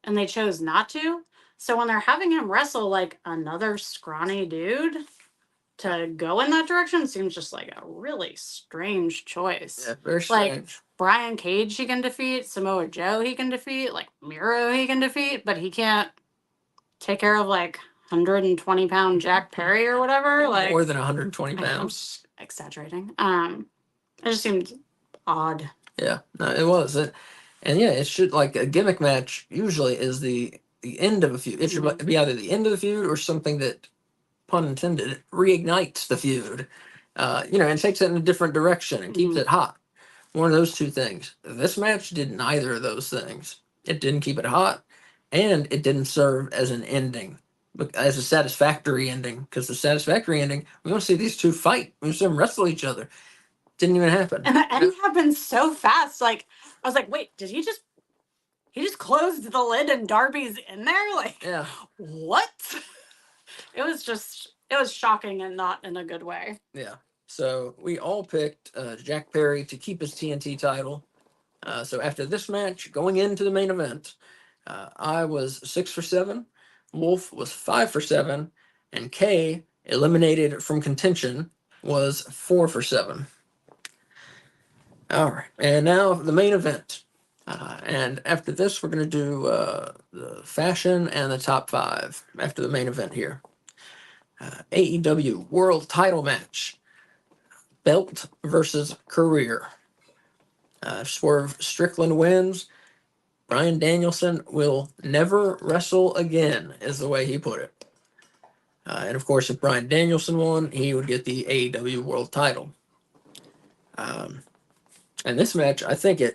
and they chose not to. So when they're having him wrestle like another scrawny dude to go in that direction, seems just like a really strange choice. Yeah, very strange. Like Brian Cage he can defeat, Samoa Joe he can defeat, like Miro he can defeat, but he can't take care of like 120-pound Jack Perry or whatever. Like more than 120 pounds. Exaggerating. It just seemed odd. Yeah, no, it was. And yeah, it should, like, a gimmick match usually is the end of a feud. It should be either the end of the feud or something that, pun intended, reignites the feud. And takes it in a different direction and keeps it hot. One of those two things. This match did neither of those things. It didn't keep it hot, and it didn't serve as an ending, as a satisfactory ending. Because the satisfactory ending, we want to see these two fight. We want to see them wrestle each other. Didn't even happen. And the end happened so fast. Like I was like, wait, did he just closed the lid and Darby's in there? Like, yeah, what? It was shocking and not in a good way. Yeah. So we all picked Jack Perry to keep his TNT title. So after this match, going into the main event, I was 6 for 7, Wolf was 5 for 7, and Kay, eliminated from contention, was 4 for 7. All right, and now the main event. And after this, we're going to do the fashion and the top 5 after the main event here. AEW World Title Match. Belt versus career. Swerve Strickland wins. Bryan Danielson will never wrestle again, is the way he put it. And of course, if Bryan Danielson won, he would get the AEW World Title. And this match, I think a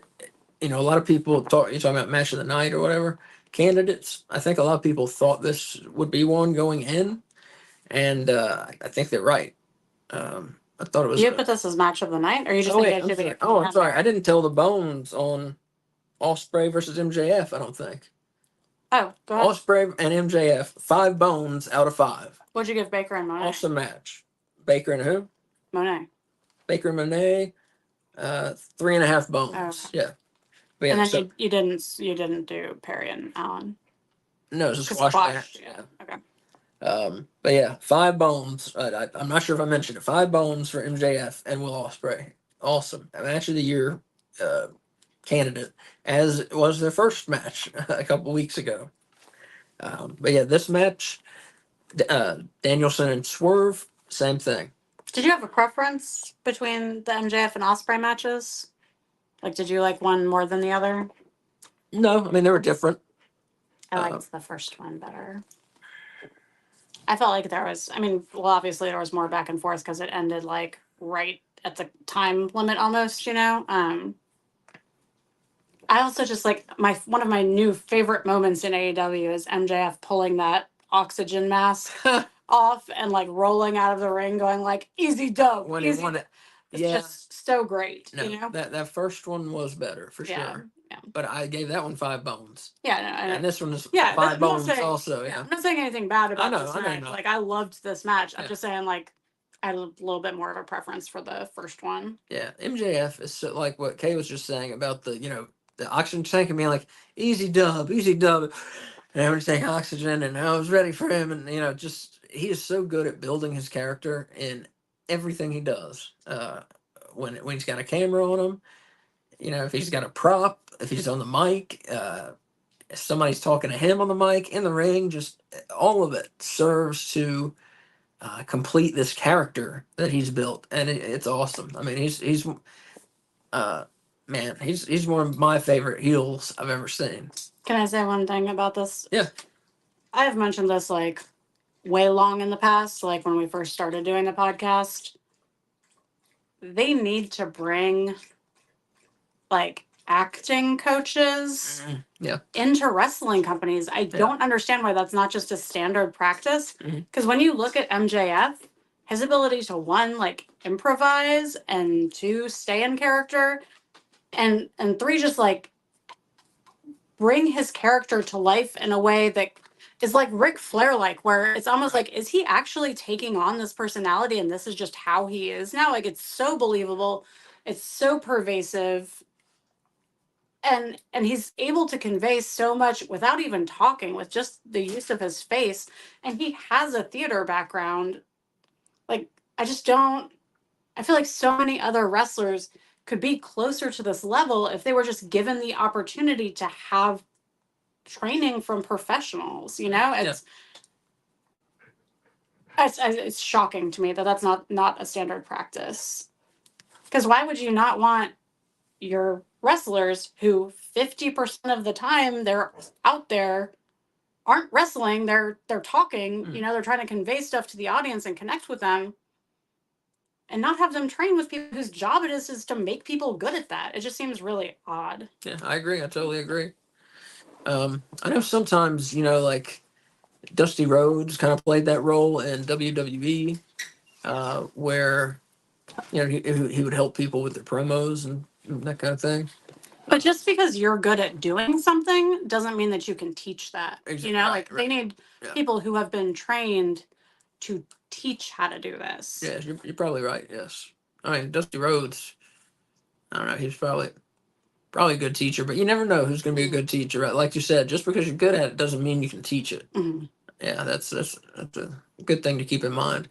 lot of people you're talking about match of the night or whatever, candidates. I think a lot of people thought this would be one going in, and I think they're right. I thought it was. You put this as match of the night, or you just I'm sorry. I didn't tell the bones on Ospreay versus MJF. I don't think. Oh, go ahead. Ospreay and MJF, 5 bones out of 5. What'd you give Baker and Monet? Awesome match. Baker and who? Monet. Baker and Monet, 3.5 bones. Oh, okay. Yeah. But yeah. And then you didn't do Perry and Allen. No, it's a squash match. Yeah. Okay. But yeah, 5 bones. I'm not sure if I mentioned it. 5 bones for MJF and Will Ospreay. Awesome. Match of the year candidate, as it was their first match a couple weeks ago. But yeah, this match, Danielson and Swerve, same thing. Did you have a preference between the MJF and Ospreay matches? Like, did you like one more than the other? No, I mean they were different. I liked the first one better. I felt like there was, I mean, well, obviously there was more back and forth because it ended like right at the time limit almost, you know? I also just like one of my new favorite moments in AEW is MJF pulling that oxygen mask off and like rolling out of the ring going like easy dub. When easy he won it. It's Yeah. just so great, No, you know? that first one was better for sure. Yeah. But I gave that one 5 bones. Yeah, no, And this one is yeah, 5 bones saying, also. Yeah. I'm not saying anything bad about know, this I know match. you're not. Like I loved this match. I'm Yeah. just saying like I had a little bit more of a preference for the first one. Yeah, MJF is so, like what Kay was just saying about the the oxygen tank and being like easy dub, and everything oxygen, and I was ready for him, and just he is so good at building his character in everything he does. When he's got a camera on him, if he's got a prop, if he's on the mic, if somebody's talking to him on the mic in the ring, just all of it serves to complete this character that he's built, and it's awesome. I mean, he's man, he's one of my favorite heels I've ever seen. Can I say one thing about this? Yeah. I have mentioned this like way long in the past, like when we first started doing the podcast. They need to bring like acting coaches into wrestling companies. I don't understand why that's not just a standard practice. Because when you look at MJF, his ability to one, like improvise, and two, stay in character, and three, just like bring his character to life in a way that is like Ric Flair like, where it's almost like, is he actually taking on this personality and this is just how he is now? Like it's so believable, it's so pervasive. And he's able to convey so much without even talking, with just the use of his face. And he has a theater background. Like I just don't, I feel like so many other wrestlers could be closer to this level if they were just given the opportunity to have training from professionals. It's shocking to me that that's not a standard practice. Because why would you not want your wrestlers who 50% of the time they're out there aren't wrestling, they're talking, they're trying to convey stuff to the audience and connect with them, and not have them train with people whose job it is to make people good at that? It just seems really odd. Yeah, I agree. I totally agree. I know sometimes, like Dusty Rhodes kind of played that role in WWE, where he would help people with their promos and that kind of thing. But just because you're good at doing something doesn't mean that you can teach that. Exactly. They need people who have been trained to teach how to do this. Yeah, you're probably right. Yes, I mean Dusty Rhodes. I don't know. He's probably a good teacher, but you never know who's going to be a good teacher. Right? Like you said, just because you're good at it doesn't mean you can teach it. Yeah, that's a good thing to keep in mind.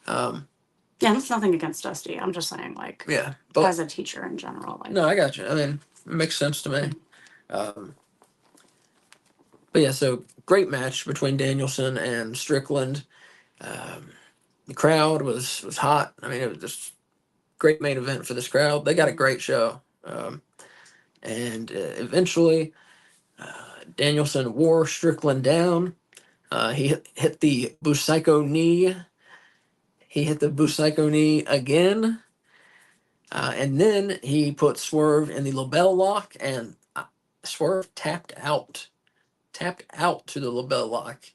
Yeah, that's nothing against Dusty. I'm just saying, like, but as a teacher in general. Like, no, I got you. I mean, it makes sense to me. But yeah, so great match between Danielson and Strickland. The crowd was hot. I mean, it was just great main event for this crowd. They got a great show. And eventually, Danielson wore Strickland down. He hit the Busaiku knee. He hit the Busaiku knee again. And then he put Swerve in the LaBelle lock, and Swerve tapped out to the LaBelle lock.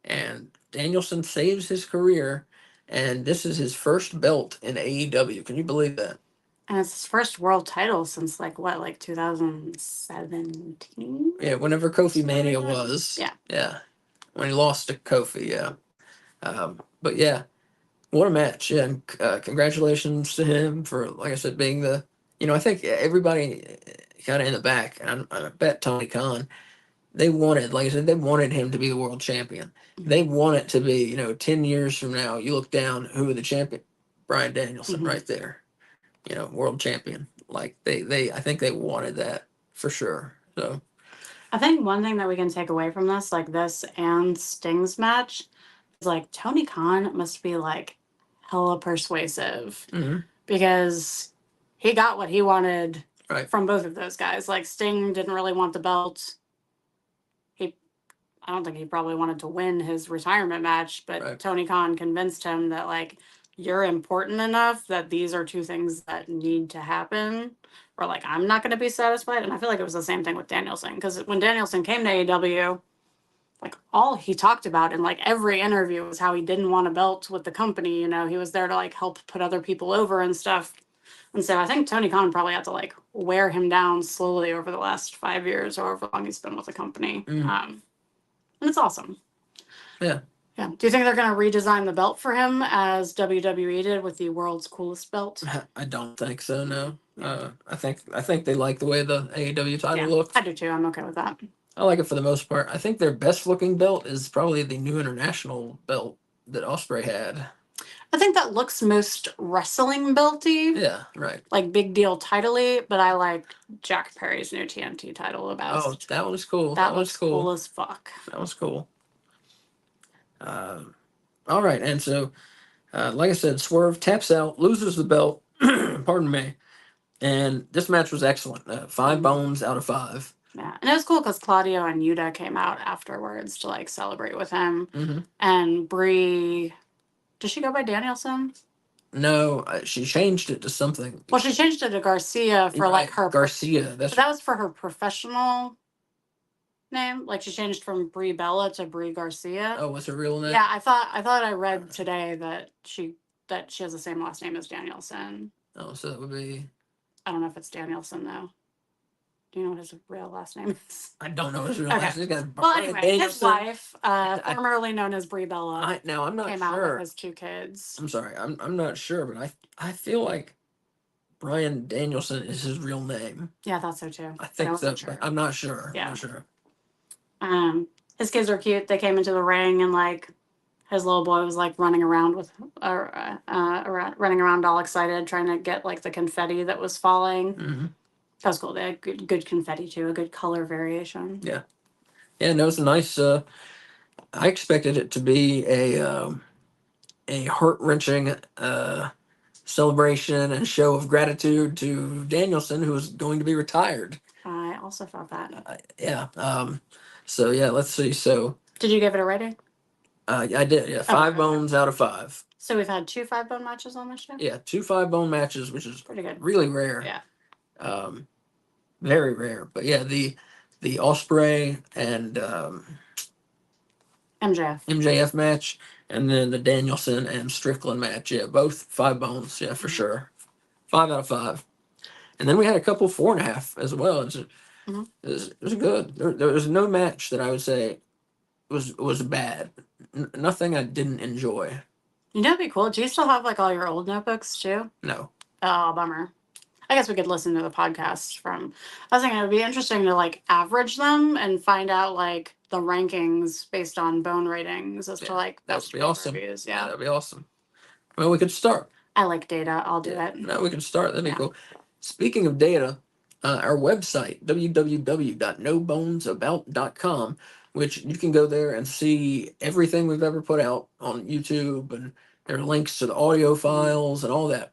And Danielson saves his career, and this is his first belt in AEW. Can you believe that? And it's his first world title since like 2017? Yeah, whenever Kofi Mania was. Yeah. When he lost to Kofi, yeah. But yeah, what a match. Yeah, and congratulations to him for, like I said, being the, I think everybody kind of in the back, and I bet Tony Khan, they wanted, like I said, they wanted him to be the world champion. They want it to be, 10 years from now, you look down, who are the champion? Bryan Danielson right there, world champion. Like I think they wanted that for sure. So I think one thing that we can take away from this, like this and Sting's match, like Tony Khan must be like hella persuasive Mm-hmm. because he got what he wanted Right. from both of those guys. Like Sting didn't really want the belt. I don't think he probably wanted to win his retirement match, but Right. Tony Khan convinced him that like you're important enough that these are two things that need to happen, or like I'm not going to be satisfied. And I feel like it was the same thing with Danielson, because when Danielson came to AEW, like all he talked about in like every interview was how he didn't want a belt with the company. You know, he was there to like help put other people over and stuff. And so I think Tony Khan probably had to like wear him down slowly over the last 5 years or however long he's been with the company. And it's awesome. Yeah. Yeah. Do you think they're going to redesign the belt for him as WWE did with the world's coolest belt? I don't think so. No. Yeah. I think they like the way the AEW title Yeah, looks. I do too. I'm okay with that. I like it for the most part. I think their best looking belt is probably the new international belt that Osprey had. I think that looks most wrestling belty. Yeah. Right. Like big deal title-y, but I like Jack Perry's new TNT title the best. Oh, that one was cool. That was looks cool as fuck. That was cool. All right, and so, like I said, Swerve taps out, loses the belt. Pardon me. And this match was excellent. 5 bones out of 5. Yeah, and it was cool because Claudio and Yuta came out afterwards to like celebrate with him. Mm-hmm. And Brie, does she go by Danielson? No, she changed it to something. Well, she changed it to Garcia for like her Garcia. But that was for her professional name. Like she changed from Brie Bella to Brie Garcia. Oh, what's her real name? Yeah, I thought I read today that she has the same last name as Danielson. Oh, so that would be. I don't know if it's Danielson though. Do you know what his real last name is? I don't know his real last name. Well, anyway, his wife, formerly known as Brie Bella, I'm not came sure. out with his 2 kids. I'm sorry, I'm not sure, but I feel like Bryan Danielson is his real name. Yeah, I thought so too. I think so. Sure. I'm not sure. Yeah. I'm not sure. His kids were cute. They came into the ring and like his little boy was like running around all excited, trying to get like the confetti that was falling. Mm-hmm. That was cool. They had good confetti too, a good color variation. Yeah. Yeah, no, it was a nice. I expected it to be a heart-wrenching celebration and show of gratitude to Danielson, who was going to be retired. I also thought that. Yeah. So yeah, let's see. So did you give it a rating? I did. Yeah, 5 bones out of 5. So we've had 2 5-bone matches on this show. Yeah, 2 5-bone matches, which is pretty good. Really rare. Yeah. Very rare. But yeah, the Osprey and MJF match, and then the Danielson and Strickland match. Yeah, both 5 bones. Yeah, for sure. 5 out of 5. And then we had a couple 4.5 as well. It was good. There was no match that I would say was bad. Nothing I didn't enjoy. You know, it'd be cool. Do you still have like all your old notebooks too? No. Oh, bummer. I guess we could listen to the podcast from. I was thinking it would be interesting to like average them and find out like the rankings based on bone ratings as to like that would be awesome. Reviews. Yeah, that'd be awesome. Well, we could start. I like data. I'll do it. No, we can start. That'd be cool. Speaking of data, our website www.nobonesabout.com, which you can go there and see everything we've ever put out on YouTube, and there are links to the audio files and all that.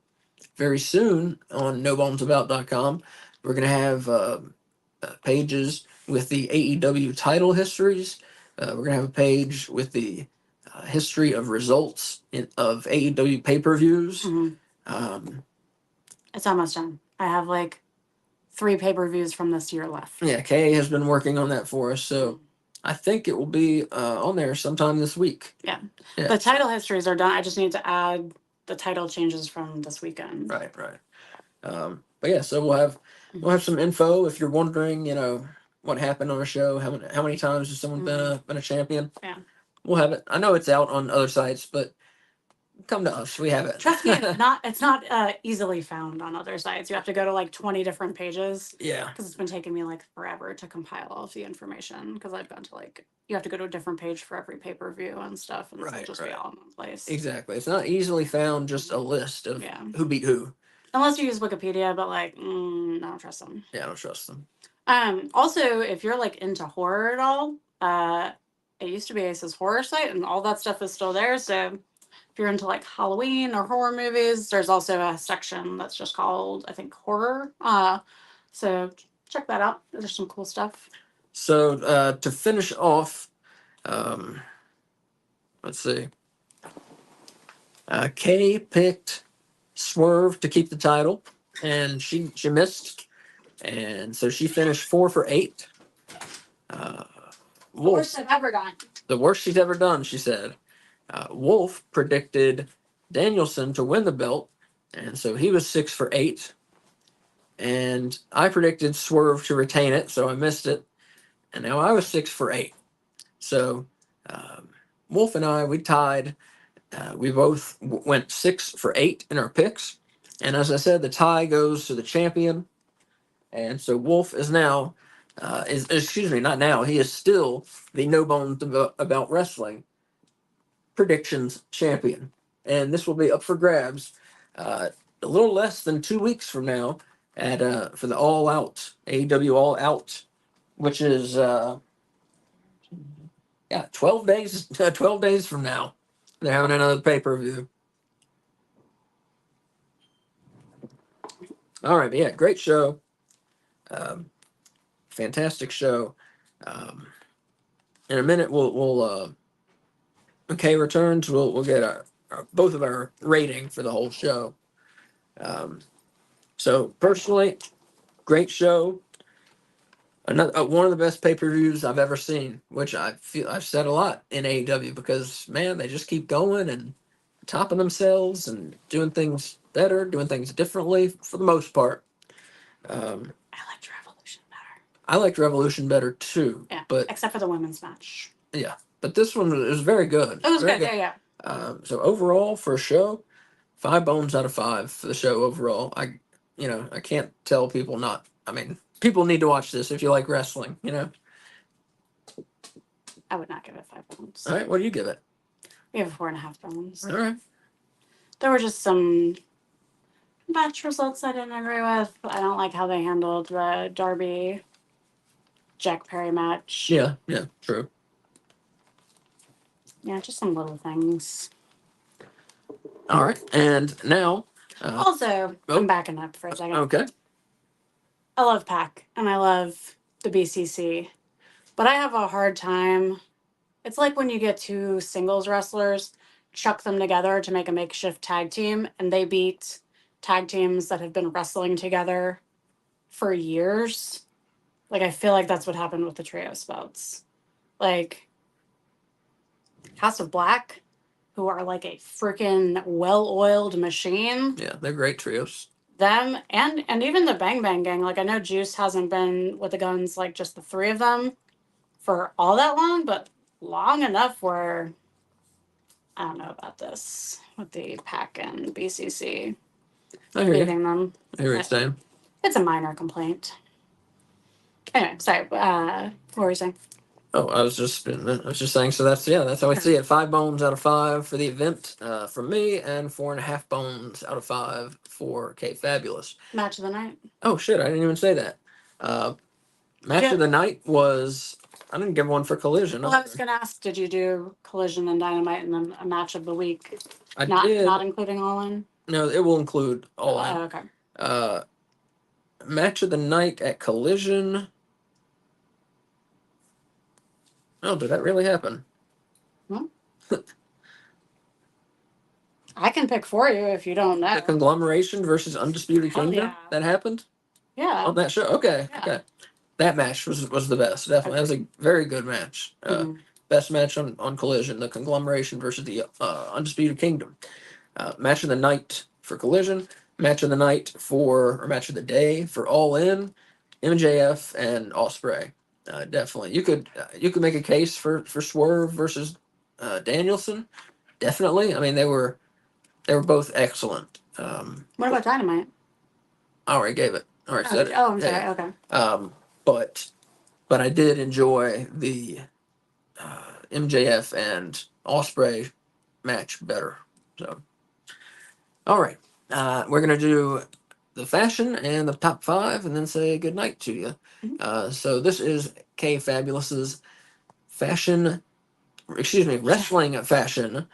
Very soon on nobonesabout.com, we're going to have pages with the AEW title histories. We're going to have a page with the history of results of AEW pay-per-views. Mm-hmm. It's almost done. I have like 3 pay-per-views from this year left. Yeah, Kay has been working on that for us, so I think it will be on there sometime this week. Yeah. The title histories are done. I just need to add the title changes from this weekend. Right. But yeah, so we'll have some info if you're wondering, what happened on a show, how many times has someone been a champion. Yeah. We'll have it. I know it's out on other sites, but come to us. We have it. Trust me, it's not easily found on other sites. You have to go to like 20 different pages. Yeah. Because it's been taking me like forever to compile all of the information. Because I've gone to like, you have to go to a different page for every pay-per-view and stuff. And it'll just be all in one place. Exactly. It's not easily found, just a list of who beat who. Unless you use Wikipedia, but like, I don't trust them. Yeah, I don't trust them. Also, if you're like into horror at all, it used to be Ace's horror site, and all that stuff is still there. So if you're into like Halloween or horror movies, there's also a section that's just called, I think, horror. So check that out. There's some cool stuff. So to finish off, um, let's see. Kay picked Swerve to keep the title, and she missed, and so she finished 4 for 8. The worst I've ever done. The worst she's ever done, she said. Wolf predicted Danielson to win the belt, and so he was 6 for 8. And I predicted Swerve to retain it, so I missed it. And now I was 6 for 8. So Wolf and I, we tied. We both went 6 for 8 in our picks. And as I said, the tie goes to the champion. And so Wolf is now, excuse me, not now. He is still the No Bones About Wrestling predictions champion. And this will be up for grabs a little less than 2 weeks from now at for the All Out, AEW All Out, which is 12 days 12 days from now. They're having another pay-per-view. All right, but yeah, great show. Fantastic show. In a minute, we'll okay returns. We'll get both of our rating for the whole show. So personally, great show. Another one of the best pay-per-views I've ever seen, which I feel I've said a lot in AEW because man, they just keep going and topping themselves and doing things better, doing things differently for the most part. I liked Revolution better. I liked Revolution better too. Yeah, but except for the women's match. Yeah, but this one was very good. It was very good. Yeah. So overall for a show, 5 bones out of 5 for the show overall. I can't tell people not. I mean, people need to watch this if you like wrestling. I would not give it 5 bones. All right, what do you give it? We have 4.5 bones. All right. There were just some match results I didn't agree with. I don't like how they handled the Darby Jack Perry match. Yeah, true. Yeah, just some little things. All right, and now. Also, I'm backing up for a second. Okay. I love PAC and I love the BCC, but I have a hard time. It's like when you get 2 singles wrestlers, chuck them together to make a makeshift tag team, and they beat tag teams that have been wrestling together for years. Like, I feel like that's what happened with the trio spouts. Like, House of Black, who are like a freaking well-oiled machine. Yeah, they're great trios. Them and even the Bang Bang Gang. Like, I know Juice hasn't been with the Guns, like just the 3 of them for all that long, but long enough where I don't know about this with the PAC and BCC beating them. I hear what you're saying. It's a minor complaint. Anyway, sorry. What were you saying? Oh, I was just saying. So that's how I see it. 5 bones out of 5 for the event from me, and 4.5 bones out of 5 for Kay Fabulous. Match of the night. Oh shit! I didn't even say that. Match of the night was. I didn't give one for Collision. Well, I was going to ask, did you do Collision and Dynamite and then a match of the week? I did. Not including All In? No, it will include All In. Okay. Match of the night at Collision. Oh, did that really happen? I can pick for you if you don't know. The Conglomeration versus Undisputed Kingdom? Yeah. That happened? Yeah. On that show? Okay. Yeah. Okay. That match was the best. Definitely. That was a very good match. Best match on Collision. The Conglomeration versus the Undisputed Kingdom. Match of the night for Collision. Match of the night or match of the day for All In. MJF and Ospreay. Definitely. You could make a case for Swerve versus Danielson. Definitely. I mean, they were both excellent. What about Dynamite? I already gave it. I already said it. Oh, I'm sorry. Okay. But I did enjoy the MJF and Ospreay match better. So, all right, we're gonna do the fashion and the top 5, and then say goodnight to you. Mm-hmm. So this is Kay Fabulous's fashion wrestling fashion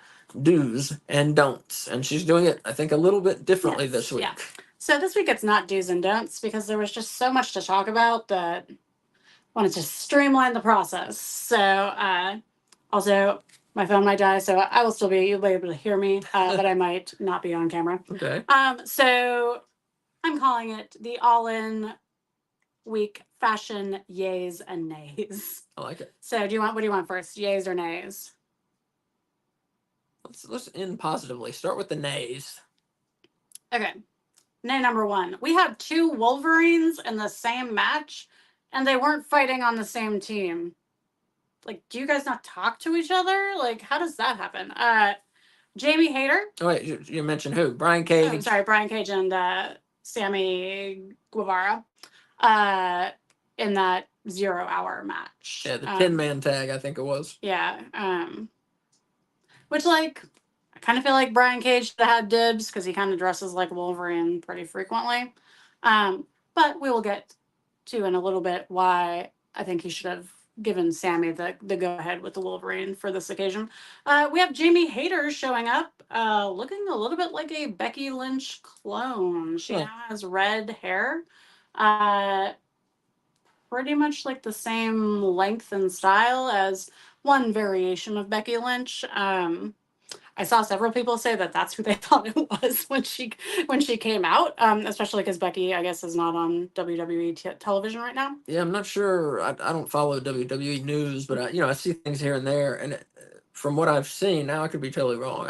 do's and don'ts, and she's doing it, I think, a little bit differently this week. Yeah. So this week it's not do's and don'ts because there was just so much to talk about that I wanted to streamline the process. So also my phone might die, so I will still be you'll be able to hear me, but I might not be on camera. Okay. So I'm calling it the All In Week fashion yays and nays. I like it. So what do you want first? Yays or nays? Let's end positively. Start with the nays. Okay. Nay number one. We had two Wolverines in the same match, and they weren't fighting on the same team. Like, do you guys not talk to each other? Like, how does that happen? Jamie Hayter. Oh wait, you mentioned who? Brian Cage. Oh, I'm sorry, Brian Cage and Sammy Guevara. In that 0 hour match. Yeah, the 10-man tag, I think it was. Yeah. Which, like, I kind of feel like Brian Cage should have had dibs because he kind of dresses like Wolverine pretty frequently. But we will get to in a little bit why I think he should have given Sammy the go ahead with the Wolverine for this occasion. We have Jamie Hayter showing up, looking a little bit like a Becky Lynch clone. She now has red hair. Pretty much like the same length and style as one variation of Becky Lynch. I saw several people say that that's who they thought it was when she came out, especially because Becky, I guess, is not on WWE television right now. Yeah, I'm not sure. I don't follow WWE news, but I see things here and there, and from what I've seen, now I could be totally wrong.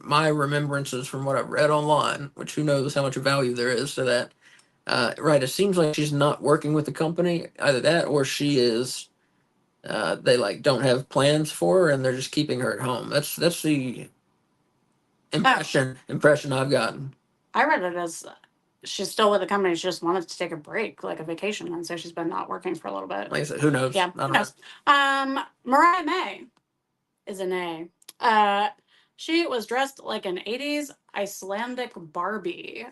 My remembrances from what I've read online, which who knows how much value there is to that. Right, it seems like she's not working with the company, either that or she is. They don't have plans for her, and they're just keeping her at home. That's the impression I've gotten. I read it as she's still with the company. She just wanted to take a break, like a vacation, and so she's been not working for a little bit. Like I said, who knows? Yeah, who knows? Mariah May is an A. She was dressed like an 80s Icelandic Barbie.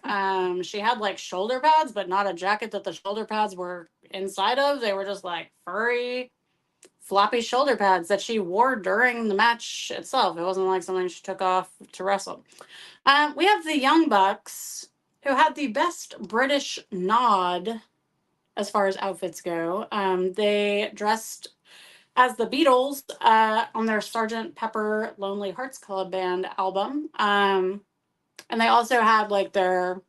She had like shoulder pads, but not a jacket that the shoulder pads were inside of. They were just like furry, floppy shoulder pads that she wore during the match itself. It wasn't like something she took off to wrestle. We have the Young Bucks, who had the best British nod as far as outfits go. They dressed as the Beatles on their Sgt. Pepper Lonely Hearts Club Band album. And they also had like their,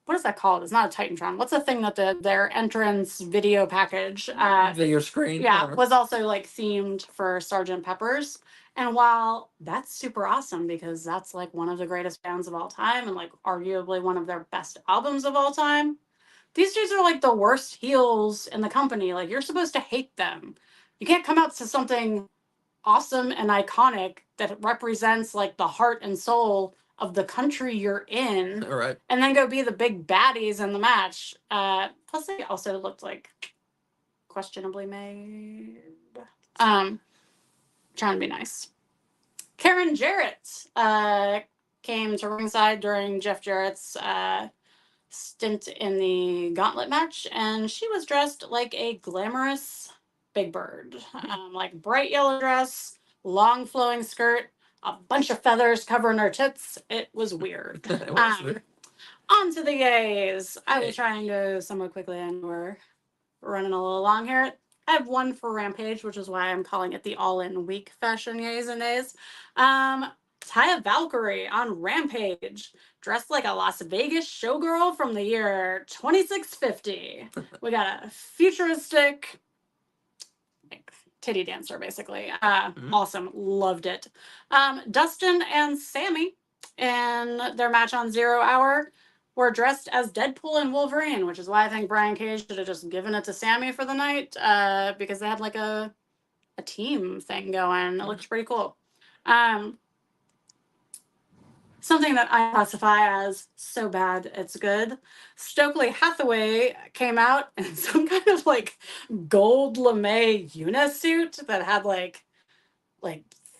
what is that called? It's not a Titantron. What's the thing that their entrance video package? Video screen. Yeah, was also like themed for Sgt. Pepper's. And while that's super awesome because that's like one of the greatest bands of all time and like arguably one of their best albums of all time, these dudes are like the worst heels in the company. Like you're supposed to hate them. You can't come out to something awesome and iconic that represents like the heart and soul of the country you're in. All right. And then go be the big baddies in the match. Plus they also looked like questionably made. Trying to be nice. Karen Jarrett came to ringside during Jeff Jarrett's stint in the gauntlet match, and she was dressed like a glamorous Big Bird. Like bright yellow dress, long flowing skirt, a bunch of feathers covering her tits. It was weird. It was weird. On to the yays. I will try and go somewhat quickly, and we're running a little long here. I have one for Rampage, which is why I'm calling it the All-In Week fashion yays and nays. Taya Valkyrie on Rampage, dressed like a Las Vegas showgirl from the year 2650. We got a futuristic like titty dancer, basically. Awesome. Loved it. Dustin and Sammy in their match on 0 Hour were dressed as Deadpool and Wolverine, which is why I think Brian Cage should have just given it to Sammy for the night because they had like a team thing going. It looked pretty cool. Something that I classify as so bad it's good. Stokely Hathaway came out in some kind of like gold lame unisuit that had like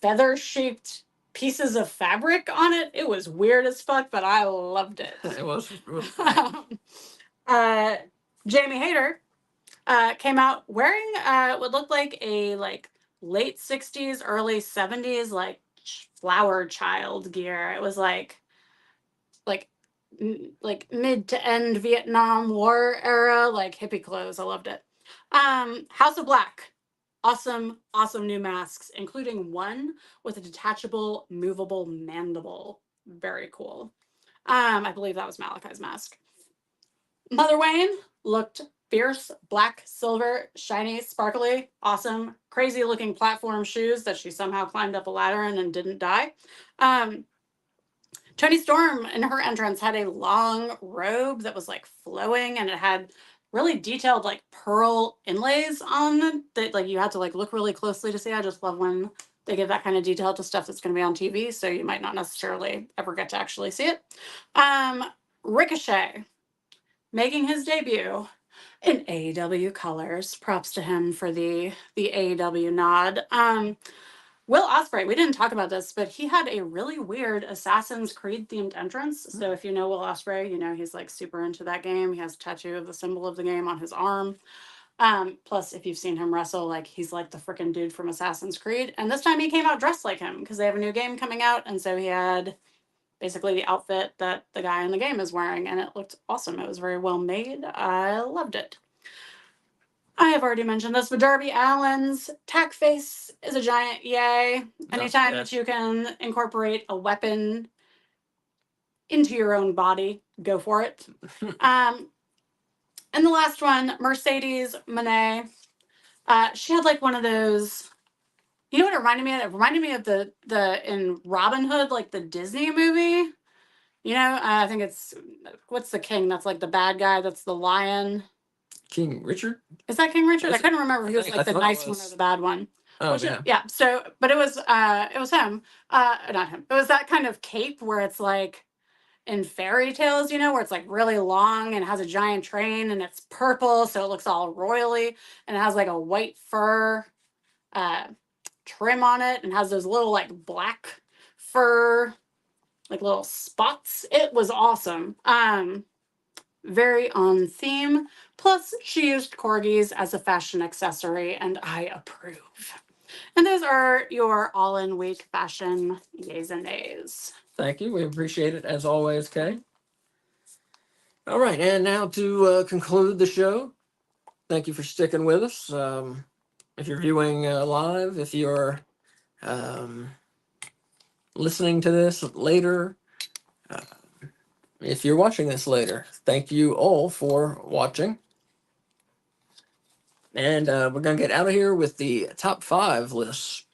feather shaped pieces of fabric on it. It was weird as fuck, but I loved it. It was. Jamie Hayter came out wearing what looked like a like late 60s, early 70s, like flower child gear. It was like mid to end Vietnam War era, like hippie clothes. I loved it. House of Black. Awesome, awesome new masks, including one with a detachable, movable mandible. Very cool. I believe that was Malachi's mask. Mother Wayne looked fierce, black, silver, shiny, sparkly, awesome, crazy looking platform shoes that she somehow climbed up a ladder in and didn't die. Toni Storm in her entrance had a long robe that was like flowing, and it had really detailed like pearl inlays on it that like you had to like look really closely to see. I just love when they give that kind of detail to stuff that's going to be on TV, so you might not necessarily ever get to actually see it. Ricochet making his debut in AEW colors. Props to him for the AEW nod. Will Ospreay, we didn't talk about this, but he had a really weird Assassin's Creed themed entrance. So if you know Will Ospreay, you know he's like super into that game. He has a tattoo of the symbol of the game on his arm. Plus, if you've seen him wrestle, like he's like the freaking dude from Assassin's Creed. And this time he came out dressed like him because they have a new game coming out, and so he had basically the outfit that the guy in the game is wearing, and it looked awesome. It was very well made. I loved it. I have already mentioned this, but Darby Allin's tack face is a giant yay. Anytime that you can incorporate a weapon into your own body, go for it. And the last one, Mercedes Moné. She had like one of those. You know what it reminded me of? It reminded me of the in Robin Hood, like the Disney movie. You know, I think it's what's the king? That's like the bad guy. That's the lion. King Richard? Is that King Richard? I couldn't remember if he was like the nice one or the bad one. Oh, yeah. Yeah. So, but it was him. Not him. It was that kind of cape where it's like in fairy tales, you know, where it's like really long and has a giant train and it's purple, so it looks all royally, and it has like a white fur trim on it and has those little like black fur like little spots. It was awesome. Very on theme. Plus, she used corgis as a fashion accessory, and I approve. And those are your all-in week fashion yays and nays. Thank you. We appreciate it as always, Kay. All right, and now to conclude the show, thank you for sticking with us. If you're viewing live, if you're listening to this later, if you're watching this later, thank you all for watching. And we're going to get out of here with the top 5 lists.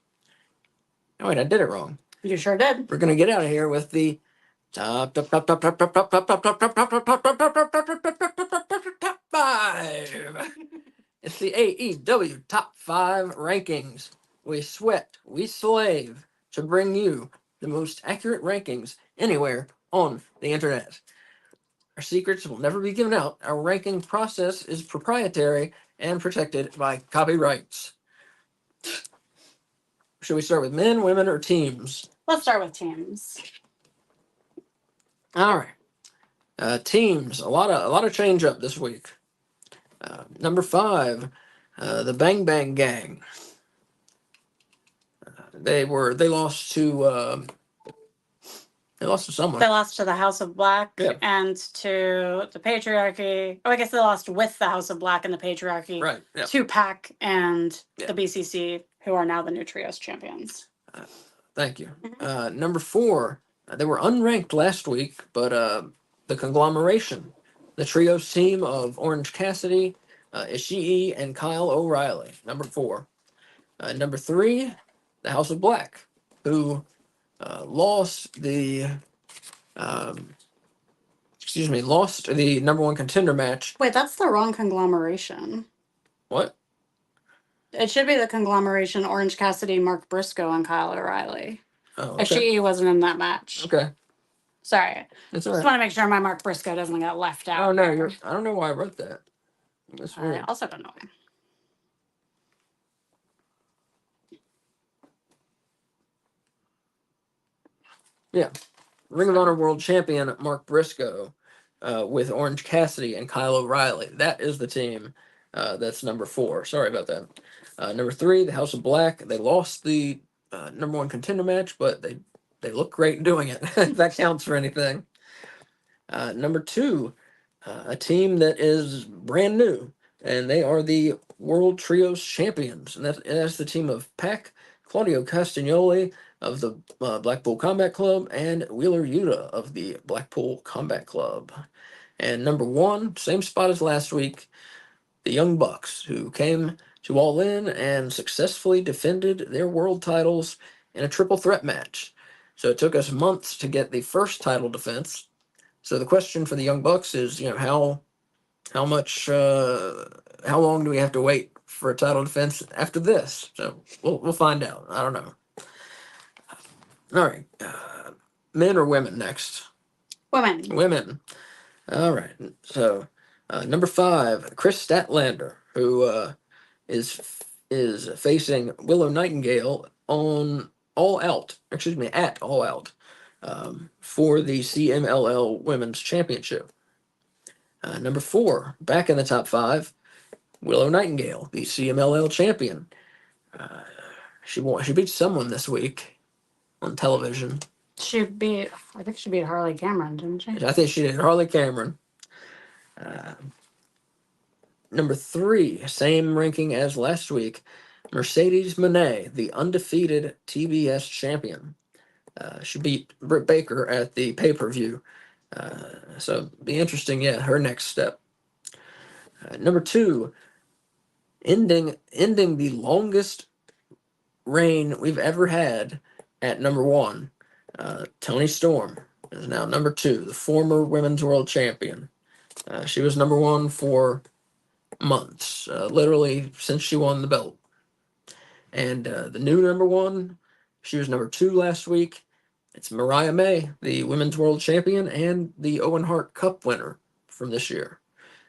Oh, wait, I did it wrong. You sure did. We're going to get out of here with the top 5. It's the AEW top 5 rankings. We sweat, we slave to bring you the most accurate rankings anywhere on the internet. Our secrets will never be given out. Our ranking process is proprietary and protected by copyrights. Should we start with men, women, or teams? Let's start with teams. All right. Teams. A lot of change up this week. Number 5, the Bang Bang Gang. They lost to someone. They lost to the House of Black and to the Patriarchy. Oh, I guess they lost with the House of Black and the Patriarchy. Right. Yep. To PAC and the BCC, who are now the new Trios champions. Thank you. Number 4, they were unranked last week, but the conglomeration, the Trios team of Orange Cassidy, Ishii, and Kyle O'Reilly. Number 4. Number 3, the House of Black, who lost the number 1 contender match. Wait, that's the wrong conglomeration. What? It should be the conglomeration Orange Cassidy, Mark Briscoe, and Kyle O'Reilly. Oh, okay. Ishii wasn't in that match. Okay. Sorry. That's all right. Just want to make sure my Mark Briscoe doesn't get left out. Oh, no. I don't know why I wrote that. That's weird. I also don't know why. Yeah. Ring of Honor World Champion Mark Briscoe with Orange Cassidy and Kyle O'Reilly. That is the team that's number 4. Sorry about that. Number 3, the House of Black. They lost the number 1 contender match, but they look great doing it. If that counts for anything. Number 2, a team that is brand new, and they are the World Trios Champions, and that's the team of Pac, Claudio Castagnoli of the Blackpool Combat Club, and Wheeler Yuta of the Blackpool Combat Club. And number 1, same spot as last week, the Young Bucks, who came to All In and successfully defended their world titles in a triple threat match. So it took us months to get the first title defense. So the question for the Young Bucks is, how much, how long do we have to wait for a title defense after this? So we'll find out. I don't know. All right, men or women next? Women. Women. All right. So number 5, Chris Statlander, who is facing Willow Nightingale on All Out. Excuse me, at All Out for the CMLL Women's Championship. Number 4, back in the top 5, Willow Nightingale, the CMLL champion. She beat someone this week on television. I think she beat Harley Cameron, didn't she? I think she did. Harley Cameron. Number 3, same ranking as last week, Mercedes Moné, the undefeated TBS champion. She beat Britt Baker at the pay-per-view. So be interesting, her next step. Number 2, ending the longest reign we've ever had at number 1, Toni Storm is now number 2, the former Women's World Champion. She was number 1 for months, literally since she won the belt. And the new number 1, she was number 2 last week. It's Mariah May, the Women's World Champion and the Owen Hart Cup winner from this year.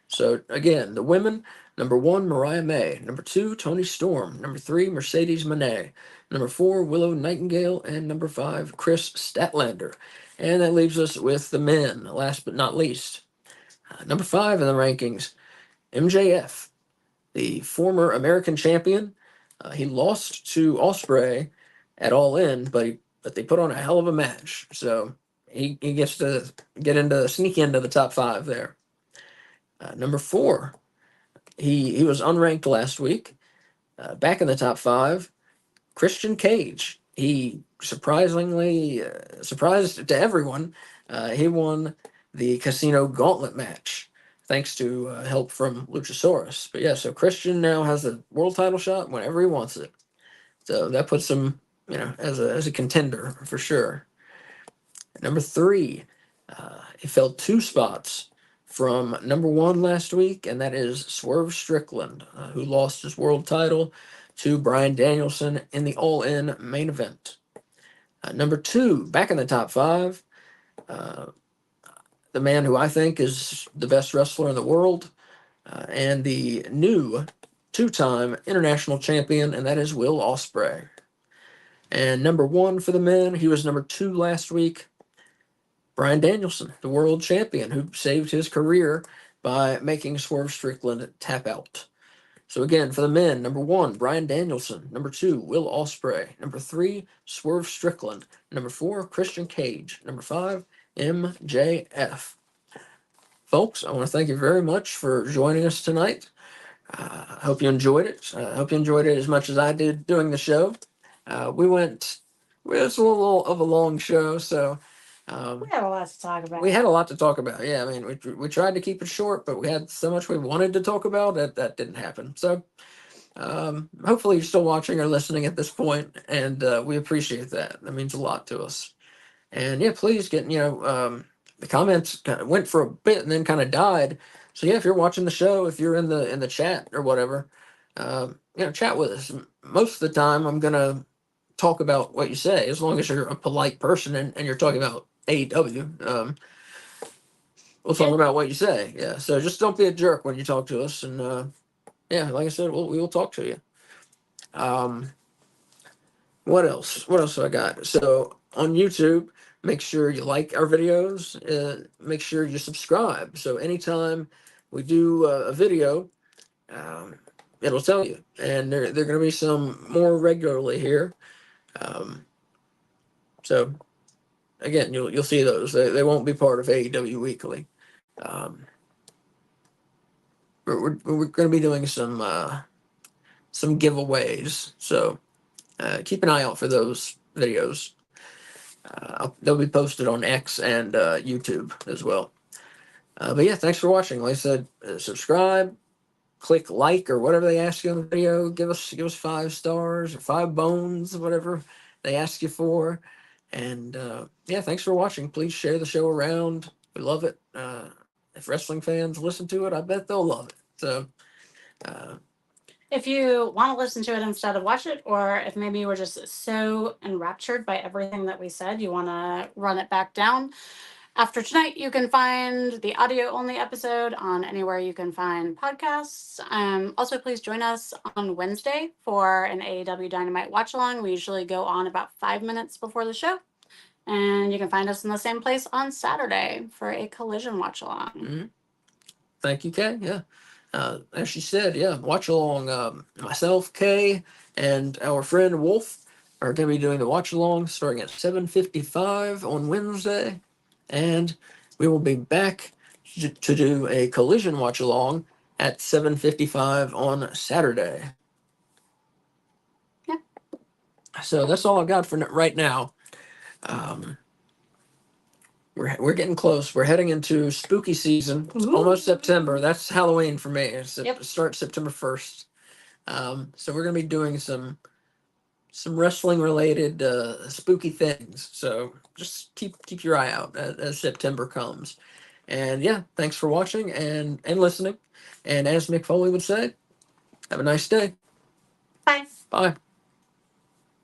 So again, the women, number 1, Mariah May. Number 2, Toni Storm. Number 3, Mercedes Moné. Number 4, Willow Nightingale. And number 5, Chris Statlander. And that leaves us with the men, last but not least. Number 5 in the rankings, MJF, the former American champion. He lost to Ospreay at All In, but they put on a hell of a match. So he gets to sneak into the top 5 there. Number 4, he was unranked last week. Back in the top 5, Christian Cage. He surprised to everyone. He won the Casino Gauntlet match thanks to help from Luchasaurus. But so Christian now has a world title shot whenever he wants it. So that puts him, as a contender for sure. Number 3, he fell 2 spots from number 1 last week, and that is Swerve Strickland, who lost his world title to Bryan Danielson in the All In main event. Number 2, back in the top 5, the man who I think is the best wrestler in the world, and the new 2-time international champion, and that is Will Ospreay. And number 1 for the men, he was number 2 last week, Bryan Danielson, the world champion, who saved his career by making Swerve Strickland tap out. So again, for the men, number 1, Bryan Danielson. Number 2, Will Ospreay. Number 3, Swerve Strickland. Number 4, Christian Cage. Number 5, MJF. Folks, I want to thank you very much for joining us tonight. I hope you enjoyed it. I hope you enjoyed it as much as I did doing the show. It was a little of a long show, so we had a lot to talk about. We had a lot to talk about. Yeah, I mean, we tried to keep it short, but we had so much we wanted to talk about that didn't happen. So hopefully you're still watching or listening at this point, and we appreciate that. That means a lot to us. And please get, the comments kind of went for a bit and then kind of died. So if you're watching the show, if you're in the chat or whatever, chat with us. Most of the time I'm gonna talk about what you say, as long as you're a polite person and you're talking about AEW. We'll talk about what you say. Yeah. So just don't be a jerk when you talk to us. And like I said, we will talk to you. What else? What else have I got? So on YouTube, make sure you like our videos. Make sure you subscribe. So anytime we do a video, it'll tell you, and they're going to be some more regularly here. Um, so again, you'll see those. They won't be part of AEW Weekly. Um, we're going to be doing some giveaways, so keep an eye out for those videos. They'll be posted on X and YouTube as well. But yeah, thanks for watching. Like I said, subscribe, click like or whatever they ask you in the video. Give us 5 stars or 5 bones, whatever they ask you for. And yeah, thanks for watching. Please share the show around. We love it. If wrestling fans listen to it, I bet they'll love it. So. If you want to listen to it instead of watch it, or if maybe you were just so enraptured by everything that we said, you want to run it back down. After tonight, you can find the audio only episode on anywhere you can find podcasts. Also, please join us on Wednesday for an AEW Dynamite watch along. We usually go on about 5 minutes before the show. And you can find us in the same place on Saturday for a Collision watch along. Mm-hmm. Thank you, Kay. Yeah. As she said, yeah, watch along. Myself, Kay, and our friend Wolf are going to be doing the watch along starting at 7:55 on Wednesday, and we will be back to do a Collision watch along at 7:55 on Saturday. Yeah. So that's all I've got for right now. We're getting close. We're heading into spooky season. It's almost September. That's Halloween for me. It starts September 1st. So we're gonna be doing some wrestling related spooky things. So just keep your eye out as September comes. And yeah, thanks for watching and listening. And as Mick Foley would say, have a nice day. Bye. Bye.